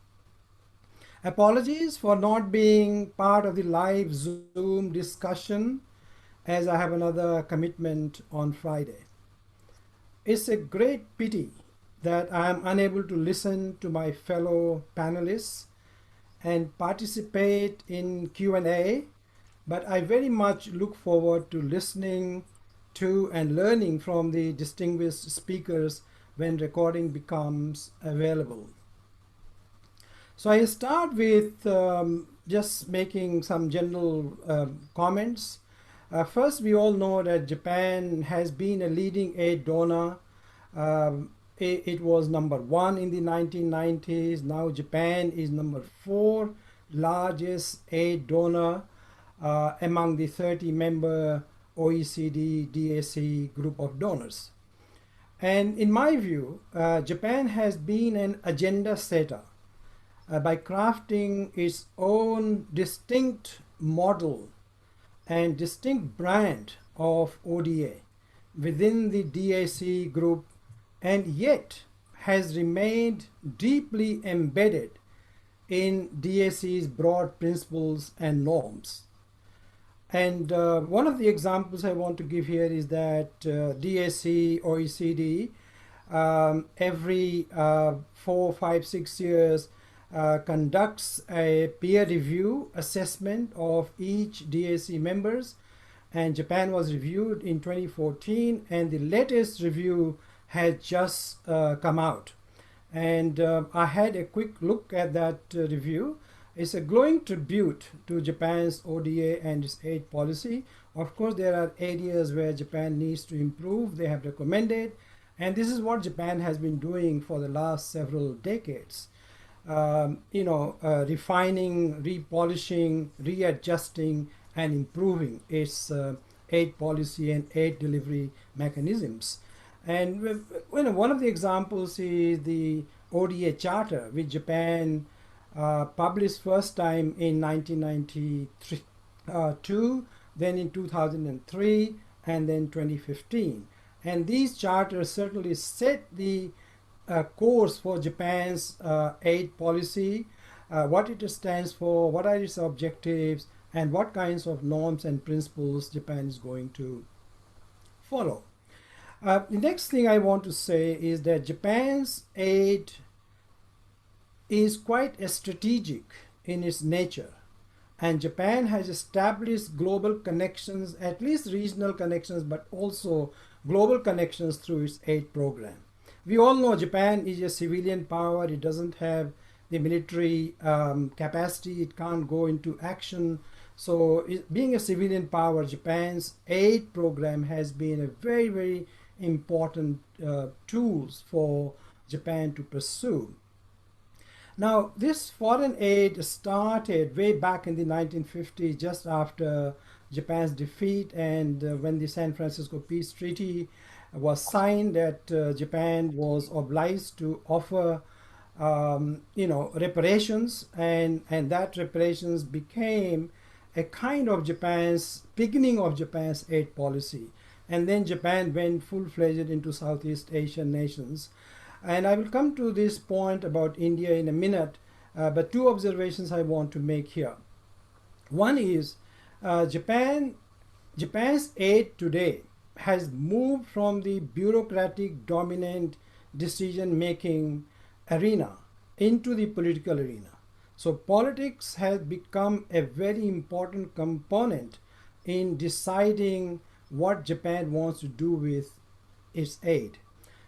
Apologies for not being part of the live Zoom discussion, as I have another commitment on Friday. It's a great pity that I am unable to listen to my fellow panelists and participate in Q&A, but I very much look forward to listening to and learning from the distinguished speakers when recording becomes available. So I start with just making some general comments. First, we all know that Japan has been a leading aid donor. It was number 1 in the 1990s. Now Japan is number 4 largest aid donor among the 30-member OECD DAC group of donors. And in my view, Japan has been an agenda setter by crafting its own distinct model and distinct brand of ODA within the DAC group, and yet has remained deeply embedded in DAC's broad principles and norms. And one of the examples I want to give here is that DAC, OECD, every 4, 5, 6 years conducts a peer review assessment of each DAC members, and Japan was reviewed in 2014, and the latest review had just come out. And I had a quick look at that review. It's a glowing tribute to Japan's ODA and its aid policy. Of course, there are areas where Japan needs to improve. They have recommended, and this is what Japan has been doing for the last several decades. Refining, repolishing, readjusting, and improving its aid policy and aid delivery mechanisms. And one of the examples is the Oda Charter, which Japan published first time in 1992, then in 2003, and then 2015. And these charters certainly set the course for Japan's aid policy, what it stands for, what are its objectives, and what kinds of norms and principles Japan is going to follow. The next thing I want to say is that Japan's aid is quite strategic in its nature, and Japan has established global connections, at least regional connections, but also global connections through its aid program. We all know Japan is a civilian power. It doesn't have the military capacity. It can't go into action. So being a civilian power, Japan's aid program has been a very, very important tools for Japan to pursue. Now, this foreign aid started way back in the 1950s, just after Japan's defeat, and when the San Francisco Peace Treaty was signed, that Japan was obliged to offer reparations, and that reparations became a kind of beginning of Japan's aid policy. And then Japan went full-fledged into Southeast Asian nations. And I will come to this point about India in a minute, but two observations I want to make here. One is Japan's aid today has moved from the bureaucratic dominant decision-making arena into the political arena. So politics has become a very important component in deciding what Japan wants to do with its aid.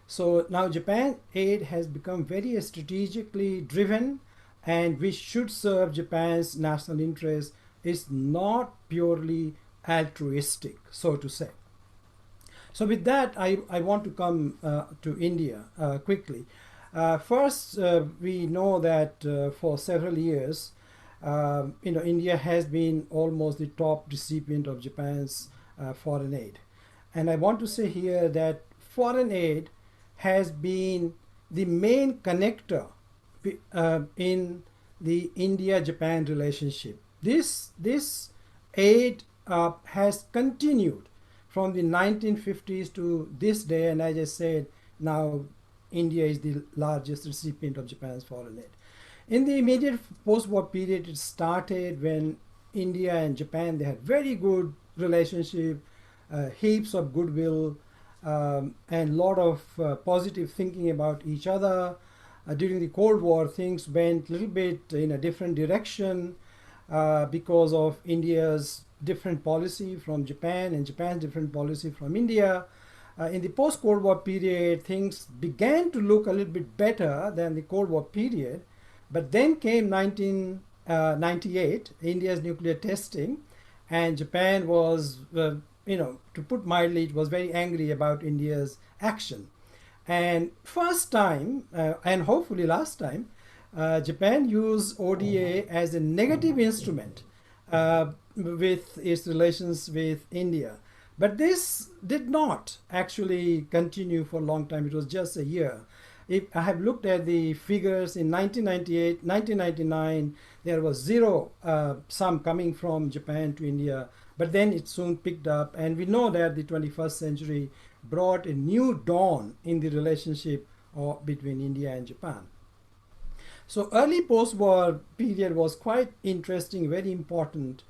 So now Japan aid has become very strategically driven, and which should serve Japan's national interest, is not purely altruistic, so to say. So with that, I want to come to India quickly. First, we know that for several years, India has been almost the top recipient of Japan's foreign aid. And I want to say here that foreign aid has been the main connector in the India-Japan relationship. This aid has continued from the 1950s to this day, and as I said, now India is the largest recipient of Japan's foreign aid. In the immediate post-war period, it started when India and Japan, they had very good relationship, heaps of goodwill, and a lot of positive thinking about each other. During the Cold War, things went a little bit in a different direction because of India's different policy from Japan and Japan's different policy from India. In the post-Cold War period, things began to look a little bit better than the Cold War period. But then came 1998, India's nuclear testing, and Japan was, to put mildly, it was very angry about India's action. And first time, and hopefully last time, Japan used ODA as a negative instrument with its relations with India. But this did not actually continue for a long time. It was just a year. If I have looked at the figures in 1998, 1999, there was zero sum coming from Japan to India, but then it soon picked up, and we know that the 21st century brought a new dawn in the relationship between India and Japan. So early post-war period was quite interesting, very important.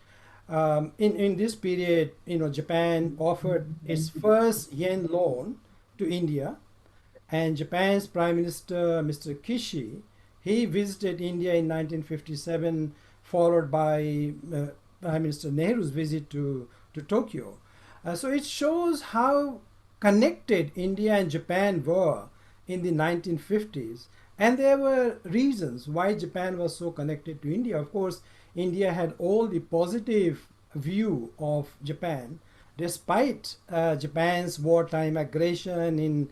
In this period, Japan offered its first yen loan to India, and Japan's Prime Minister, Mr. Kishi, he visited India in 1957, followed by Prime Minister Nehru's visit to Tokyo. So it shows how connected India and Japan were in the 1950s. And there were reasons why Japan was so connected to India. Of course, India had all the positive view of Japan, despite Japan's wartime aggression in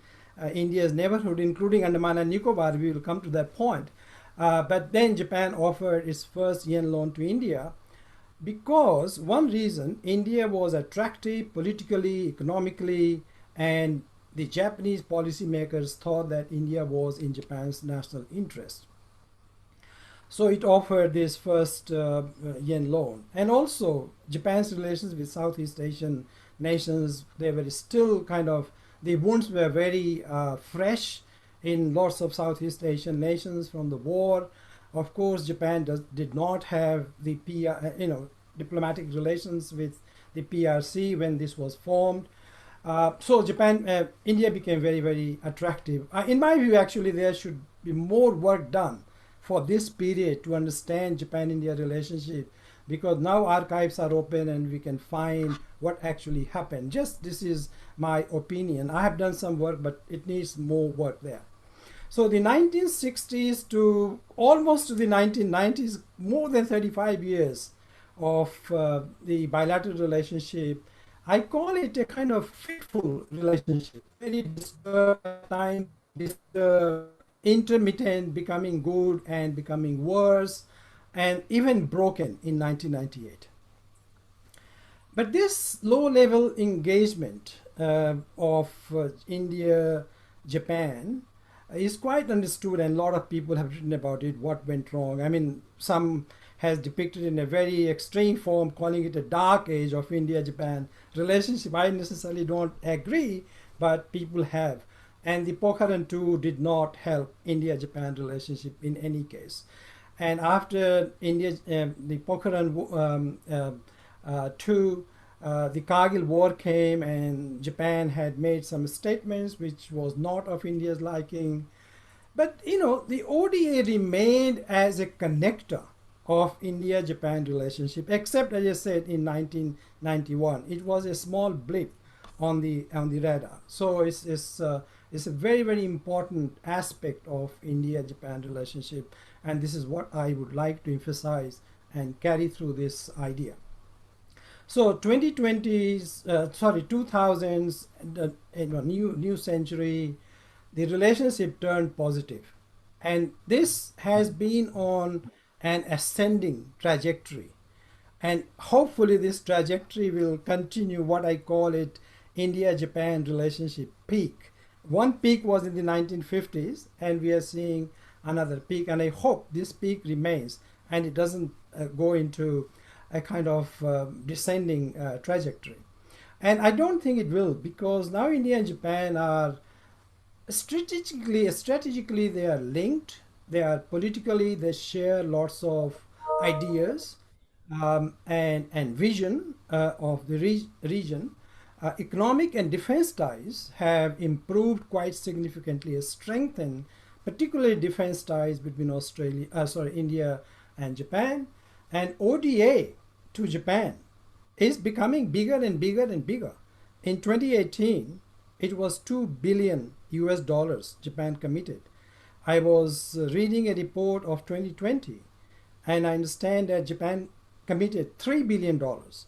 India's neighborhood, including Andaman and Nicobar. We will come to that point. But then Japan offered its first yen loan to India. because one reason, India was attractive politically, economically, and the Japanese policymakers thought that India was in Japan's national interest. So it offered this first yen loan. And also Japan's relations with Southeast Asian nations, they were still kind of, the wounds were very fresh in lots of Southeast Asian nations from the war. Of course, Japan did not have the diplomatic relations with the PRC when this was formed. So India became very, very attractive. In my view, actually, there should be more work done for this period to understand Japan-India relationship, because now archives are open and we can find what actually happened. Just this is my opinion. I have done some work, but it needs more work there. So the 1960s to almost to the 1990s, more than 35 years of the bilateral relationship, I call it a kind of fitful relationship, very disturbed time, intermittent, becoming good and becoming worse, and even broken in 1998. But this low-level engagement of India-Japan is quite understood, and a lot of people have written about it, what went wrong. I mean, some has depicted in a very extreme form, calling it a dark age of India-Japan relationship. I necessarily don't agree, but people have. And the Pokhran II did not help India-Japan relationship in any case. And after the Pokhran II, the Kargil war came, and Japan had made some statements which was not of India's liking. But the ODA remained as a connector of India-Japan relationship, except, as I said, in 1991. It was a small blip on the radar. So it's a very, very important aspect of India-Japan relationship, and this is what I would like to emphasize and carry through this idea. So 2020s, 2000s, new century, the relationship turned positive, and this has been on an ascending trajectory, and hopefully this trajectory will continue. What I call it, India-Japan relationship peak. One peak was in the 1950s, and we are seeing another peak, and I hope this peak remains and it doesn't go into a kind of descending trajectory. And I don't think it will, because now India and Japan are strategically they are linked. They are politically, they share lots of ideas and vision of the region. Economic and defense ties have improved quite significantly, strengthened, particularly defense ties between India and Japan. And ODA to Japan is becoming bigger and bigger and bigger. In 2018, it was $2 billion Japan committed. I was reading a report of 2020, and I understand that Japan committed $3 billion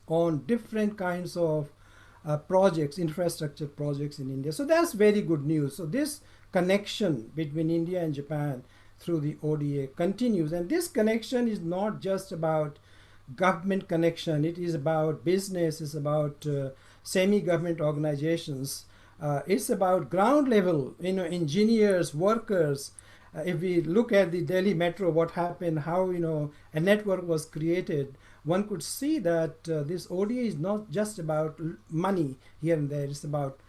on different kinds of projects, infrastructure projects in India. So that's very good news. So this connection between India and Japan through the ODA continues. And this connection is not just about government connection. It is about business. It's about semi-government organizations. It's about ground level, engineers, workers. If we look at the Delhi Metro, what happened, how a network was created, one could see that this ODA is not just about money here and there. It's about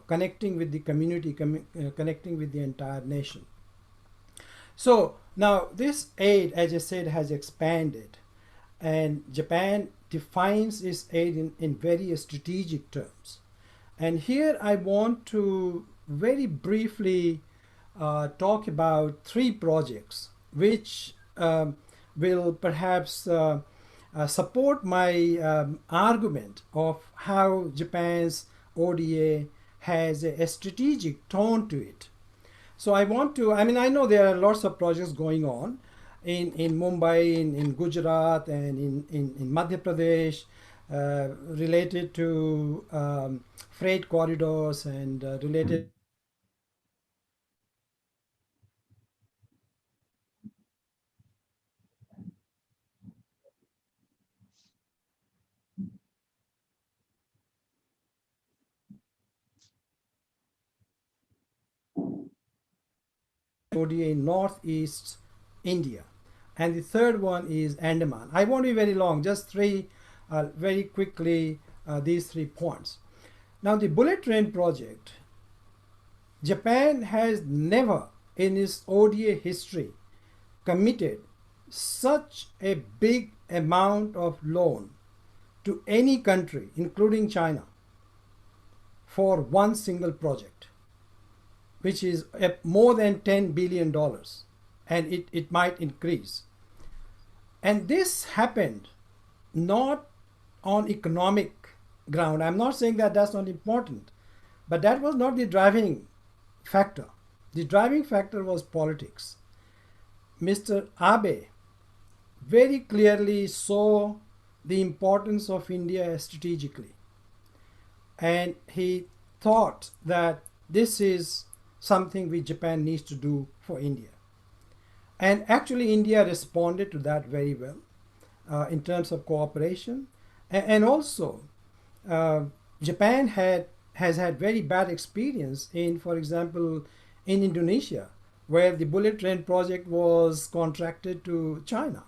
connecting with the community, connecting with the entire nation. So now this aid, as I said, has expanded, and Japan defines its aid in very strategic terms. And here I want to very briefly talk about 3 projects which will perhaps support my argument of how Japan's ODA has a strategic tone to it. So I know there are lots of projects going on in Mumbai, in Gujarat, and in Madhya Pradesh, related to freight corridors and related ODA in Northeast India. And the third one is Andaman. I won't be very long, just three, very quickly, these 3 points. Now, the bullet train project, Japan has never in its ODA history committed such a big amount of loan to any country, including China, for one single project, which is more than $10 billion, and it might increase. And this happened not on economic ground. I'm not saying that that's not important, but that was not the driving factor. The driving factor was politics. Mr. Abe very clearly saw the importance of India strategically, and he thought that this is something which Japan needs to do for India. And actually India responded to that very well in terms of cooperation. And also Japan has had very bad experience in, for example, in Indonesia, where the bullet train project was contracted to China.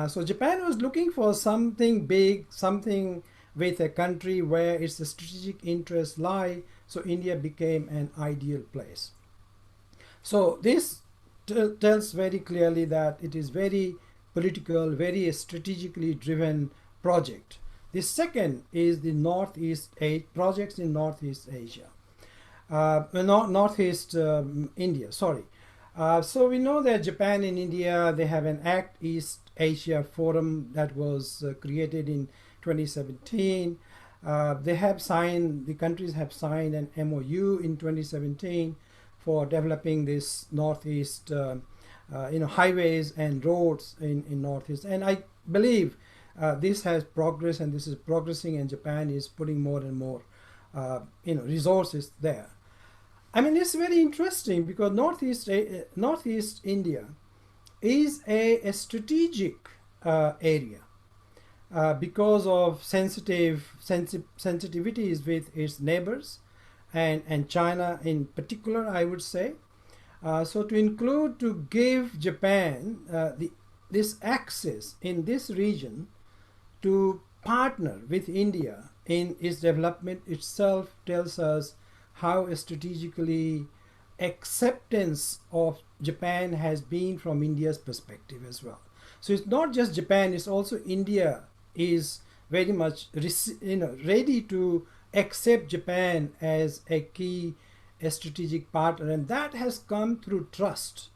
So Japan was looking for something big, something with a country where its strategic interests lie. So India became an ideal place. So this tells very clearly that it is very political, very strategically driven project. The second is the projects in Northeast Asia, Northeast India, sorry. So we know that Japan and India, they have an Act East Asia Forum that was created in 2017. The countries have signed an MOU in 2017 for developing this Northeast, highways and roads in Northeast. And I believe this has progressed, and this is progressing, and Japan is putting more and more, resources there. I mean, it's very interesting because Northeast India is a strategic area because of sensitivities with its neighbors and China in particular, I would say. So to give Japan this access in this region to partner with India in its development itself tells us how strategically acceptance of Japan has been from India's perspective as well. So it's not just Japan, it's also India is very much ready to accept Japan as a key strategic partner, and that has come through trust,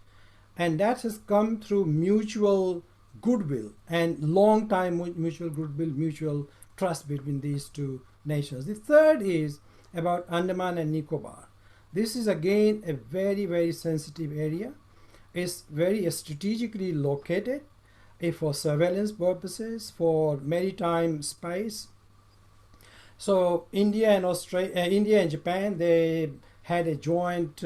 and that has come through mutual goodwill and long time mutual goodwill, mutual trust between these two nations. The third is about Andaman and Nicobar. This is again a very, very sensitive area. It's very strategically located for surveillance purposes, for maritime spies. So India and Japan, they had a joint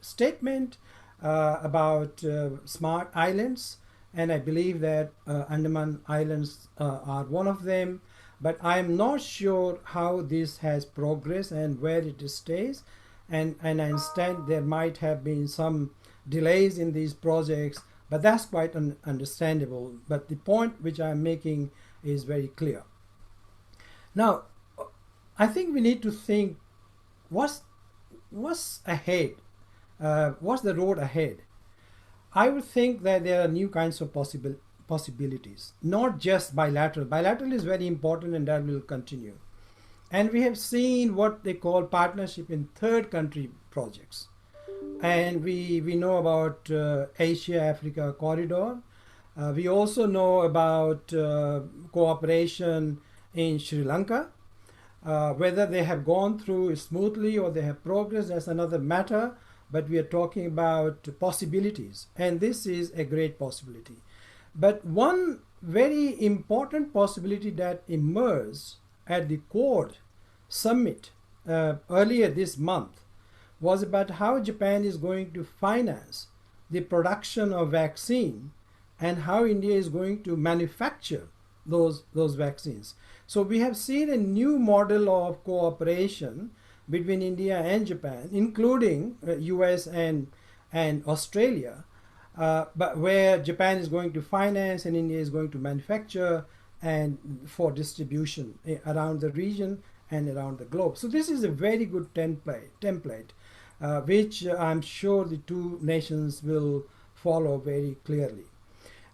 statement about smart islands, and I believe that Andaman Islands are one of them. But I'm not sure how this has progressed and where it stays. And I understand there might have been some delays in these projects, but that's quite understandable. But the point which I'm making is very clear. Now, I think we need to think what's ahead, what's the road ahead. I would think that there are new kinds of possibilities, not just bilateral. Bilateral is very important, and that will continue. And we have seen what they call partnership in third country projects. And we know about Asia-Africa corridor. We also know about cooperation in Sri Lanka. Whether they have gone through smoothly or they have progressed, that's another matter. But we are talking about possibilities, and this is a great possibility. But one very important possibility that emerged at the Quad summit earlier this month was about how Japan is going to finance the production of vaccine and how India is going to manufacture those vaccines. So we have seen a new model of cooperation between India and Japan, including US and and Australia, but where Japan is going to finance and India is going to manufacture and for distribution around the region and around the globe. So this is a very good template, which I'm sure the two nations will follow very clearly.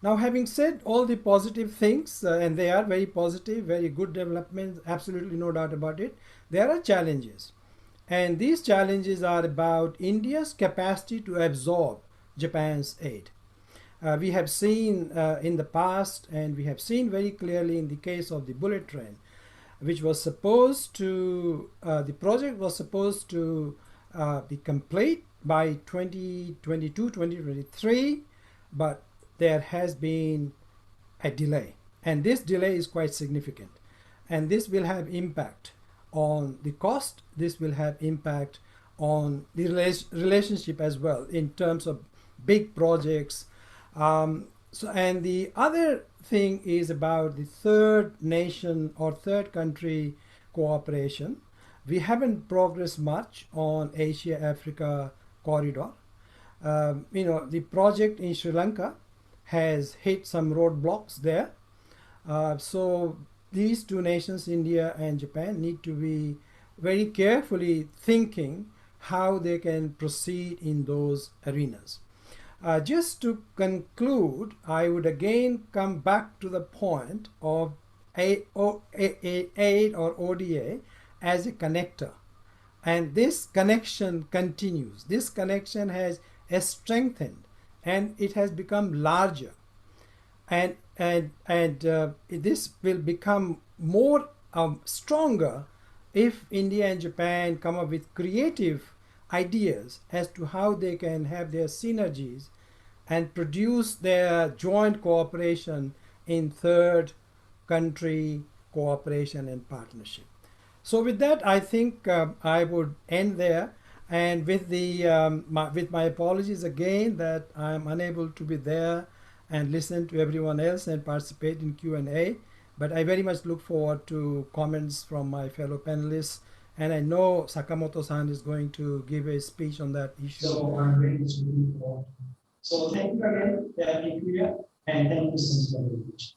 Now, having said all the positive things, and they are very positive, very good developments, absolutely no doubt about it, there are challenges. And these challenges are about India's capacity to absorb Japan's aid. We have seen in the past, and we have seen very clearly in the case of the bullet train, which was supposed to, the project was supposed to be complete by 2022, 2023, but there has been a delay. And this delay is quite significant. And this will have impact on the cost. This will have impact on the relationship as well in terms of big projects. And the other thing is about the third nation or third country cooperation. We haven't progressed much on Asia-Africa corridor. The project in Sri Lanka has hit some roadblocks there. So these two nations, India and Japan, need to be very carefully thinking how they can proceed in those arenas. Just to conclude, I would again come back to the point of aid or ODA as a connector. And this connection continues. This connection has strengthened and it has become larger. And this will become more stronger if India and Japan come up with creative ideas as to how they can have their synergies and produce their joint cooperation in third country cooperation and partnership. So with that, I think I would end there. And with my apologies again that I'm unable to be there and listen to everyone else and participate in Q&A. But I very much look forward to comments from my fellow panelists. And I know Sakamoto-san is going to give a speech on that issue. So I'm very much looking forward. So thank you again, ICRIER, and thank you, Sanjay, very much.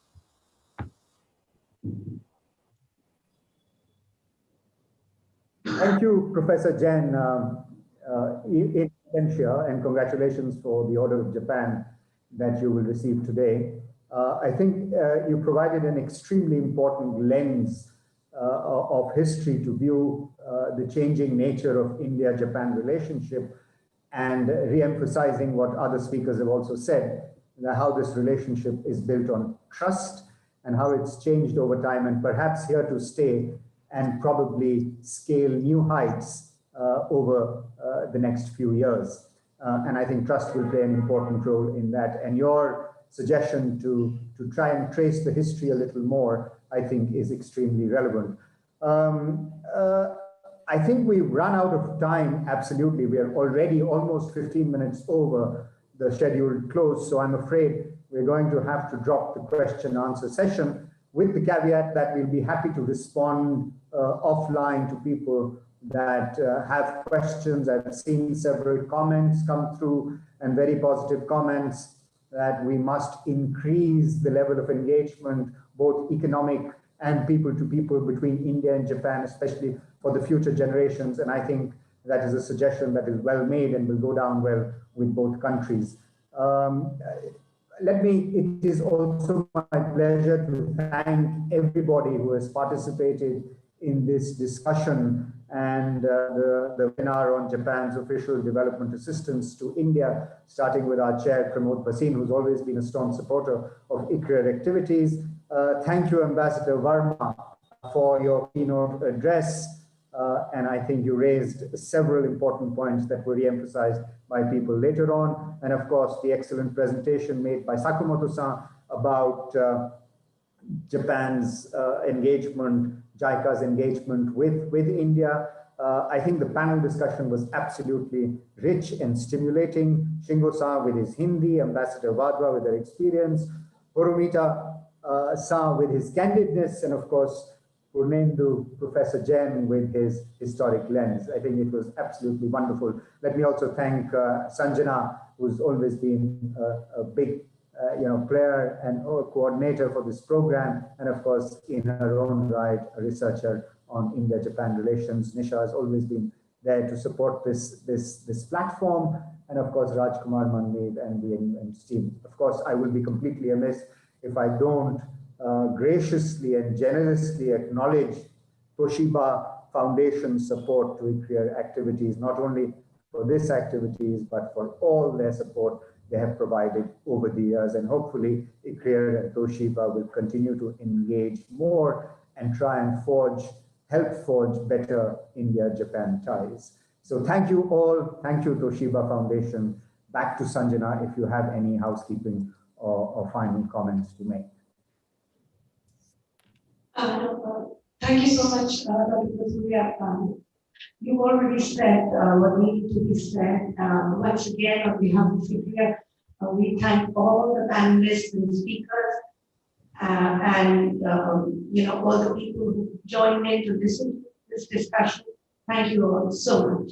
Thank you, Professor Jain, in absentia, and congratulations for the Order of Japan that you will receive today. I think you provided an extremely important lens of history to view the changing nature of India-Japan relationship, and re-emphasizing what other speakers have also said, how this relationship is built on trust and how it's changed over time and perhaps here to stay and probably scale new heights over the next few years. And I think trust will play an important role in that. And your suggestion to try and trace the history a little more, I think, is extremely relevant. I think we've run out of time, absolutely. We are already almost 15 minutes over the scheduled close, so I'm afraid we're going to have to drop the question and answer session, with the caveat that we'll be happy to respond offline to people that have questions. I've seen several comments come through and very positive comments that we must increase the level of engagement, both economic and people to people between India and Japan, especially for the future generations. And I think that is a suggestion that is well made and will go down well with both countries. It is also my pleasure to thank everybody who has participated in this discussion and the webinar on Japan's official development assistance to India, starting with our chair, Pramod, Basin, who's always been a strong supporter of ICRIER activities. Thank you, Ambassador Varma, for your keynote address. And I think you raised several important points that were re-emphasized by people later on. And of course, the excellent presentation made by Sakamoto-san about Japan's engagement, JICA's engagement with India. I think the panel discussion was absolutely rich and stimulating. Shingo-san with his Hindi, Ambassador Wadhwa with their experience, Horimoto-san with his candidness, and of course, Purnendra, Professor Jain with his historic lens. I think it was absolutely wonderful. Let me also thank Sanjana, who's always been a big player and coordinator for this program, and of course, in her own right, a researcher on India-Japan relations. Nisha has always been there to support this platform, and of course, Rajkumar Mandeep and the team. Of course, I will be completely amiss if I don't graciously and generously acknowledge Toshiba Foundation's support to ICRIER activities, not only for this activities, but for all their support they have provided over the years. And hopefully ICRIER and Toshiba will continue to engage more and try and help forge better India-Japan ties. So thank you all. Thank you, Toshiba Foundation. Back to Sanjana if you have any housekeeping or final comments to make. Thank you so much, Dr. Kathuria. You've already said what needed to be said. Once again, on behalf of ICRIER, we thank all the panelists and speakers and all the people who joined in to listen to this discussion. Thank you all so much.